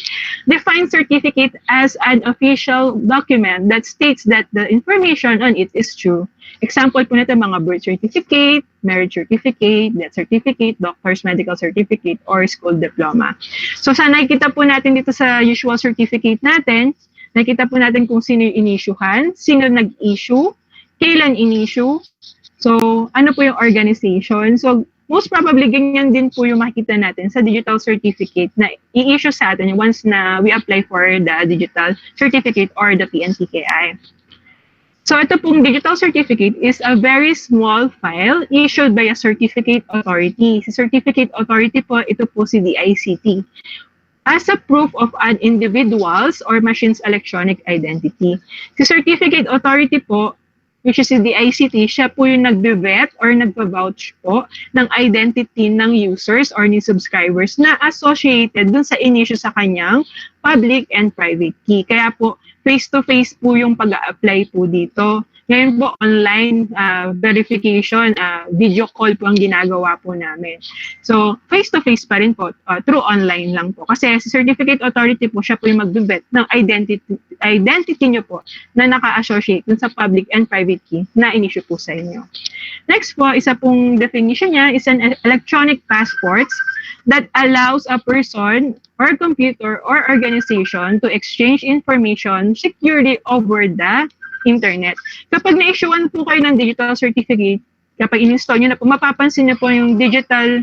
defines certificate as an official document that states that the information on it is true. Example po nito, mga birth certificate, marriage certificate, death certificate, doctor's medical certificate, or school diploma. So sa nakikita po natin dito sa usual certificate natin, nakikita po natin kung sino yung in-issuehan, sino nag-issue, kailan in-issue, so ano po yung organization. So most probably ganyan din po yung makikita natin sa digital certificate na i-issue sa atin once na we apply for the digital certificate or the PNPKI. So ito pong digital certificate is a very small file issued by a certificate authority. Si certificate authority po, ito po si DICT. As a proof of an individual's or machine's electronic identity. Si certificate authority po, which is the DICT, siya po yung nagbe-vet or nagpa-vouch po ng identity ng users or ni subscribers na associated dun sa in-issue sa kanyang public and private key. Kaya po, face-to-face po yung pag-a-apply po dito. Ngayon po, online verification, video call po ang ginagawa po namin. So, face-to-face pa rin po, through online lang po. Kasi si certificate authority po, siya po yung mag-vet ng identity nyo po na naka-associate dun sa public and private key na in-issue po sa inyo. Next po, isa pong definition niya is an electronic passports that allows a person or computer or organization to exchange information securely over the internet. Kapag na-issuean po kayo ng digital certificate, kapag in-install nyo na po, mapapansin nyo po yung digital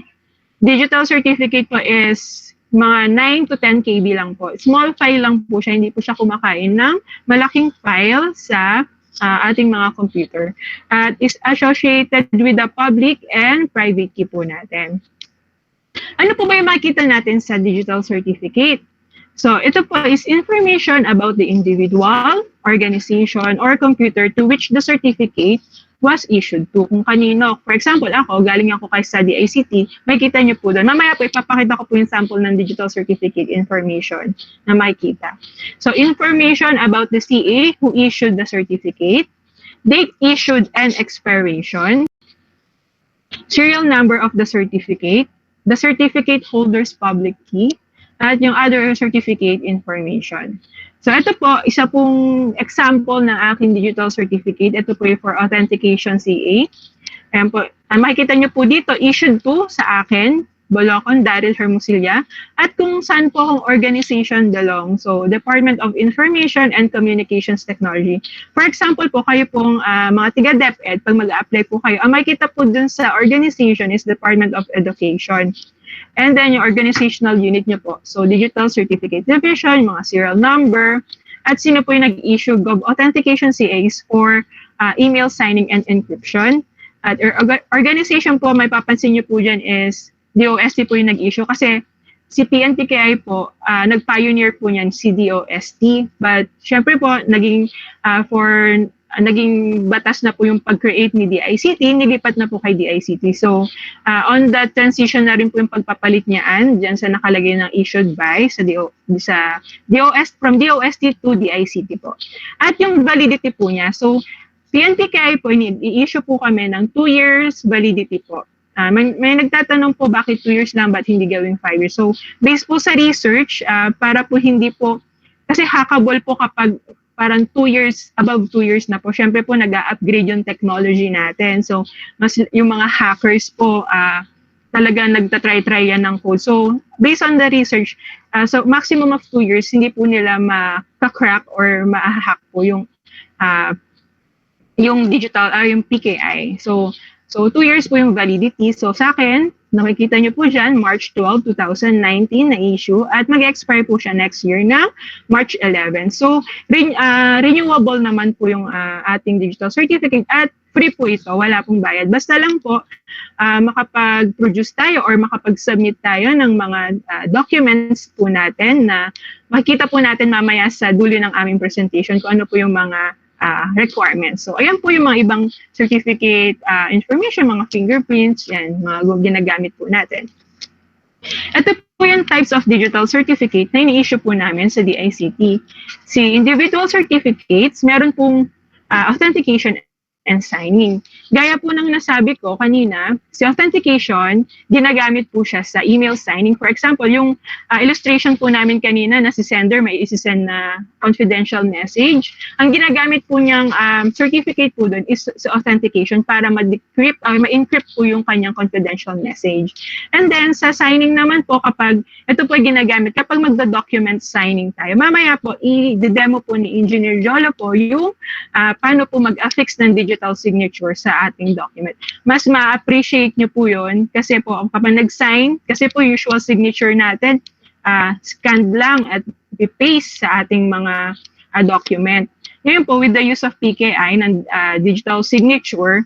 certificate po is mga 9 to 10 KB lang po. Small file lang po siya, hindi po siya kumakain ng malaking file sa ating mga computer. At is associated with the public and private key po natin. Ano po ba yung makikita natin sa digital certificate? So, ito po is information about the individual, organization, or computer to which the certificate was issued to. Kung kanino. For example, galing ako kay sa DICT, makikita nyo po doon. Mamaya po, ipapakita ko po yung sample ng digital certificate information na makikita. So, information about the CA who issued the certificate, date issued and expiration, serial number of the certificate holder's public key, at yung other certificate information. So ito po, isa pong example ng aking digital certificate. Ito po yung for authentication CA. Ayan po, makikita nyo po dito, issued po sa akin, Bolocon, Daryl Hermosilla, at kung saan po akong organization belong. So, Department of Information and Communications Technology. For example po, kayo pong mga tiga DepEd, pag mag-apply po kayo, ang makikita po dun sa organization is Department of Education. And then yung organizational unit nyo po. So, Digital Certificate Division, mga serial number, at sino po yung nag-issue Gov Authentication CAs for email signing and encryption. At organization po, may papansin nyo po dyan is DOST po yung nag-issue kasi si PNPKI po, nag-pioneer po niyan si DOST. But syempre po, naging batas na po yung pag-create ni DICT, nilipat na po kay DICT. So, on that transition na rin po yung pagpapalit niyaan, dyan sa nakalagay ng issued by from DOST to DICT po. At yung validity po niya, so PNPKI po, i-issue po kami ng 2 years validity po. may nagtatanong po bakit 2 years lang, ba't hindi gawing 5 years? So, based po sa research, para po hindi po, kasi hackable po kapag parang 2 years, above 2 years na po. Syempre po, nag-upgrade yung technology natin. So, mas yung mga hackers po, talaga nagtatry-try yan ng code. So, based on the research, so maximum of 2 years, hindi po nila ma-crack or ma-hack po yung digital, yung PKI. So 2 years po yung validity. So, sa akin, nakikita nyo po dyan, March 12, 2019 na issue at mag-expire po siya next year na March 11. So, renewable naman po yung ating digital certificate at free po ito, wala pong bayad. Basta lang po, makapag-produce tayo or makapag-submit tayo ng mga documents po natin na makikita po natin mamaya sa dulo ng aming presentation kung ano po yung mga requirements. So, ayan po yung mga ibang certificate information, mga fingerprints, yan, mga ginagamit po natin. Ito po yung types of digital certificate na ini-issue po namin sa DICT. Si individual certificates, meron pong authentication and signing. Gaya po ng nasabi ko kanina, si authentication, ginagamit po siya sa email signing. For example, yung illustration po namin kanina na si sender may isisend na confidential message. Ang ginagamit po niyang certificate po doon is sa authentication para ma-decrypt or ma-encrypt po yung kanyang confidential message. And then, sa signing naman po, kapag ito po ginagamit, kapag magda-document signing tayo, mamaya po, i-demo po ni Engineer Jolo po yung paano po mag-affix ng digital signature sa ating document. Mas ma-appreciate nyo po yun kasi po kapag nag-sign, kasi po usual signature natin, scan lang at i-paste sa ating mga document. Ngayon po, with the use of PKI ng digital signature,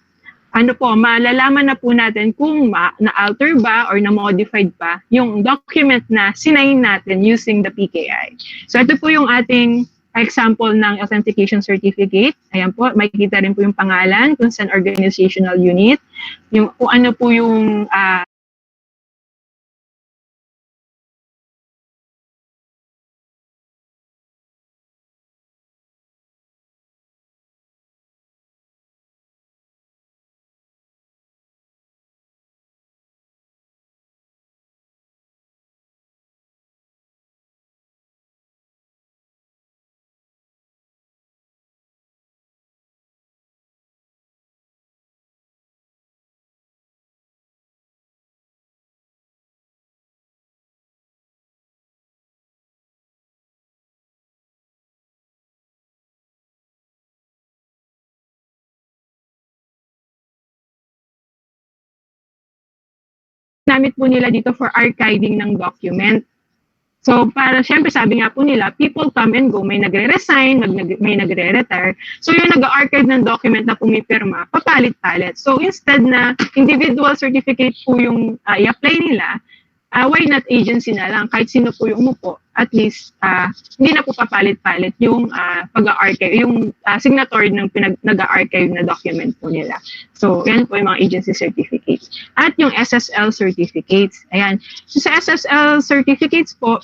ano po, malalaman na po natin kung na-alter ba or na-modified pa yung document na sinign natin using the PKI. So ito po yung ating example ng authentication certificate. Ayan po, makikita rin po yung pangalan, kung saan organizational unit, yung kung ano po yung namit po nila dito for archiving ng document. So, para syempre sabi nga po nila, people come and go, may nagre-resign, may nagre-retire. So, yung nag-archive ng document na pumipirma, papalit-palit. So, instead na individual certificate po yung i-apply nila, why not agency na lang? Kahit sino po yung umupo, at least hindi na po papalit-palit yung pag-archive, yung signatory ng nag-archive na document po nila. So, yan po yung mga agency certificates. At yung SSL certificates. Ayan. So, sa SSL certificates po,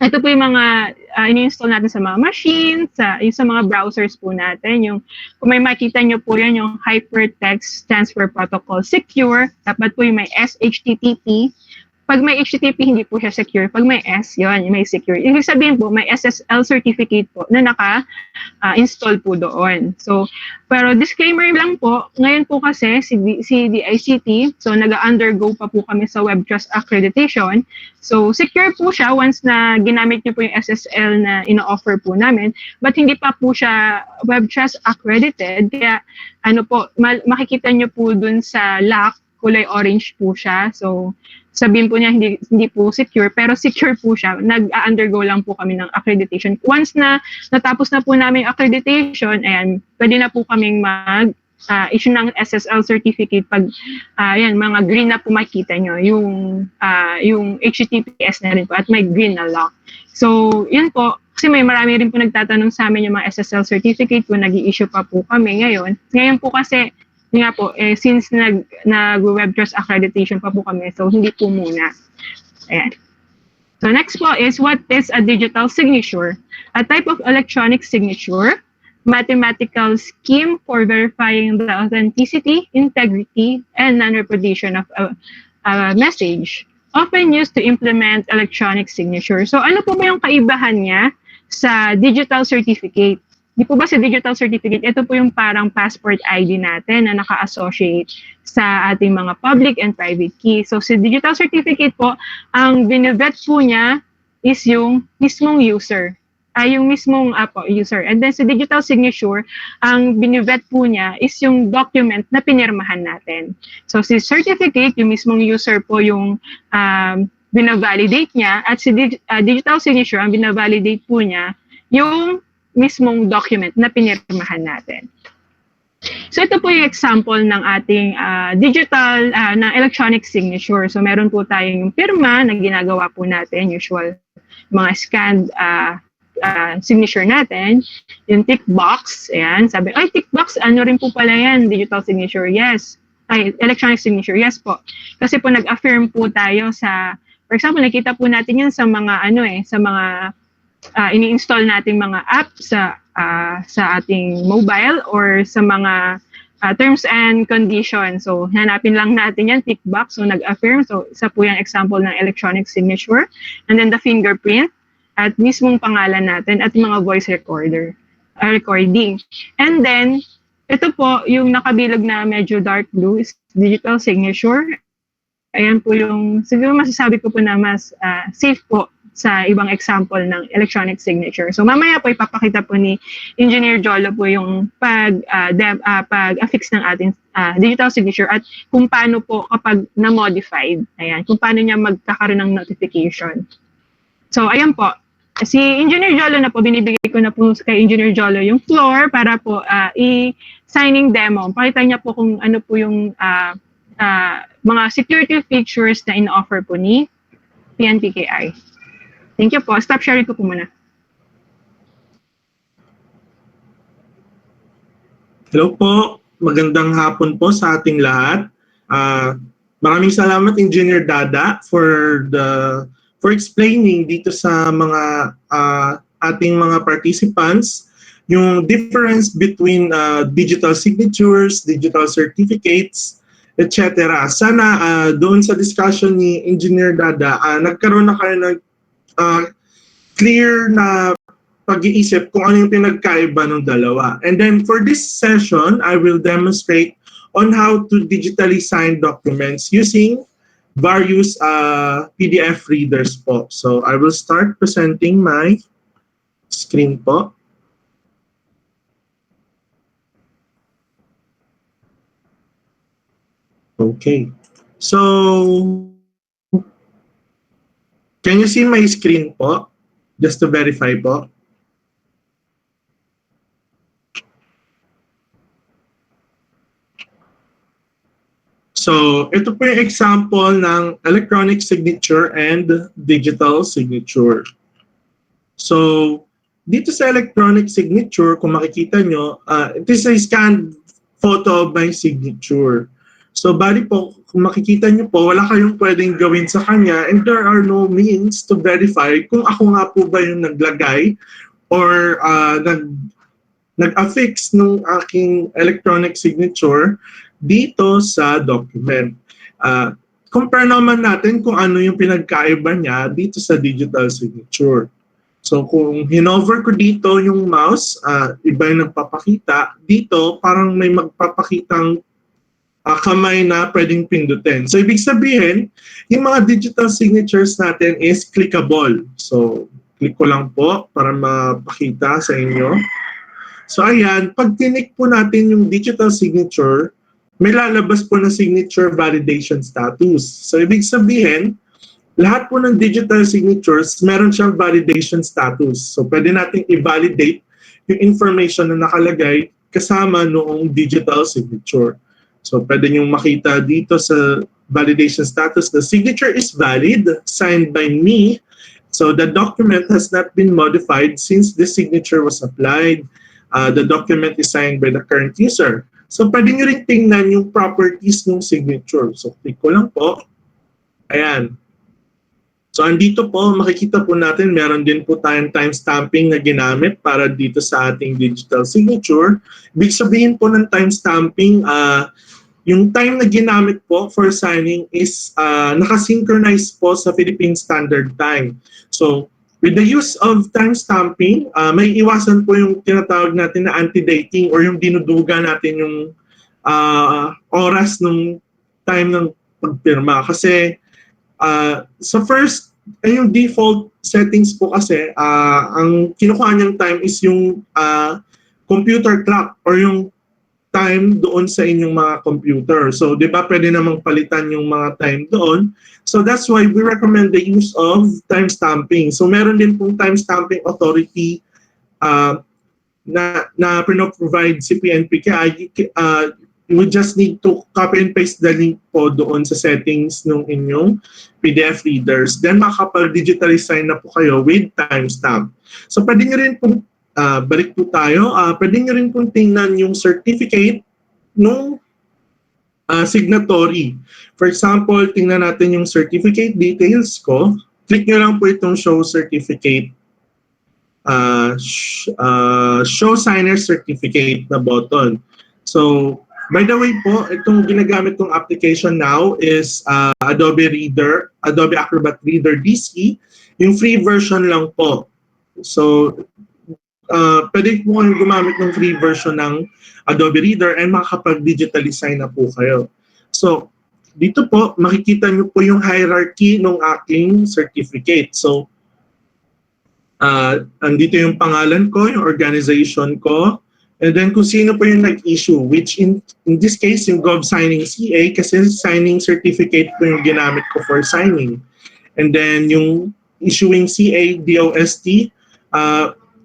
ito po yung mga ini-install natin sa mga machines, sa mga browsers po natin. Yung, kung may makita nyo po yan, yung Hypertext Transfer Protocol Secure. Dapat po yung may SHTTP. Pag may HTTP, hindi po siya secure. Pag may S, yun, may secure. Ibig sabihin po, may SSL certificate po na naka-install po doon. So, pero disclaimer lang po, ngayon po kasi si DICT, so nag-undergo pa po kami sa Web Trust Accreditation. So, secure po siya once na ginamit niyo po yung SSL na ino-offer po namin, but hindi pa po siya Web Trust Accredited. Kaya, ano po, makikita niyo po dun sa lock, kulay orange po siya. So, sabihin po niya hindi po secure, pero secure po siya. Nag-undergo lang po kami ng accreditation. Once na natapos na po namin accreditation, ayan, pwede na po kaming issue ng SSL certificate pag ayan, mga green na po makita nyo, yung HTTPS na rin po at may green na lock. So, yun po. Kasi may marami rin po nagtatanong sa amin yung mga SSL certificate kung nag-i-issue pa po kami ngayon. Ngayon po kasi nga po, since nag-Web Trust Accreditation pa po kami, so hindi po muna. Ayan. So next po is, what is a digital signature? A type of electronic signature mathematical scheme for verifying the authenticity, integrity, and non-repudiation of a message, often used to implement electronic signature. So ano po ba yung kaibahan niya sa digital certificate? Di po ba sa digital certificate, ito po yung parang passport ID natin na naka-associate sa ating mga public and private key. So sa digital certificate po, ang binivet po niya is yung mismong user. Yung mismong user. And then sa digital signature, ang binivet po niya is yung document na pinirmahan natin. So si certificate, yung mismong user po yung binavalidate niya, at si digital signature, ang binavalidate po niya yung mismong document na pinirmahan natin. So ito po yung example ng ating digital na electronic signature. So meron po tayong pirma na ginagawa po natin, usual mga scanned signature natin, yung tick box, ayan, sabi, ay tick box, ano rin po pala yan, digital signature, yes. Ay, electronic signature, yes po. Kasi po nag-affirm po tayo sa, for example, nakita po natin yan sa mga sa mga ini-install nating mga app sa ating mobile or sa mga terms and conditions. So, hanapin lang natin yan, tick box. So, nag-affirm. So, isa po yung example ng electronic signature. And then the fingerprint at mismong pangalan natin at mga voice recording. And then, ito po, yung nakabilog na medyo dark blue is digital signature. Ayan po yung, siguro masasabi ko po na mas safe po sa ibang example ng electronic signature. So mamaya po ipapakita po ni Engineer Jolo po yung pag-affix ng ating digital signature at kung paano po kapag na-modified. Ayan, kung paano niya magkakaroon ng notification. So ayan po. Si Engineer Jolo na po, binibigay ko na po kay Engineer Jolo yung floor para po i-signing demo. Pakita niya po kung ano po yung mga security features na in-offer po ni PNPKI. Thank you po. Stop sharing ko po muna. Hello po. Magandang hapon po sa ating lahat. Maraming salamat Engineer Dada for explaining dito sa mga ating mga participants yung difference between digital signatures, digital certificates, etc. Sana doon sa discussion ni Engineer Dada, nagkaroon na kayo ng clear na pag-iisip kung ano yung pinagkaiba ng dalawa. And then for this session, I will demonstrate on how to digitally sign documents using various PDF readers po. So I will start presenting my screen po. Okay. So can you see my screen po? Just to verify po. So, ito po yung example ng electronic signature and digital signature. So, dito sa electronic signature, kung makikita nyo, it is a scanned photo of my signature. So, bali po, kung makikita nyo po, wala kayong pwedeng gawin sa kanya and there are no means to verify kung ako nga po ba yung naglagay or nag-affix ng aking electronic signature dito sa document. Compare naman natin kung ano yung pinagkaiba niya dito sa digital signature. So kung hinover ko dito yung mouse, iba yung nagpapakita. Dito parang may magpapakitang kamay na pwedeng pindutin. So ibig sabihin, yung mga digital signatures natin is clickable. So click ko lang po para mapakita sa inyo. So ayan, pag tinik po natin yung digital signature, may lalabas po na signature validation status. So ibig sabihin, lahat po ng digital signatures, meron siyang validation status. So pwede natin i-validate yung information na nakalagay kasama noong digital signature. So pwede nyo makita dito sa validation status, the signature is valid, signed by me. So the document has not been modified since the signature was applied. The document is signed by the current user. So pwede nyo rin tingnan yung properties ng signature. So click ko lang po. Ayan. So andito po, makikita po natin, meron din po tayong timestamping na ginamit para dito sa ating digital signature. Ibig sabihin po ng timestamping, yung time na ginamit po for signing is nakasynchronize po sa Philippine Standard Time. So with the use of timestamping, may iwasan po yung tinatawag natin na anti-dating or yung dinuduga natin yung oras ng time ng pagpirma. Kasi sa first, yung default settings po kasi, ang kinukuha niyang time is yung computer clock or yung time doon sa inyong mga computer. So, di ba, pwede namang palitan yung mga time doon. So, that's why we recommend the use of timestamping. So, meron din pong timestamping authority na provide si PNPKI. You just need to copy and paste the link po doon sa settings ng inyong PDF readers. Then makakapag-digitally sign na po kayo with timestamp. So pwede nyo rin pong, balik po tayo, pwede nyo rin pong tingnan yung certificate ng signatory. For example, tingnan natin yung certificate details ko. Click nyo lang po itong show certificate, show signer certificate na button. So, by the way po, itong ginagamit kong application now is Adobe Acrobat Reader DC. Yung free version lang po. So, pwede po kayong gumamit ng free version ng Adobe Reader and makakapag-digitally sign na po kayo. So, dito po, makikita nyo po yung hierarchy ng aking certificate. So, andito yung pangalan ko, yung organization ko, and then kung sino po yung nag-issue, which in this case, yung Gov Signing CA, kasi signing certificate po yung ginamit ko for signing. And then yung issuing CA, DOST,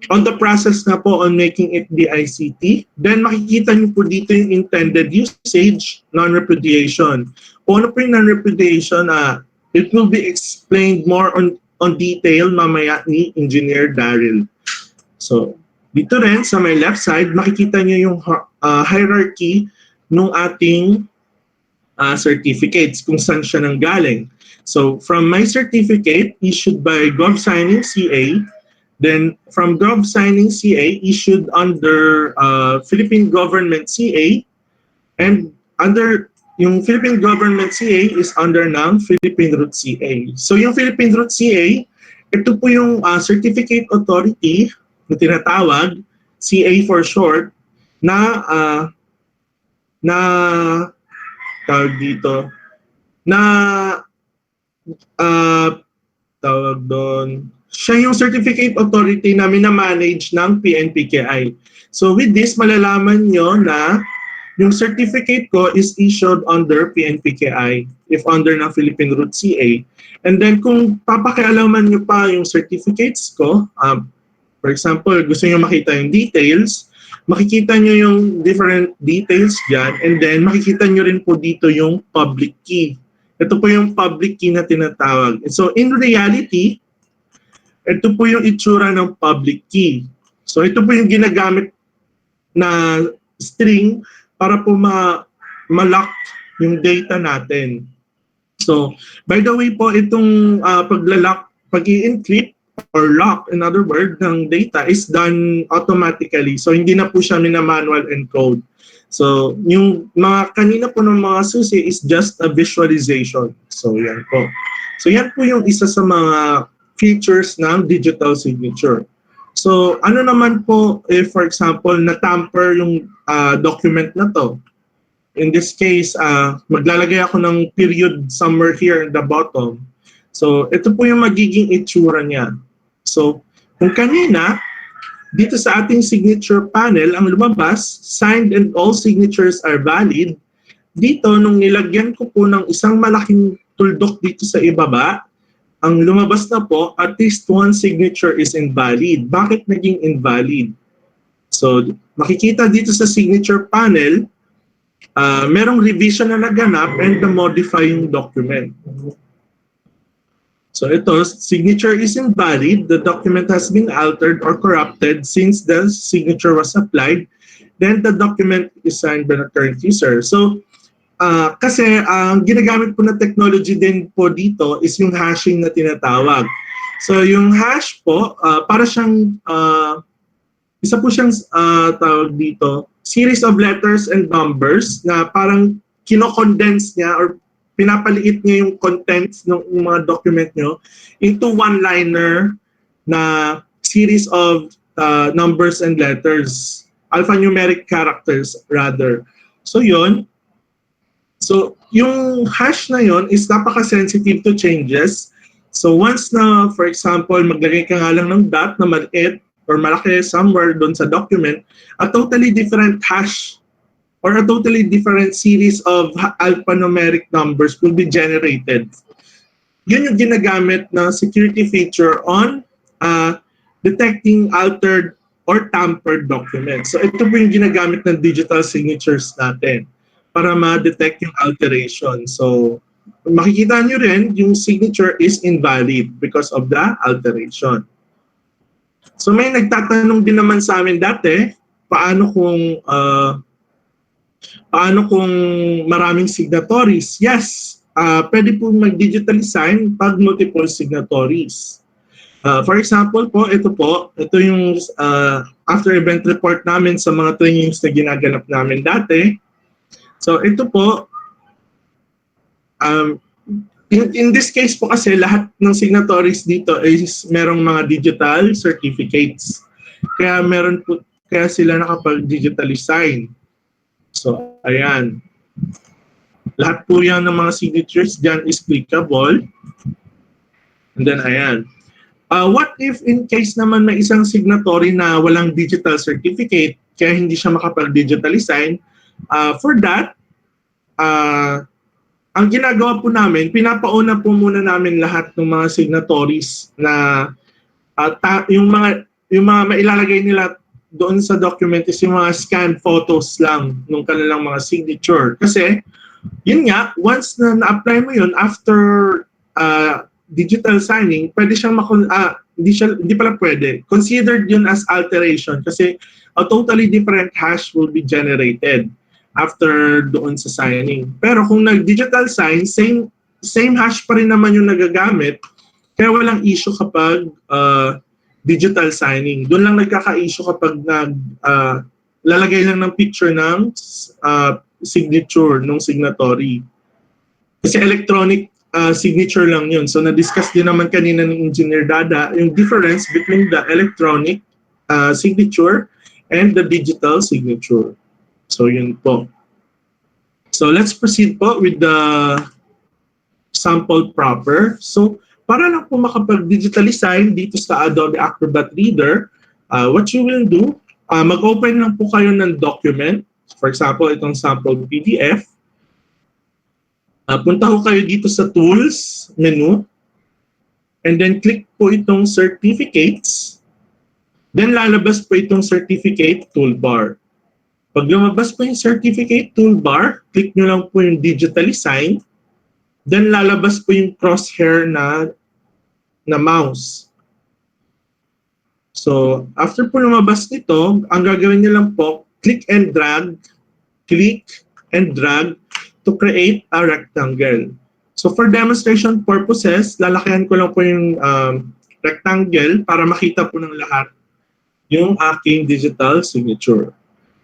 on the process na po on making it DICT. Then makikita niyo po dito yung intended usage, non-repudiation. Kung ano po yung non-repudiation, it will be explained more on detail mamaya ni Engineer Daryl. So, dito rin sa my left side, makikita niyo yung hierarchy ng ating certificates, kung saan siya nanggaling. So, from my certificate issued by Gov Signing CA, then from Gov Signing CA issued under Philippine Government CA, and under yung Philippine Government CA is under ng Philippine Root CA. So, yung Philippine Root CA, ito po yung certificate authority na tinatawag, CA for short, na tawag dito, na tawag doon, siya yung certificate authority na minamanage ng PNPKI. So with this, malalaman nyo na yung certificate ko is issued under PNPKI if under ng Philippine Root CA. And then kung papakialaman nyo pa yung certificates ko, for example, gusto nyo makita yung details, makikita nyo yung different details dyan, and then makikita nyo rin po dito yung public key. Ito po yung public key na tinatawag. So in reality, ito po yung itsura ng public key. So ito po yung ginagamit na string para po ma-lock yung data natin. So by the way po, itong pag-lock, pag-i-encrypt, or lock, in other words, ng data is done automatically. So, hindi na po siya mina-manual encode. So, yung mga kanina po ng mga susi is just a visualization. So, yan po. So, yan po yung isa sa mga features ng digital signature. So, ano naman po if, for example, na-tamper yung document na to? In this case, maglalagay ako ng period somewhere here in the bottom. So, ito po yung magiging itsura niya. So, kung kanina, dito sa ating signature panel, ang lumabas, signed and all signatures are valid. Dito, nung nilagyan ko po ng isang malaking tuldok dito sa ibaba, ang lumabas na po, at least one signature is invalid. Bakit naging invalid? So, makikita dito sa signature panel, merong revision na naganap and na-modify yung document. So ito, signature is invalid. The document has been altered or corrupted since the signature was applied. Then the document is signed by the current user. So Kasi ang ginagamit po na technology din po dito is yung hashing na tinatawag. So yung hash po, para siyang, isa po siyang tawag dito, series of letters and numbers na parang kino-condense niya or pinapaliit niya yung contents ng mga document nyo into one-liner na series of numbers and letters, alphanumeric characters rather. So yun. So yung hash na yun is napaka-sensitive to changes. So once na, for example, maglagay ka nga lang ng dot na maliit or malaki somewhere doon sa document, a totally different hash or a totally different series of alphanumeric numbers will be generated. Yun yung ginagamit na security feature on detecting altered or tampered documents. So ito po yung ginagamit ng digital signatures natin para ma-detect yung alteration. So makikita nyo rin yung signature is invalid because of the alteration. So may nagtatanong din naman sa amin dati, paano kung maraming signatories? Yes, pwede po mag-digital sign pag multiple signatories. For example po, ito yung after event report namin sa mga trainings na ginaganap namin dati. So ito po, in this case po kasi lahat ng signatories dito is merong mga digital certificates. Kaya sila nakapag-digitally sign. So ayan. Lahat po yan ng mga signatures dyan is clickable. And then ayan. What if in case naman may isang signatory na walang digital certificate kaya hindi siya makapag-digitally sign? For that, ang ginagawa po namin, pinapauna po muna namin lahat ng mga signatories na yung mga mailalagay nila doon sa document is yung mga scanned photos lang ng kanilang mga signature. Kasi, yun nga, once na na-apply mo yun, after digital signing, pwede siyang hindi pala pwede. Considered yun as alteration kasi a totally different hash will be generated after doon sa signing. Pero kung nag-digital sign, same hash pa rin naman yung nagagamit, kaya walang issue kapag digital signing. Doon lang nagkaka-issue kapag lalagay lang ng picture ng signature ng signatory. Kasi electronic signature lang yun. So na-discuss din naman kanina ng Engineer Dada yung difference between the electronic signature and the digital signature. So yun po. So let's proceed po with the sample proper. So para lang po makapag-digitally sign dito sa Adobe Acrobat Reader, what you will do, mag-open lang po kayo ng document. For example, itong sample PDF. Punta ko kayo dito sa Tools menu. And then click po itong Certificates. Then lalabas po itong Certificate Toolbar. Pag lumabas po yung Certificate Toolbar, click nyo lang po yung Digitally Sign. Then lalabas po yung crosshair na mouse. So, after po lumabas nito, ang gagawin nyo lang po, click and drag to create a rectangle. So, for demonstration purposes, lalakihan ko lang po yung rectangle para makita po ng lahat yung aking digital signature.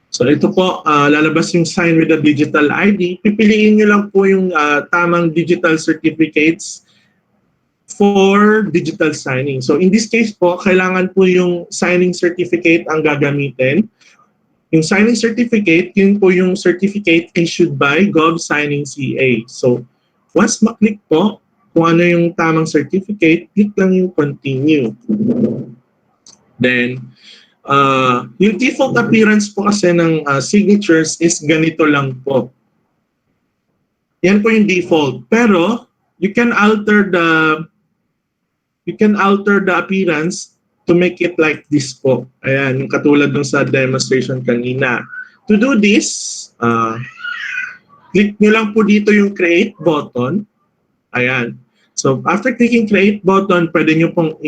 So ito po, lalabas yung sign with a digital ID. Pipiliin nyo lang po yung tamang digital certificates for digital signing. So in this case po, kailangan po yung signing certificate ang gagamitin. Yung signing certificate, yun po yung certificate issued by Gov Signing CA. So once maklik po kung ano yung tamang certificate, click lang yung continue. Then, yung default appearance po kasi ng signatures is ganito lang po. Yan po yung default. Pero you can alter the appearance to make it like this po. Ayan, yung katulad nung sa demonstration kanina. To do this, click nyo lang po dito yung create button. Ayan. So after clicking create button, pwede nyo pong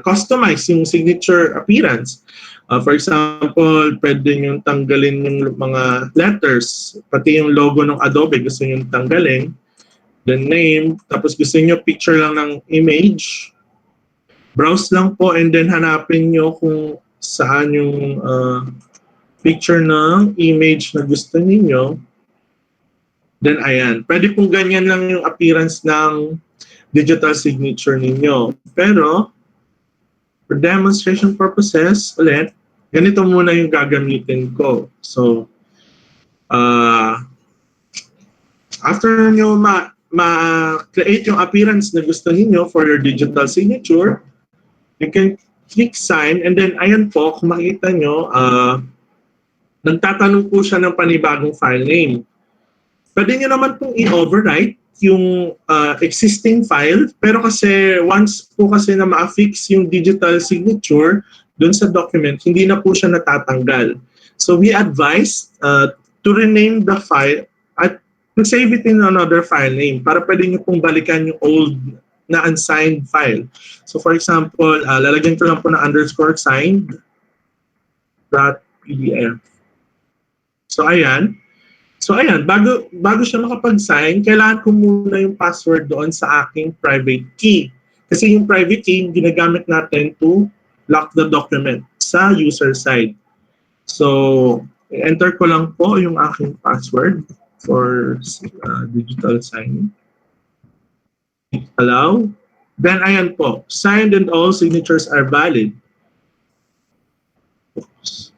customize yung signature appearance. For example, pwede nyo tanggalin yung mga letters, pati yung logo ng Adobe gusto nyo tanggalin, the name, tapos gusto nyo picture lang ng image, browse lang po and then hanapin nyo kung saan yung picture ng image na gusto niyo. Then ayan, pwede pong ganyan lang yung appearance ng digital signature ninyo. Pero for demonstration purposes, ulit, ganito muna yung gagamitin ko. So, after nyo ma-create yung appearance na gusto niyo for your digital signature, you can click sign and then ayan po, kung makikita nyo, nagtatanong po siya ng panibagong file name. Pwede nyo naman pong i-overwrite yung existing file, pero kasi once po kasi na ma-affix yung digital signature dun sa document, hindi na po siya natatanggal. So we advise to rename the file at save it in another file name para pwede nyo pong balikan yung old na unsigned file. So for example, lalagyan ko lang po na _signed.pdf. So ayan. So ayan, bago siya makapag-sign, kailangan ko muna yung password doon sa aking private key. Kasi yung private key, ginagamit natin to lock the document sa user side. So, enter ko lang po yung aking password for digital signing. Allow. Then ayan po, signed and all signatures are valid. Oops.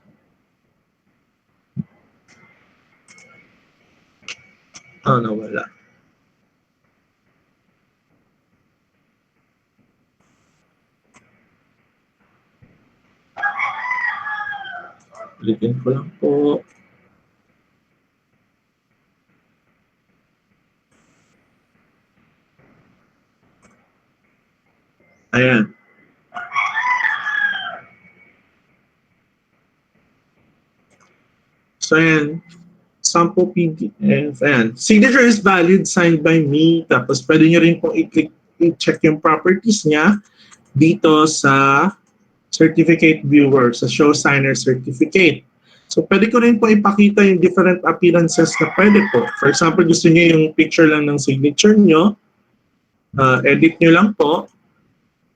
Oh, nawala. Ulitin ko lang po. Ayan. So ayan. Sample PDF. Ayan. Signature is valid, signed by me. Tapos pwede nyo rin pong i-click, i-check yung properties niya dito sa certificate viewer, sa show signer certificate. So pwede ko rin po ipakita yung different appearances na pwede po. For example, gusto nyo yung picture lang ng signature nyo, edit nyo lang po.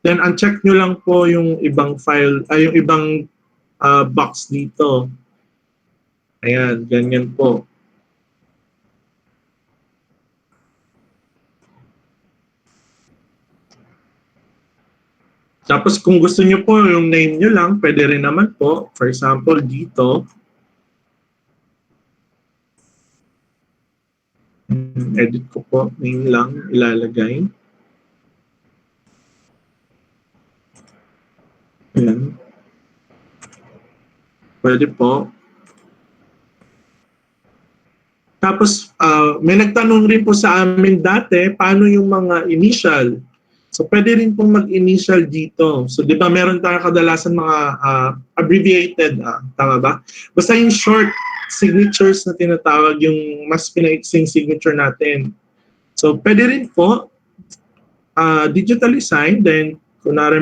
Then uncheck nyo lang po yung ibang file, yung ibang box dito. Ayan, ganyan po. Tapos kung gusto niyo po yung name niyo lang, pwede rin naman po. For example, dito. Edit ko po, name lang ilalagay. Ayan. Pwede po. Tapos may nagtanong rin po sa amin dati, paano yung mga initial? So pwede rin pong mag-initial dito. So di ba meron tayong kadalasan mga abbreviated, tama ba? Basta yung short signatures na tinatawag, yung mas pinaiksing signature natin. So pwede rin po digitally signed, then kunwari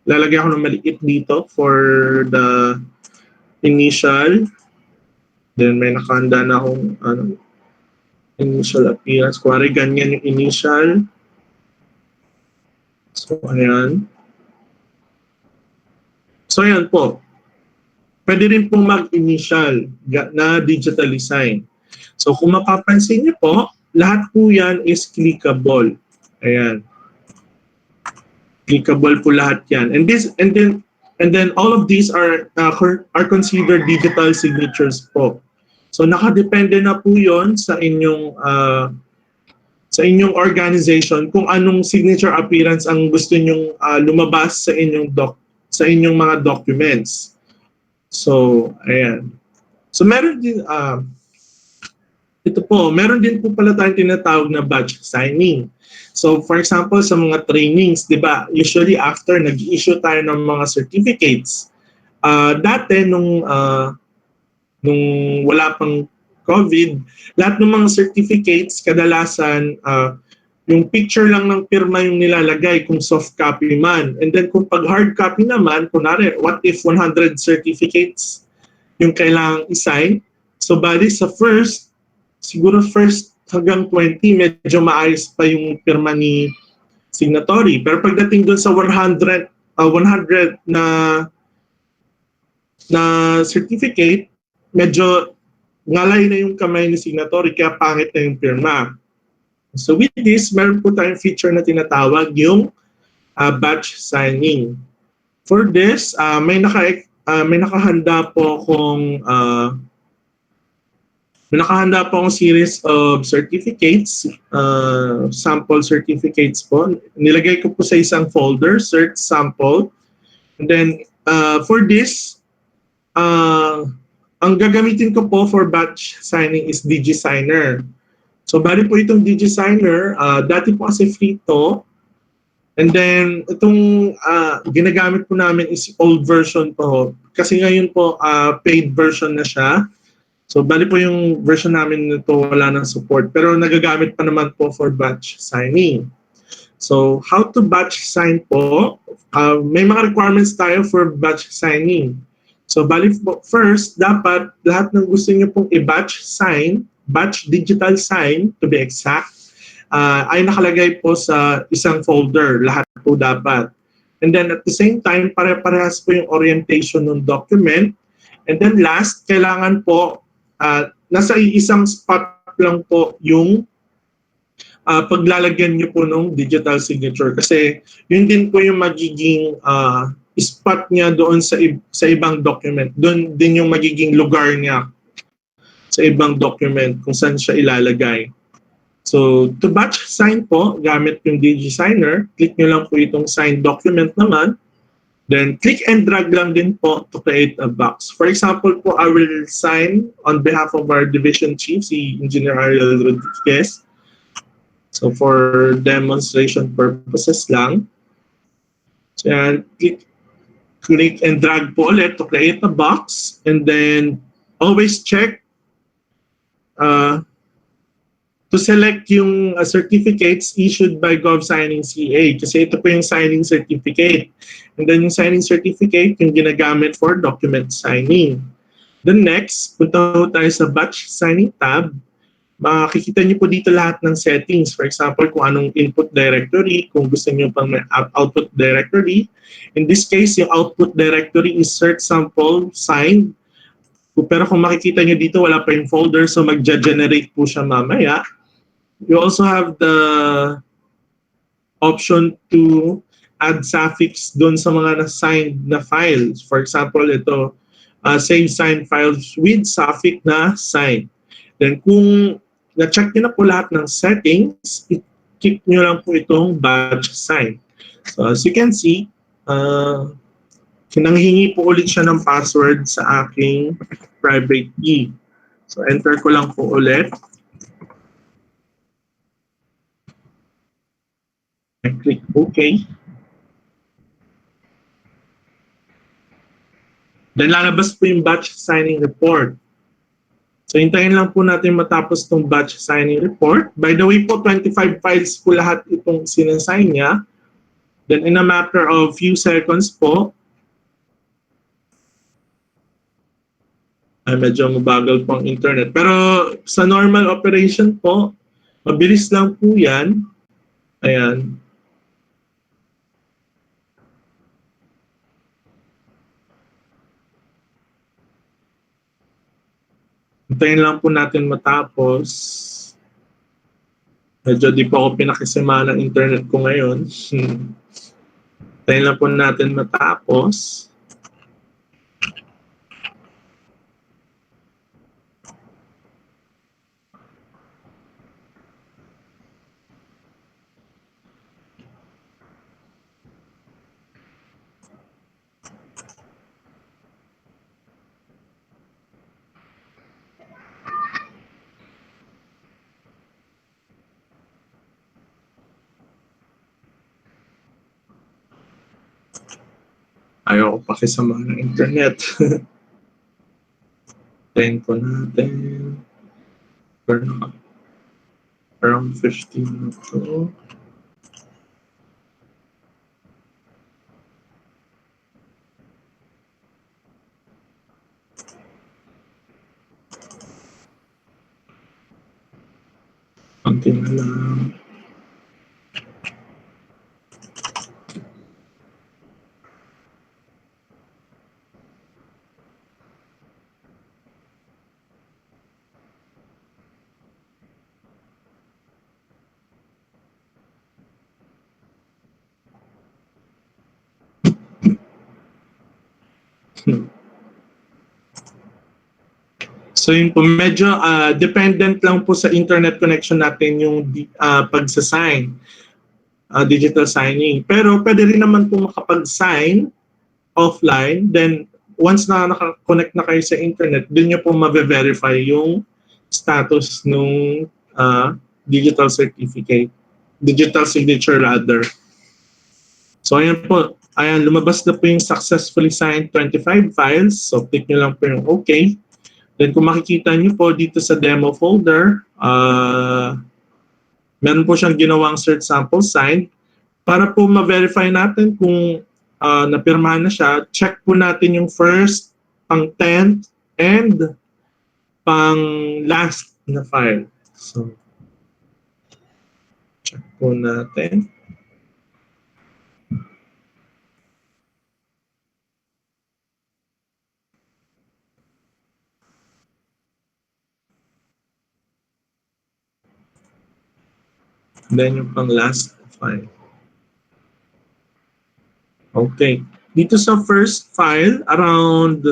lalagay ako ng maliit dito for the initial. Then may nakahanda na akong initial appearance. Kunwari ganyan yung initial. So, ayan. So, ayan po. Pwede rin pong mag-initial na digitally sign. So, kung mapapansin niyo po, lahat po yan is clickable. Ayan. Clickable po lahat yan. And then all of these are considered digital signatures po. So, nakadepende na po yon sa inyong organization kung anong signature appearance ang gusto nyong lumabas sa inyong mga documents. So, ayan. So, meron din meron din po pala tayong tinatawag na batch signing. So, for example, sa mga trainings, 'di ba? Usually after nag-issue tayo ng mga certificates. Dati nung wala pang COVID, lahat ng mga certificates kadalasan yung picture lang ng pirma yung nilalagay kung soft copy man. And then kung pag hard copy naman, kunwari, what if 100 certificates yung kailangang i-sign? So bali sa siguro first hanggang 20, medyo maayos pa yung pirma ni signatory. Pero pagdating dun sa 100 na certificate, medyo ngalay na yung kamay ni signatory kaya pangit na yung pirma. So with this, meron po tayong feature na tinatawag yung batch signing. For this, may nakahanda po akong series of certificates, sample certificates po. Nilagay ko po sa isang folder, cert sample. And then for this, ang gagamitin ko po for batch signing is DigiSigner. So bali po itong DigiSigner, dati po kasi free to. And then itong ginagamit po namin is old version po. Kasi ngayon po paid version na siya. So bali po yung version namin nito wala ng support. Pero nagagamit pa naman po for batch signing. So how to batch sign po? May mga requirements tayo for batch signing. So bali po, first, dapat lahat ng gusto niyo pong i-batch sign, batch digital sign to be exact, ay nakalagay po sa isang folder. Lahat po dapat. And then at the same time, pare-parehas po yung orientation ng document. And then last, kailangan po, nasa isang spot lang po yung paglalagyan niyo po ng digital signature. Kasi yun din po yung magiging spot niya doon sa ibang document. Doon din yung magiging lugar niya sa ibang document kung saan siya ilalagay. So, to batch sign po, gamit yung DigiSigner, click nyo lang po itong sign document naman. Then, click and drag lang din po to create a box. For example po, I will sign on behalf of our division chief, si Engineer Ariel Rodriguez. So, for demonstration purposes lang. So, click and drag po ulit to create a box. And then, always check to select yung certificates issued by GovSigning CA kasi ito po yung signing certificate. And then yung signing certificate yung ginagamit for document signing. Then next, punta tayo sa batch signing tab. Makikita niyo po dito lahat ng settings. For example, kung anong input directory, kung gusto niyo pang may output directory. In this case, yung output directory is cert sample signed. Pero kung makikita niyo dito, wala pa yung folder, so mag-generate po siya mamaya. You also have the option to add suffix doon sa mga na-signed na files. For example, ito, save signed files with suffix na signed. Then kung na-check niyo na po lahat ng settings, i-click niyo lang po itong batch sign. So as you can see, kinanghingi po ulit siya ng password sa aking private key. So enter ko lang po ulit. And click OK. Then lalabas po yung batch signing report. So hintayin lang po natin matapos itong batch signing report. By the way po, 25 files po lahat itong sinasign niya. Then in a matter of few seconds po, ay medyo mabagal po ang internet. Pero sa normal operation po, mabilis lang po yan. Ayan. Hintayin lang po natin matapos. Medyo di po ako pinakisama ng internet ko ngayon. Hintayin lang po natin matapos. Ayaw ko pakisama ng internet. Tayin po natin. Around 15 na to. Konti na lang. So yun po, medyo dependent lang po sa internet connection natin yung pagsasign, digital signing. Pero pwede rin naman po makapag-sign offline, then once na naka-connect na kayo sa internet, dun nyo po ma-verify yung status ng digital certificate, digital signature rather. So ayan po, ayan, lumabas na po yung successfully signed 25 files. So click nyo lang po yung okay. Then kung makikita nyo po dito sa demo folder, meron po siyang ginawang search sample signed. Para po ma-verify natin kung napirmahan na siya, check po natin yung first, pang 10th, and pang last na file. So, check po natin. Then yung pang last file. Okay. Dito sa first file, around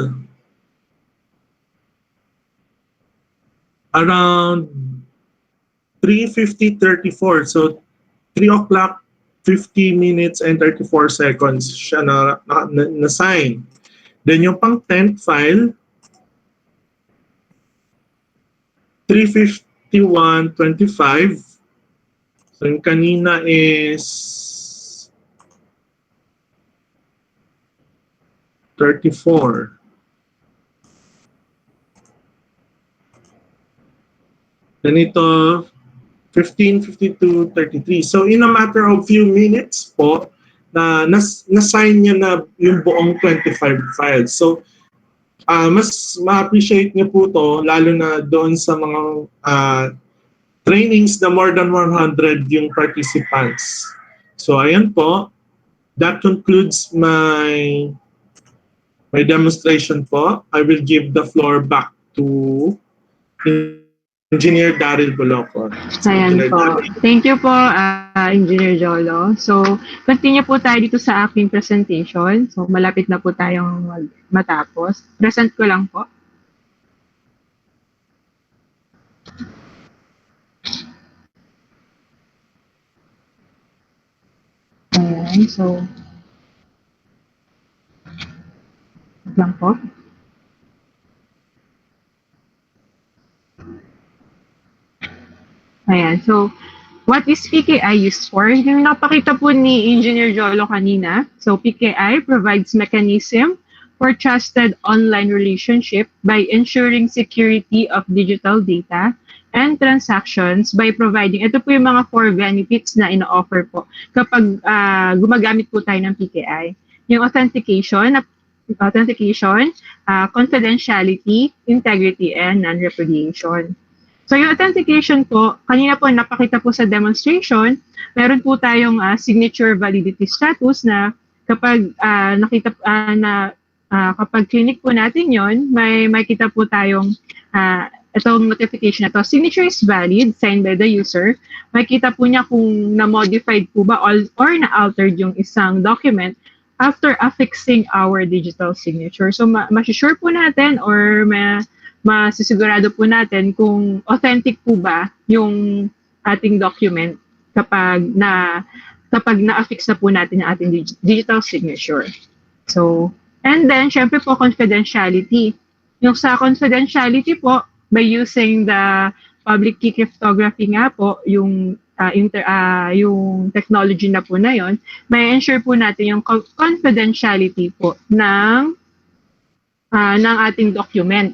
3:50:34. So 3 o'clock 50 minutes and 34 seconds siya na sign. Then yung pang 10th file, 3:51:25. So yung kanina is 34. Then ito 15:52:33. So in a matter of few minutes po, na-sign niya na yung buong 25 files. So mas ma-appreciate niyo po to, lalo na doon sa mga trainings na more than 100 yung participants. So ayan po, that concludes my demonstration po. I will give the floor back to Engineer Daryl Boloco. Ayan po. Thank you po, Engineer Jolo. So, continue po tayo dito sa aking presentation. So, malapit na po tayong matapos. Present ko lang po. Ayan, so, lang po. Ayan, so, what is PKI used for? Yung napakita po ni Engineer Jolo kanina. So, PKI provides mechanism for trusted online relationship by ensuring security of digital data and transactions by providing, ito po yung mga 4 benefits na ino-offer po kapag gumagamit po tayo ng PKI. Yung authentication, confidentiality, integrity, and non-repudiation. So yung authentication po, kanina po napakita po sa demonstration, meron po tayong signature validity status na kapag kapag clinic po natin yon, may makita po tayong itong notification na to. Signature is valid, signed by the user. Makita po niya kung na-modified po ba or na-altered yung isang document after affixing our digital signature. So masisure po natin or masisigurado po natin kung authentic po ba yung ating document kapag na-affix na po natin ang ating digital signature. So, and then, syempre po, confidentiality. Yung sa confidentiality po, by using the public key cryptography nga po, yung technology na po na yon, may ensure po natin yung confidentiality po ng ating document.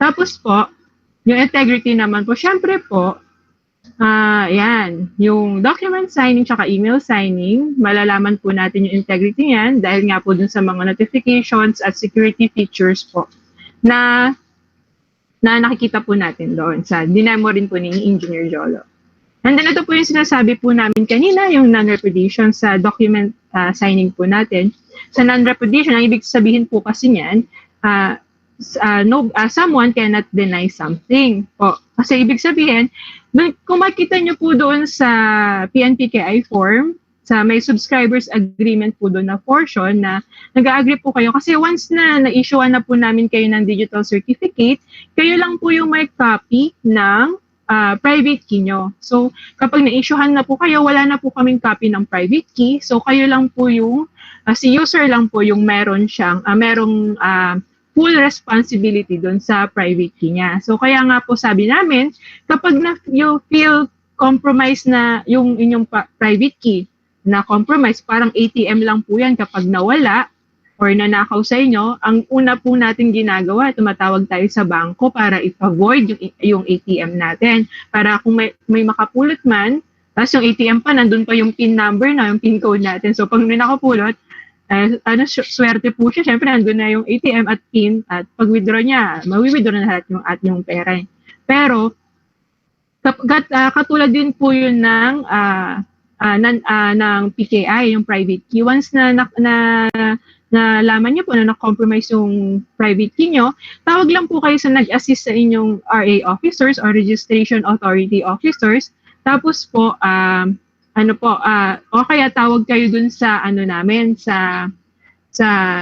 Tapos po, yung integrity naman po, syempre po, Yan, yung document signing tsaka email signing, malalaman po natin yung integrity niyan dahil nga po dun sa mga notifications at security features po na nakikita po natin doon sa dinemo rin po ni Engineer Jolo. And then ito po yung sinasabi po namin kanina, yung non-repudiation sa document signing po natin. Sa non-repudiation, ang ibig sabihin po kasi niyan, someone cannot deny something po. Kasi ibig sabihin, kung makita nyo po doon sa PNPKI form, sa may subscribers agreement po doon na portion na nag-agree po kayo. Kasi once na na-issuean na po namin kayo ng digital certificate, kayo lang po yung may copy ng private key nyo. So, kapag na-issuehan na po kayo, wala na po kaming copy ng private key. So, kayo lang po yung, si user lang po yung merong full responsibility doon sa private key niya. So, kaya nga po sabi namin, kapag you feel compromised na yung inyong private key, na compromise, parang ATM lang po yan kapag nawala or nanakaw sa inyo, ang una po natin ginagawa, tumatawag tayo sa bangko para i-avoid yung ATM natin. Para kung may makapulot man, tapos yung ATM pa, nandun pa yung PIN number na, yung PIN code natin. So pag may nakapulot, swerte po siya, syempre nandun na yung ATM at PIN, at pag withdraw niya, mawi-withdraw na lahat yung pera. Pero, katulad din po yun ng PKI, yung private key. Once na nalaman niyo po na na-compromise yung private key nyo, tawag lang po kayo sa nag-assist sa inyong RA officers or registration authority officers. Tapos po, o kaya tawag kayo dun sa namin, sa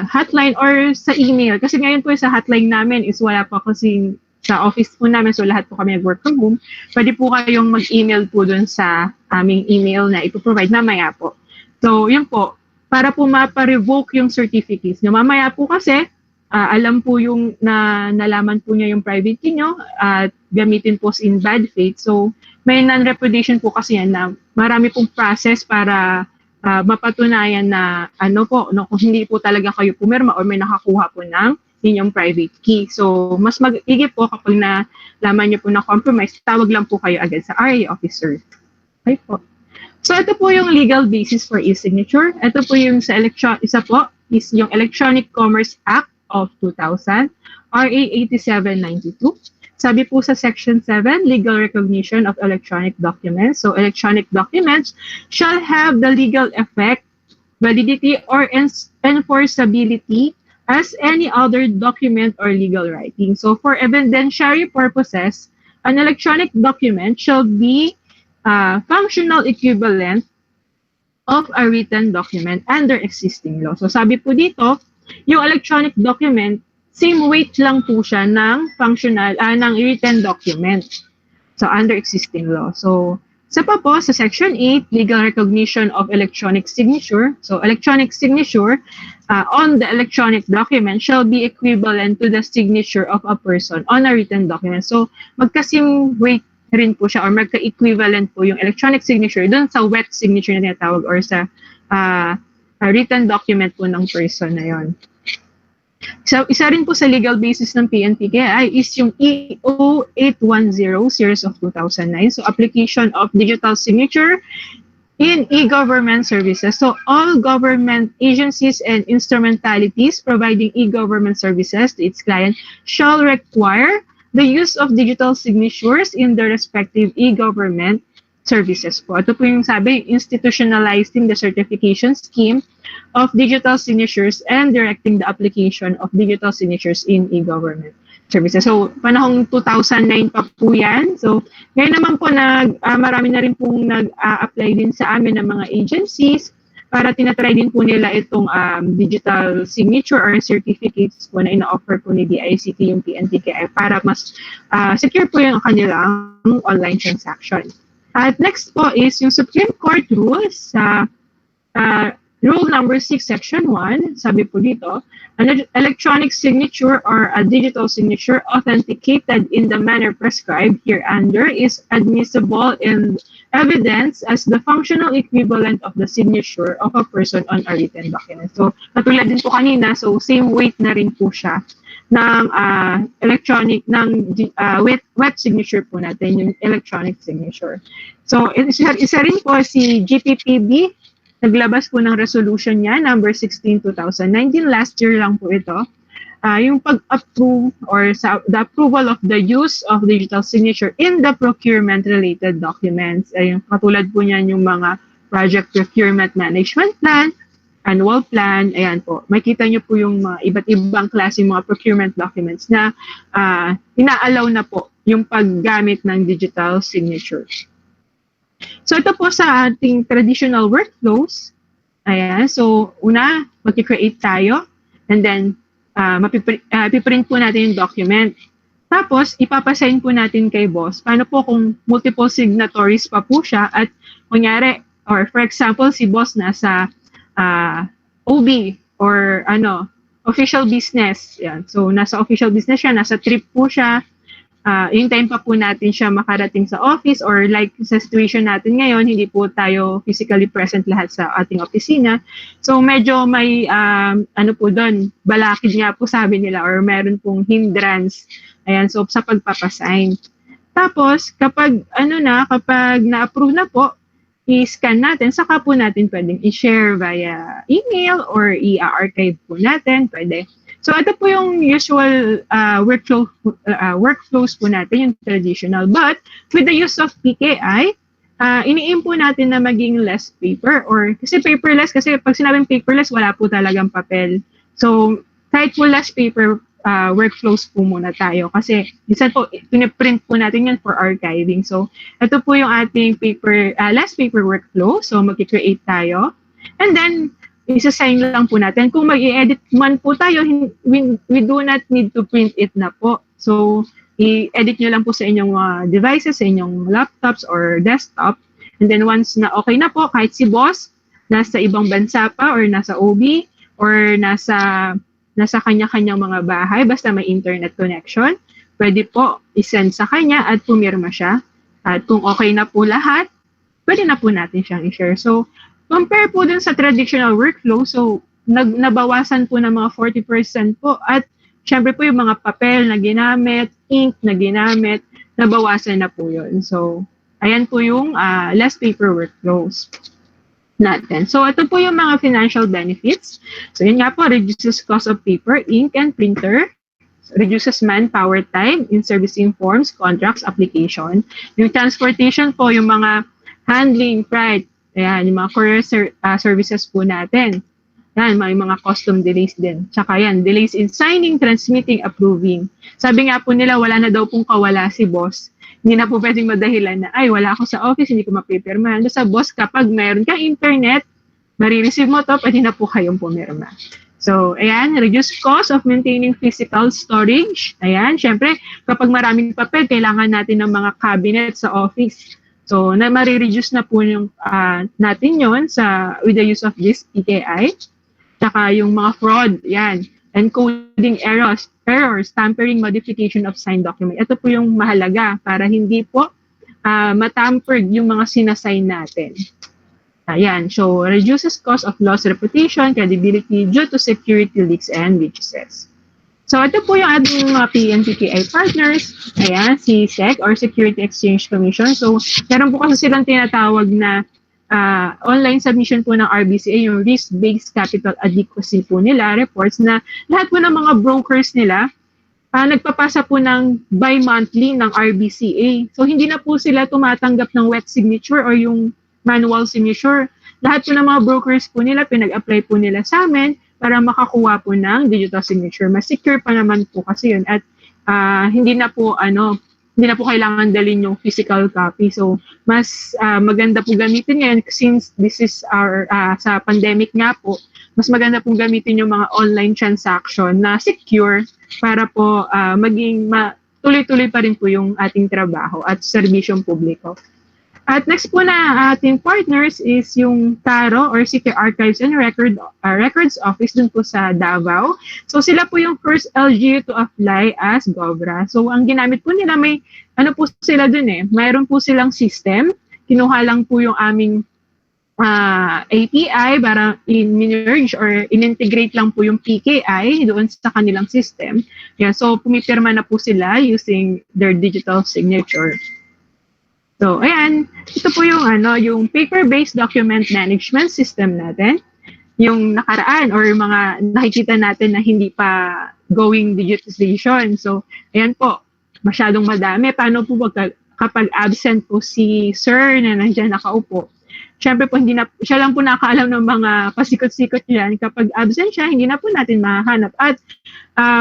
hotline or sa email. Kasi ngayon po sa hotline namin is wala pa kasi sa office po namin, so lahat po kami nag-work from home. Pwede po kayong mag-email po dun sa aming email na ipoprovide mamaya po. So, yun po, para po mapa-revoke yung certificates nyo. Mamaya po kasi, alam po yung nalaman po niya yung private key nyo at gamitin po in bad faith. So, may non-repudiation po kasi yan na marami pong process para mapatunayan na kung hindi po talaga kayo pumirma or may nakakuha po ng inyong private key. So, mas mag-igip po kapag nalaman nyo po na compromise, tawag lang po kayo agad sa RA officer. Okay po. So, ito po yung legal basis for e-signature. Ito po yung isa po is yung Electronic Commerce Act of 2000, RA 8792. Sabi po sa Section 7, Legal Recognition of Electronic Documents. So, electronic documents shall have the legal effect, validity, or enforceability as any other document or legal writing. So, for evidentiary purposes, an electronic document shall be functional equivalent of a written document under existing law. So, sabi po dito, yung electronic document, same weight lang po siya ng ng written document. So, under existing law. So, sa Section 8, Legal Recognition of Electronic Signature. So, electronic signature on the electronic document shall be equivalent to the signature of a person on a written document. So, magka-same weight rin po siya or magka-equivalent po yung electronic signature dun sa wet signature na tinatawag or sa written document po ng person na yon. So, isa rin po sa legal basis ng PNPKI is yung EO 810 series of 2009. So, application of digital signature in e-government services. So, all government agencies and instrumentalities providing e-government services to its client shall require the use of digital signatures in their respective e-government services po. Ito po yung sabi, institutionalizing the certification scheme of digital signatures and directing the application of digital signatures in e-government services. So, panahong 2009 pa po yan. So, ngayon naman po, marami na rin pong nag-apply din sa amin ng mga agencies para tinatry din po nila itong digital signature or certificates po na ina-offer po ni DICT yung PNPKI para mas secure po yung kanilang online transaction. At next po is yung Supreme Court rules sa Rule number 6, Section 1, sabi po dito, an electronic signature or a digital signature authenticated in the manner prescribed hereunder is admissible in evidence as the functional equivalent of the signature of a person on a written document. So, katulad din po kanina, so same weight na rin po siya ng electronic wet signature po natin, yung electronic signature. So isa rin po si GPPB, naglabas po ng resolution niya number 16/2019, last year lang po ito. Yung pag-approve or the approval of the use of digital signature in the procurement related documents. Ayun, katulad po niyan yung mga project procurement management plan, annual plan, ayan po. Makita nyo po yung mga iba't ibang klase mga procurement documents na ina-allow na po yung paggamit ng digital signature. So ito po sa ating traditional workflows. Ayan, so una, mag-create tayo and then piprint po natin yung document. Tapos, ipapasign po natin kay boss. Paano po kung multiple signatories pa po siya at kunyari, or for example, si boss nasa OB or official business. Yan. So, nasa official business siya, nasa trip po siya. Hintayin pa po natin siya makarating sa office or like sa situation natin ngayon, hindi po tayo physically present lahat sa ating opisina. So, medyo may, po doon, balakid nga po sabi nila or meron pong hindrance. Ayan, so sa pagpapasign. Tapos, kapag na-approve na po, i-scan natin, saka po natin pwedeng i-share via email or i-archive po natin, pwede. So, ito po yung usual workflows po natin, yung traditional. But, with the use of PKI, ini-aim po natin na maging less paper or, kasi paperless, kasi pag sinabing paperless, wala po talagang papel. So, kahit po less paper workflows po muna tayo kasi minsan po piniprint po natin yan for archiving. So ito po yung ating less paper workflow. So mag-create tayo and then isa-sign lang po natin. Kung mag-i-edit man po tayo, we do not need to print it na po. So i-edit nyo lang po sa inyong devices, sa inyong laptops or desktop, and then once na okay na po, kahit si boss nasa ibang bansa pa or nasa OB or nasa kanya-kanyang mga bahay, basta may internet connection, pwede po isend sa kanya at pumirma siya. At kung okay na po lahat, pwede na po natin siyang i-share. So, compare po dun sa traditional workflow, so nabawasan po ng mga 40% po at syempre po yung mga papel na ginamit, ink na ginamit, nabawasan na po yun. So, ayan po yung less paper workflows natin. So, ito po yung mga financial benefits. So, yun nga po, reduces cost of paper, ink, and printer. Reduces manpower time in servicing forms, contracts, application. Yung transportation po, yung mga handling, freight, ayan, yung mga courier services po natin. Yan, may mga custom delays din. Tsaka yan, delays in signing, transmitting, approving. Sabi nga po nila, wala na daw pong kawala si boss. Hindi na po pwedeng madahilan na, ay, wala ako sa office, hindi ko mapipirmahan. Sa boss, kapag mayroon kang internet, marireceive mo to, pwede na po kayong pumirma. So, ayan, reduce cost of maintaining physical storage. Ayan, syempre, kapag maraming papel, kailangan natin ng mga cabinet sa office. So, marireduce na po yung, natin yon with the use of this PKI. Tsaka yung mga fraud, yan, encoding errors, tampering, modification of signed document. Ito po yung mahalaga para hindi po matampered yung mga sinasign natin. Ayan, so reduces cost of lost reputation, credibility due to security leaks and breaches. So ito po yung ating mga PNPKI partners. Ayan, si SEC or Security Exchange Commission. So meron po kasi silang tinatawag na online submission po ng RBCA, yung risk-based capital adequacy po nila, reports na lahat po ng mga brokers nila, nagpapasa po ng bi-monthly ng RBCA. So, hindi na po sila tumatanggap ng wet signature or yung manual signature. Lahat po ng mga brokers po nila, pinag-apply po nila sa amin para makakuha po ng digital signature. Mas secure pa naman po kasi yun at hindi na po kailangan dalhin yung physical copy. So, mas maganda po gamitin ngayon since this is our, sa pandemic nga po, mas maganda pong gamitin yung mga online transaction na secure para po maging tuloy-tuloy pa rin po yung ating trabaho at serbisyong publiko. At next po na ating partners is yung TARO or City Archives and Records Office dun po sa Davao. So sila po yung first LGU to apply as GOVRA. So ang ginamit po nila, may ano po sila dun mayroon po silang system. Kinuha lang po yung aming API para in-merge or in-integrate lang po yung PKI doon sa kanilang system. Yeah, so pumipirma na po sila using their digital signature. So, ayan, ito po yung yung paper-based document management system natin. Yung nakaraan or mga nakikita natin na hindi pa going digitization. So, ayan po, masyadong madami. Paano po kapag absent po si sir na nandiyan nakaupo? Siyempre po, siya lang po nakaalam ng mga pasikot-sikot yan. Kapag absent siya, hindi na po natin mahanap. At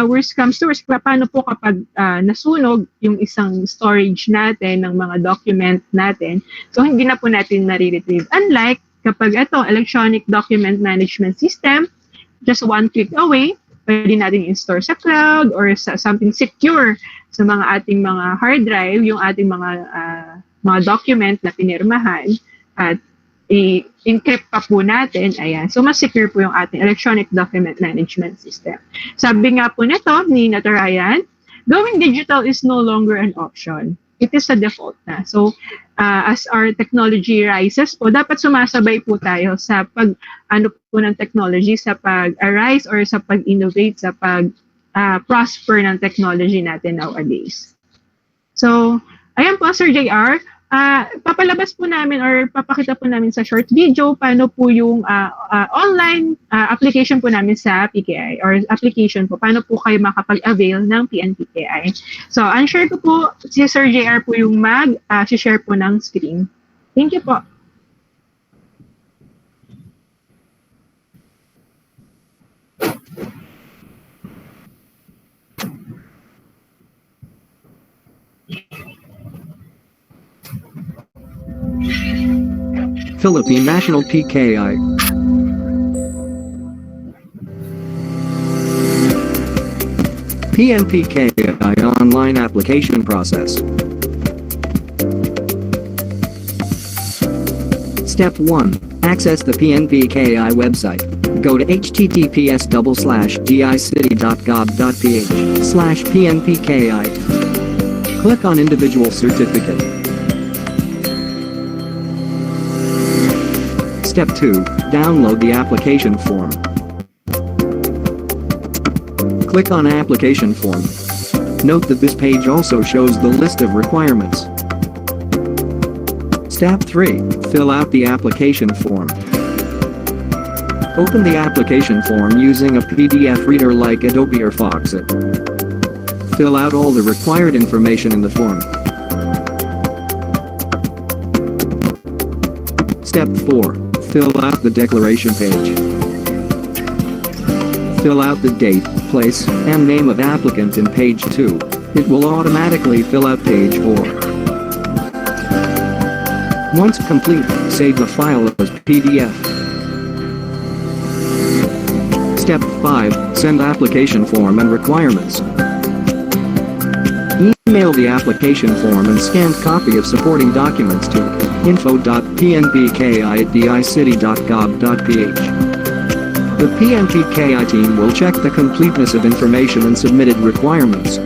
worst comes to worst, paano po kapag nasunog yung isang storage natin ng mga document natin, so hindi na po natin nare-retrieve. Unlike kapag ito, electronic document management system, just one click away, pwede natin in-store sa cloud or sa something secure sa mga ating mga hard drive, yung ating mga document na pinirmahan at i-encrypt pa po natin. Ayan. So, mas secure po yung ating electronic document management system. Sabi nga po nito ni Natarayan, going digital is no longer an option. It is a default na. So, as our technology rises po, dapat sumasabay po tayo sa po ng technology, sa pag-arise or sa pag-innovate, sa pag-prosper ng technology natin nowadays. So, ayan po, Sir JR. Papalabas po namin or papakita po namin sa short video paano po yung online application po namin sa PKI or application po, paano po kayo makapag-avail ng PNPKI. So, unshare ko po, si Sir JR po yung share po ng screen. Thank you po. Philippine National PKI. PNPKI online application process. Step 1. Access the PNPKI website. Go to https:/dicity.gov.ph/PNPKI. Click on Individual Certificate. Step 2. Download the application form. Click on Application Form. Note that this page also shows the list of requirements. Step 3. Fill out the application form. Open the application form using a PDF reader like Adobe or Foxit. Fill out all the required information in the form. Step 4. Fill out the declaration page. Fill out the date, place, and name of applicant in page 2. It will automatically fill out page 4. Once complete, save the file as PDF. Step 5. Send application form and requirements. Email the application form and scanned copy of supporting documents to info.pnpki@dicity.gov.ph. The PNPKI team will check the completeness of information and submitted requirements.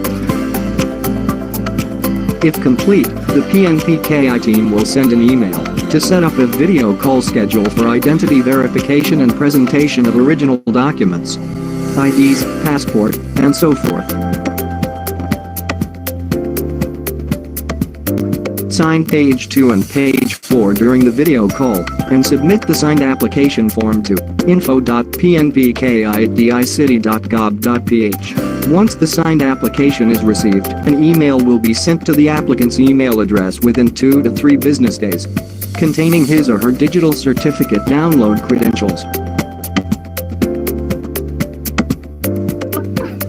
If complete, the PNPKI team will send an email to set up a video call schedule for identity verification and presentation of original documents, IDs, passport, and so forth. Sign page 2 and page 4 during the video call, and submit the signed application form to info.pnpki@dicity.gov.ph. Once the signed application is received, an email will be sent to the applicant's email address within 2 to 3 business days, containing his or her digital certificate download credentials.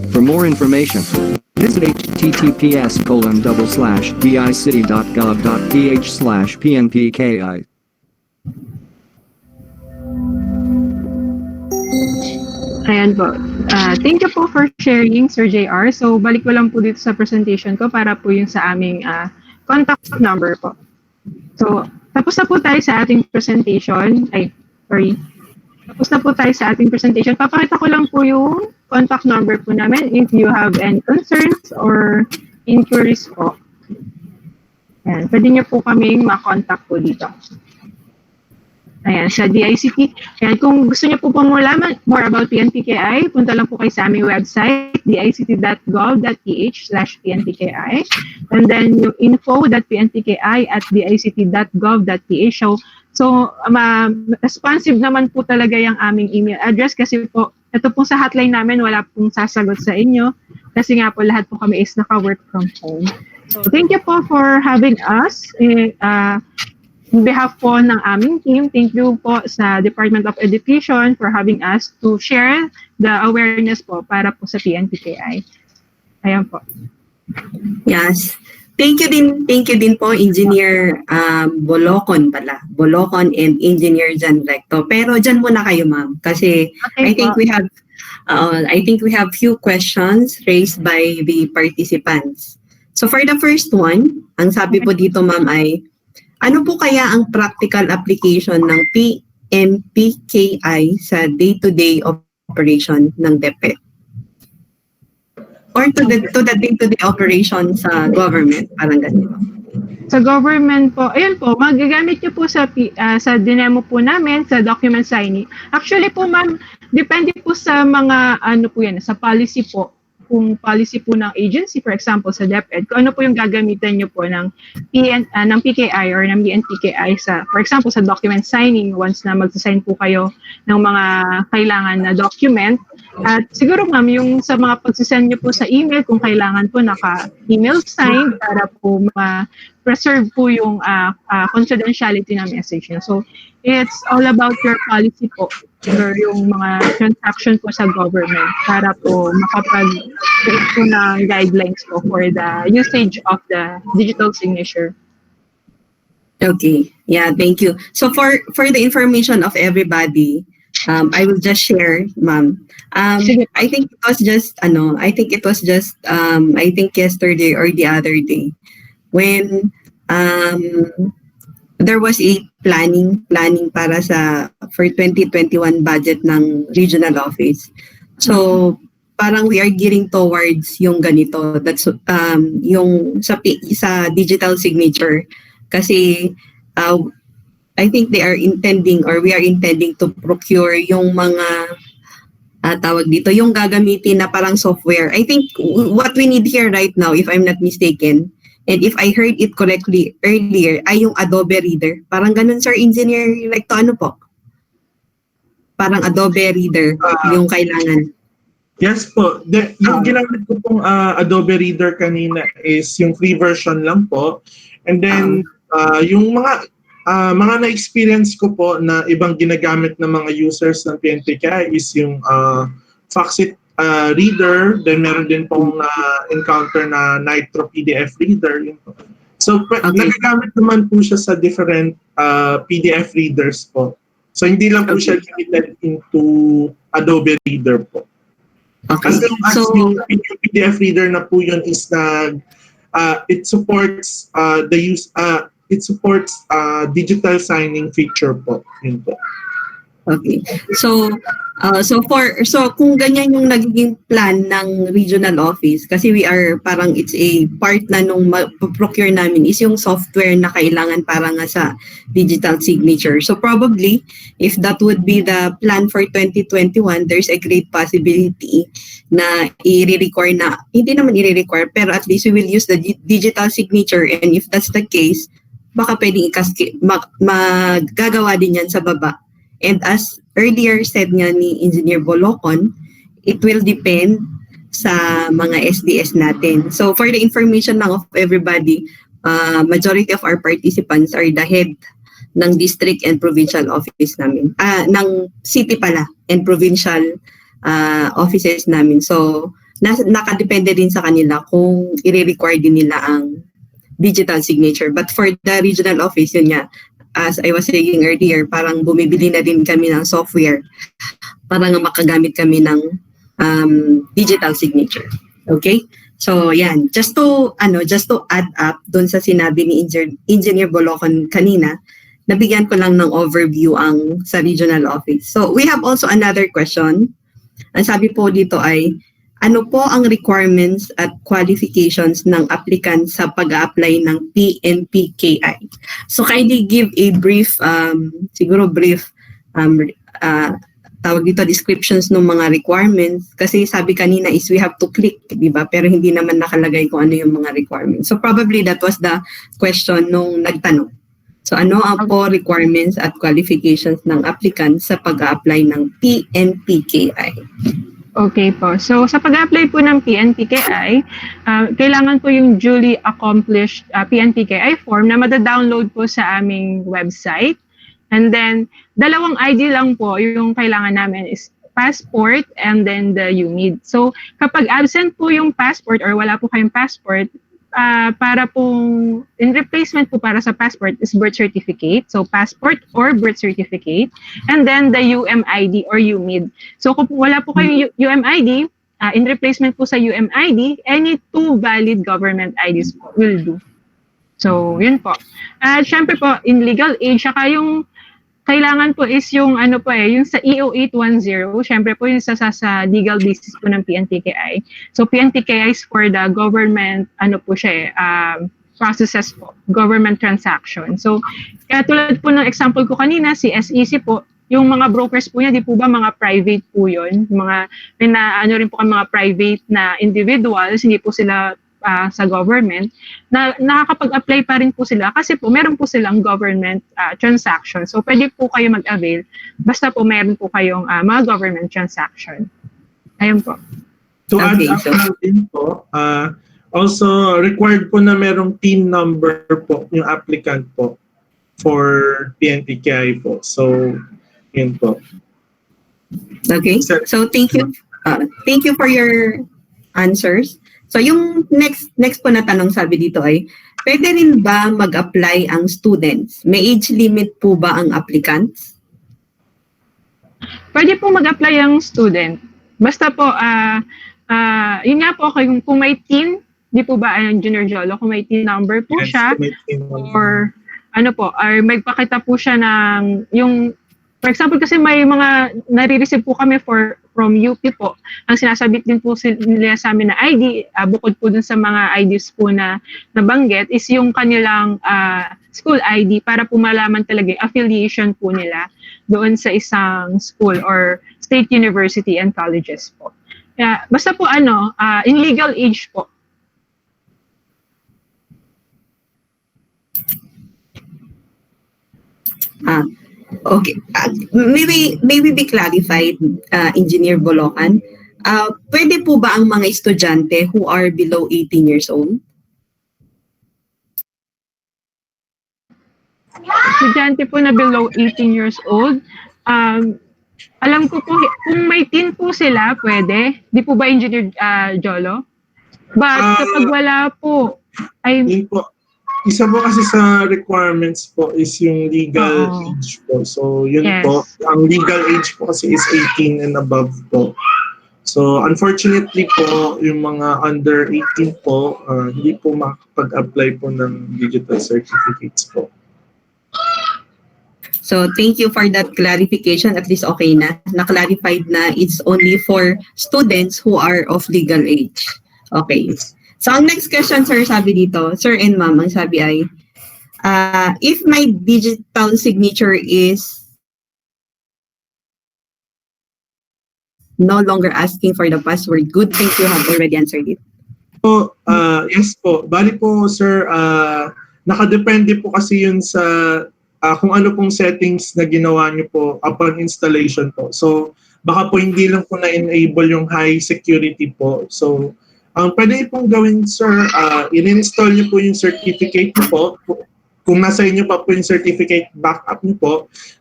For more information, visit https://dicity.gov.ph/PNPKI. Ayan po. Thank you po for sharing, Sir JR. So, balik ko lang po dito sa presentation ko para po yung sa aming contact number po. So, tapos na po tayo sa ating presentation. Tapos na po tayo sa ating presentation. Papakita ko lang po yung contact number po namin if you have any concerns or inquiries po. Ayan, pwede niyo po kaming ma-contact po dito. Ayan, sa DICT. Ayan, kung gusto niyo po pong malaman more about PNPKI, punta lang po kayo sa aming website, dict.gov.ph/PNPKI. And then yung info.pnpki@dict.gov.ph. So responsive naman po talaga yung aming email address kasi po, ito po sa hotline namin, wala pong sasagot sa inyo kasi nga po lahat po kami is naka-work from home. So thank you po for having us. On behalf po ng aming team, thank you po sa Department of Education for having us to share the awareness po para po sa PNPKI. Ayan po. Yes. Thank you din po Engineer Bolocon and Engineer Jan Recto. Pero dyan muna kayo, ma'am, kasi Okay, I think we have few questions raised by the participants. So for the first one, ang sabi po dito, ma'am, ay ano po kaya ang practical application ng PNPKI sa day-to-day operation ng DepEd? Or to the day-to-day operation sa government, parang ganito. Sa government po, ayun po, magagamit nyo po sa dinemo po namin, sa document signing. Actually po, ma'am, depende po sa mga, ano po yan, sa policy po. Kung policy po ng agency, for example, sa DepEd, kung ano po yung gagamitan nyo po ng PKI or ng PNPKI sa, for example, sa document signing, once na magsasign po kayo ng mga kailangan na document. At siguro, ma'am, yung sa mga pagsasend nyo po sa email, kung kailangan po naka-email sign para po ma-preserve po yung confidentiality ng message nyo. So, it's all about your policy po or yung mga transaction po sa government para po makapag-create po ng guidelines po for the usage of the digital signature. Okay. Yeah, thank you. So for the information of everybody, I will just share, ma'am. I think it was just yesterday or the other day when there was a planning para for 2021 budget ng regional office. So parang we are gearing towards yung ganito, that's yung sa digital signature kasi I think we are intending to procure yung mga tawag dito, yung gagamitin na parang software. I think what we need here right now, if I'm not mistaken, and if I heard it correctly earlier, ay yung Adobe Reader. Parang ganun, Sir Engineer, like to ano po? Parang Adobe Reader yung kailangan. Yes po. Yung ginamit ko pong Adobe Reader kanina is yung free version lang po. And then yung mga na-experience ko po na ibang ginagamit ng mga users ng PNPKI is yung Foxit Reader, then meron din pong encounter na Nitro PDF Reader. Yun po. So, nagagamit naman po siya sa different PDF readers po. So, hindi lang po siya limited into Adobe Reader po. Okay. Yung PDF reader na po yun is it supports digital signing feature po. Yun po. Okay. So kung ganyan yung nagiging plan ng regional office, kasi we are parang it's a part na nung procure namin is yung software na kailangan para nga sa digital signature. So probably if that would be the plan for 2021, there's a great possibility na i-require na, hindi naman i-require, pero at least we will use the digital signature, and if that's the case, baka pwedeng magagawa din yan sa baba. And as earlier said nga ni Engineer Bolocon, it will depend sa mga SDS natin. So for the information lang of everybody, majority of our participants are the head ng district and provincial office namin. Ng city pala and provincial offices namin. So nakadepende din sa kanila kung i-require din nila ang digital signature. But for the regional office, yun nga, as I was saying earlier, parang bumibili na din kami ng software para nga makagamit kami ng digital signature. Okay? So, yan. Just to add up dun sa sinabi ni Engineer Bolocon kanina, nabigyan ko lang ng overview ang sa regional office. So, we have also another question. Ang sabi po dito ay, ano po ang requirements at qualifications ng applicant sa pag-apply ng PNPKI? So kindly give a brief, tawag dito, descriptions ng mga requirements. Kasi sabi kanina is we have to click, di ba? Pero hindi naman nakalagay kung ano yung mga requirements. So probably that was the question nung nagtanong. So ano ang po requirements at qualifications ng applicant sa pag-apply ng PNPKI? Okay po. So sa pag-apply po ng PNPKI, kailangan po yung duly accomplished PNPKI form na mada-download po sa aming website. And then, dalawang ID lang po yung kailangan namin is passport and then the UNID. So kapag absent po yung passport or wala po kayong passport, para pong in replacement po para sa passport is birth certificate. So passport or birth certificate. And then the UMID or UMID. So kung wala po kayong UMID, in replacement po sa UMID, any 2 valid government IDs po will do. So yun po. Syempre po, in legal age, saka yung kailangan po is yung ano po yung sa EO 810, syempre po yung sa legal basis po ng PNPKI. So PNPKI is for the government, ano po siya processes po, government transaction. So kaya tulad po ng example ko kanina, si SEC po, yung mga brokers po niya, di po ba mga private po yun? Ano rin po mga private na individuals, hindi po sila sa government, na nakakapag-apply pa rin po sila kasi po meron po silang government transaction. So pwede po kayo mag-avail basta po meron po kayong mga government transaction. Ayun po. To add up na din po, also required po na merong PIN number po yung applicant po for PNPKI po. So, yun po. Okay. So thank you. Thank you for your answers. So yung next po na tanong sabi dito ay, pwede rin ba mag-apply ang students? May age limit po ba ang applicants? Pwede po mag-apply ang student. Basta po, yun nga po, kung may TIN, di po ba ang Junior Jolo, kung may TIN number po siya, or ano po, or magpakita po siya ng yung, for example, kasi may mga nare-receive po kami from UP po. Ang sinasabit din po nila sa amin na ID, bukod po dun sa mga IDs po na nabanggit, is yung kanilang school ID para po malaman talaga yung affiliation po nila doon sa isang school or state university and colleges po. Basta po in legal age po. Okay. Maybe be clarified, Engineer Bolocan. Pwede po ba ang mga estudyante who are below 18 years old? Estudyante po na below 18 years old, alam ko po, kung may TIN po sila, pwede. Di po ba, Engineer Jolo? But kapag wala po, yun po. Isa po kasi sa requirements po is yung legal age po. So yun po, ang legal age po kasi is 18 and above po. So unfortunately po, yung mga under 18 po, hindi po makapag-apply po ng digital certificates po. So thank you for that clarification. At least okay na. Na-clarified na it's only for students who are of legal age. Okay. So ang next question, sir, sabi dito, sir and ma'am, ang sabi ay, if my digital signature is no longer asking for the password, good thing you have already answered it. So, yes po. Bali po, sir, nakadepende po kasi yun sa kung ano pong settings na ginawa niyo po upon installation po. So, baka po hindi lang po na-enable yung high security po. So, ang pwede pong gawin, sir, in-install niyo po yung certificate niyo po. Kung nasa inyo pa po yung certificate backup niyo po,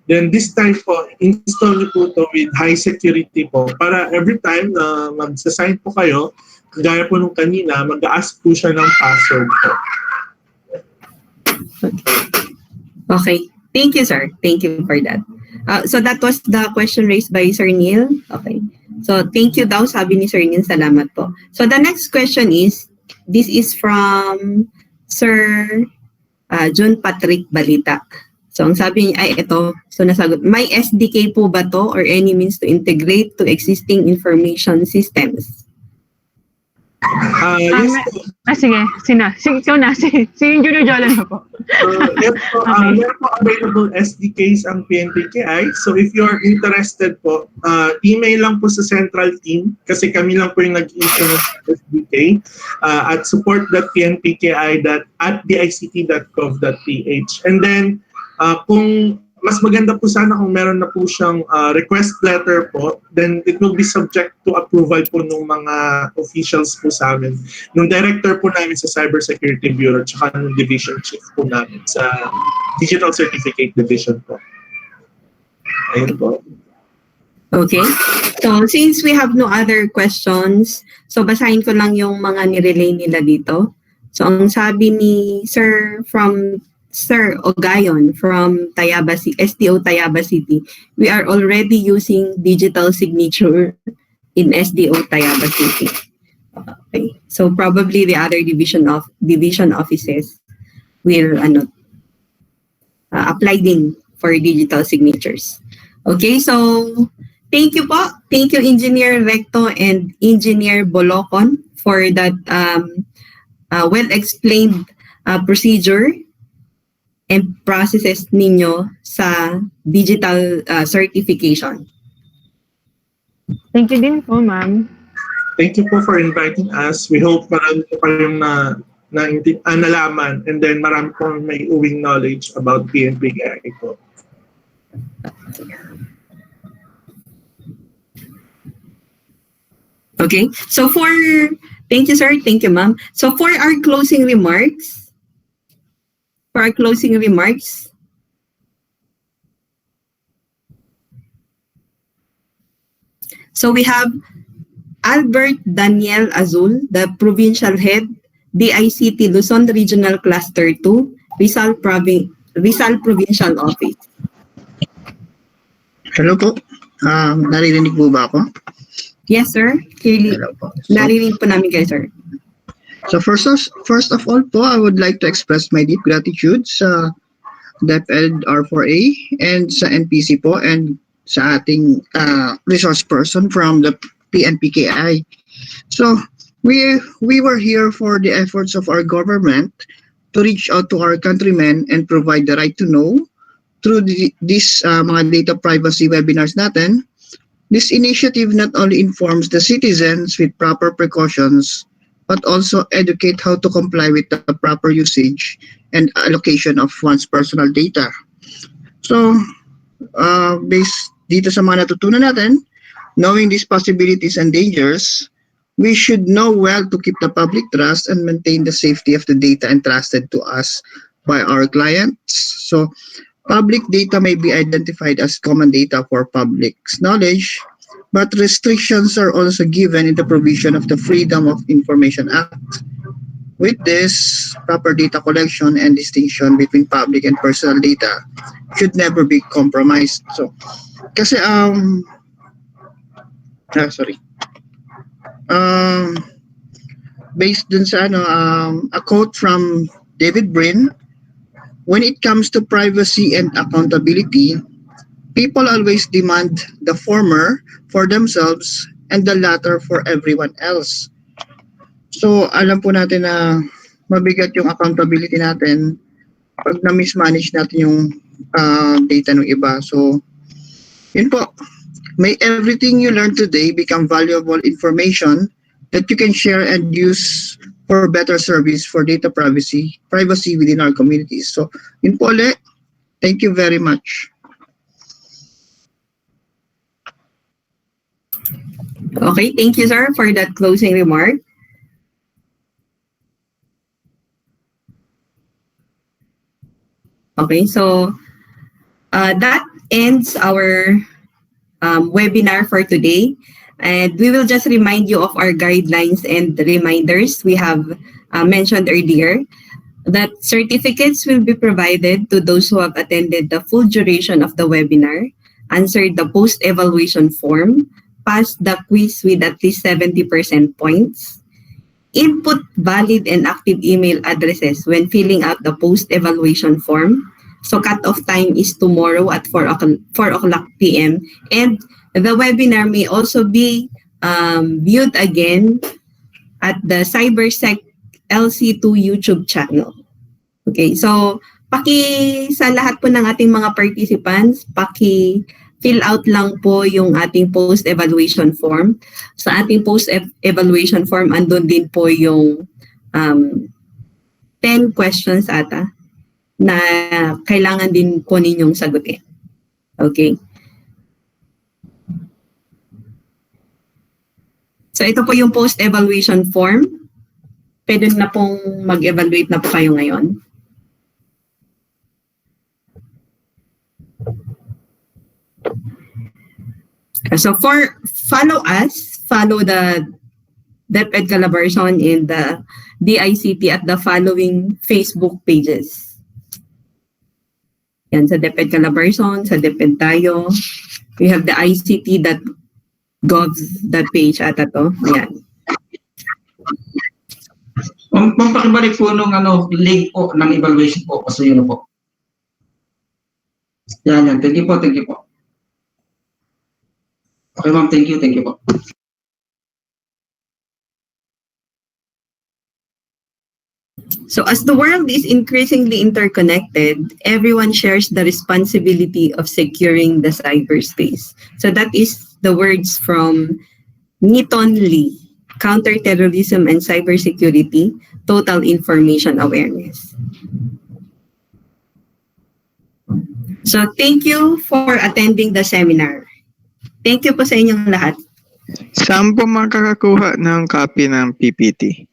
then this time po, install niyo po ito with high security po. Para every time na mag-sign po kayo, kagaya po nung kanina, mag-ask po siya ng password po. Okay. Thank you, sir. Thank you for that. So that was the question raised by Sir Neil. Okay. So thank you daw, sabi ni Sir Neil. Salamat po. So the next question is, this is from Sir John Patrick Balita. So ang sabi niya ay ito, so nasagot, may SDK po ba to or any means to integrate to existing information systems? Yes po. Sige. Ikaw na. Si Junior Jolan na po. Yes po, meron po available SDKs ang PNPKI. So if you're interested po, email lang po sa central team kasi kami lang po yung nag-issue ng SDK at support.pnpki.dict.gov.ph. And then, kung mas maganda po sana kung meron na po siyang request letter po, then it will be subject to approval po ng mga officials po sa amin. Nung director po namin sa Cybersecurity Bureau, tsaka nung division chief po namin sa Digital Certificate Division po. Ayun po. Okay. So, since we have no other questions, so basahin ko lang yung mga nirelay nila dito. So, ang sabi ni Sir Ogayon from SDO Tayaba City, we are already using digital signature in SDO Tayaba City. Okay. So probably the other division offices will apply din for digital signatures. Okay, so thank you po. Thank you Engineer Recto and Engineer Bolocon for that well-explained procedure and processes ninyo sa digital certification. Thank you din po, ma'am. Thank you po for inviting us. We hope marami po kayong nalaman and then marami po may uwing knowledge about PNPKI po. Okay, so thank you sir, thank you ma'am. So for our closing remarks, so we have Albert Daniel Azul, the Provincial Head, DICT Luzon Regional Cluster 2, Rizal Provincial Office. Hello po. Naririnig po ba ako? Yes, sir. Clearly, Hello po. narinig po namin kayo, sir. So first of all po, I would like to express my deep gratitude sa DepEd R4A and sa NPC po and sa ating resource person from the PNPKI. So we were here for the efforts of our government to reach out to our countrymen and provide the right to know through these mga data privacy webinars natin. This initiative not only informs the citizens with proper precautions, but also educate how to comply with the proper usage and allocation of one's personal data. So, based dito sa mga natutunan natin, knowing these possibilities and dangers, we should know well to keep the public trust and maintain the safety of the data entrusted to us by our clients. So, public data may be identified as common data for public's knowledge, but restrictions are also given in the provision of the Freedom of Information Act. With this, proper data collection and distinction between public and personal data should never be compromised. So, kasi based dun sa a quote from David Brin, when it comes to privacy and accountability, people always demand the former for themselves and the latter for everyone else. So, alam po natin na mabigat yung accountability natin pag na-mismanage natin yung data ng iba. So, yun po. May everything you learn today become valuable information that you can share and use for better service for data privacy within our communities. So, yun po ulit. Thank you very much. Okay, thank you, sir, for that closing remark. Okay, so that ends our webinar for today. And we will just remind you of our guidelines and reminders we have mentioned earlier, that certificates will be provided to those who have attended the full duration of the webinar, answered the post-evaluation form, passed the quiz with at least 70% points, input valid and active email addresses when filling out the post-evaluation form. So cut-off time is tomorrow at 4 o'clock p.m. And the webinar may also be viewed again at the Cybersec LC2 YouTube channel. Okay, so sa lahat po ng ating mga participants, fill out lang po yung ating post-evaluation form. Sa ating post-evaluation form, andun din po yung 10 questions ata na kailangan din po ninyong sagutin. Okay. So ito po yung post-evaluation form. Pwede na pong mag-evaluate na po kayo ngayon. So follow the DepEd collaboration in the DICT at the following Facebook pages. Yan, sa DepEd collaboration, sa DepEd tayo. We have the ICT.gov.ph ata to. Yan. Pakibalik po nung link po ng evaluation po kasi yun po. Yan. Thank you po. Okay ma'am, thank you po. So as the world is increasingly interconnected, everyone shares the responsibility of securing the cyberspace. So that is the words from Niton Lee, Counterterrorism and Cybersecurity, Total Information Awareness. So thank you for attending the seminar. Thank you po sa inyong lahat. Saan po makakakuha ng copy ng PPT?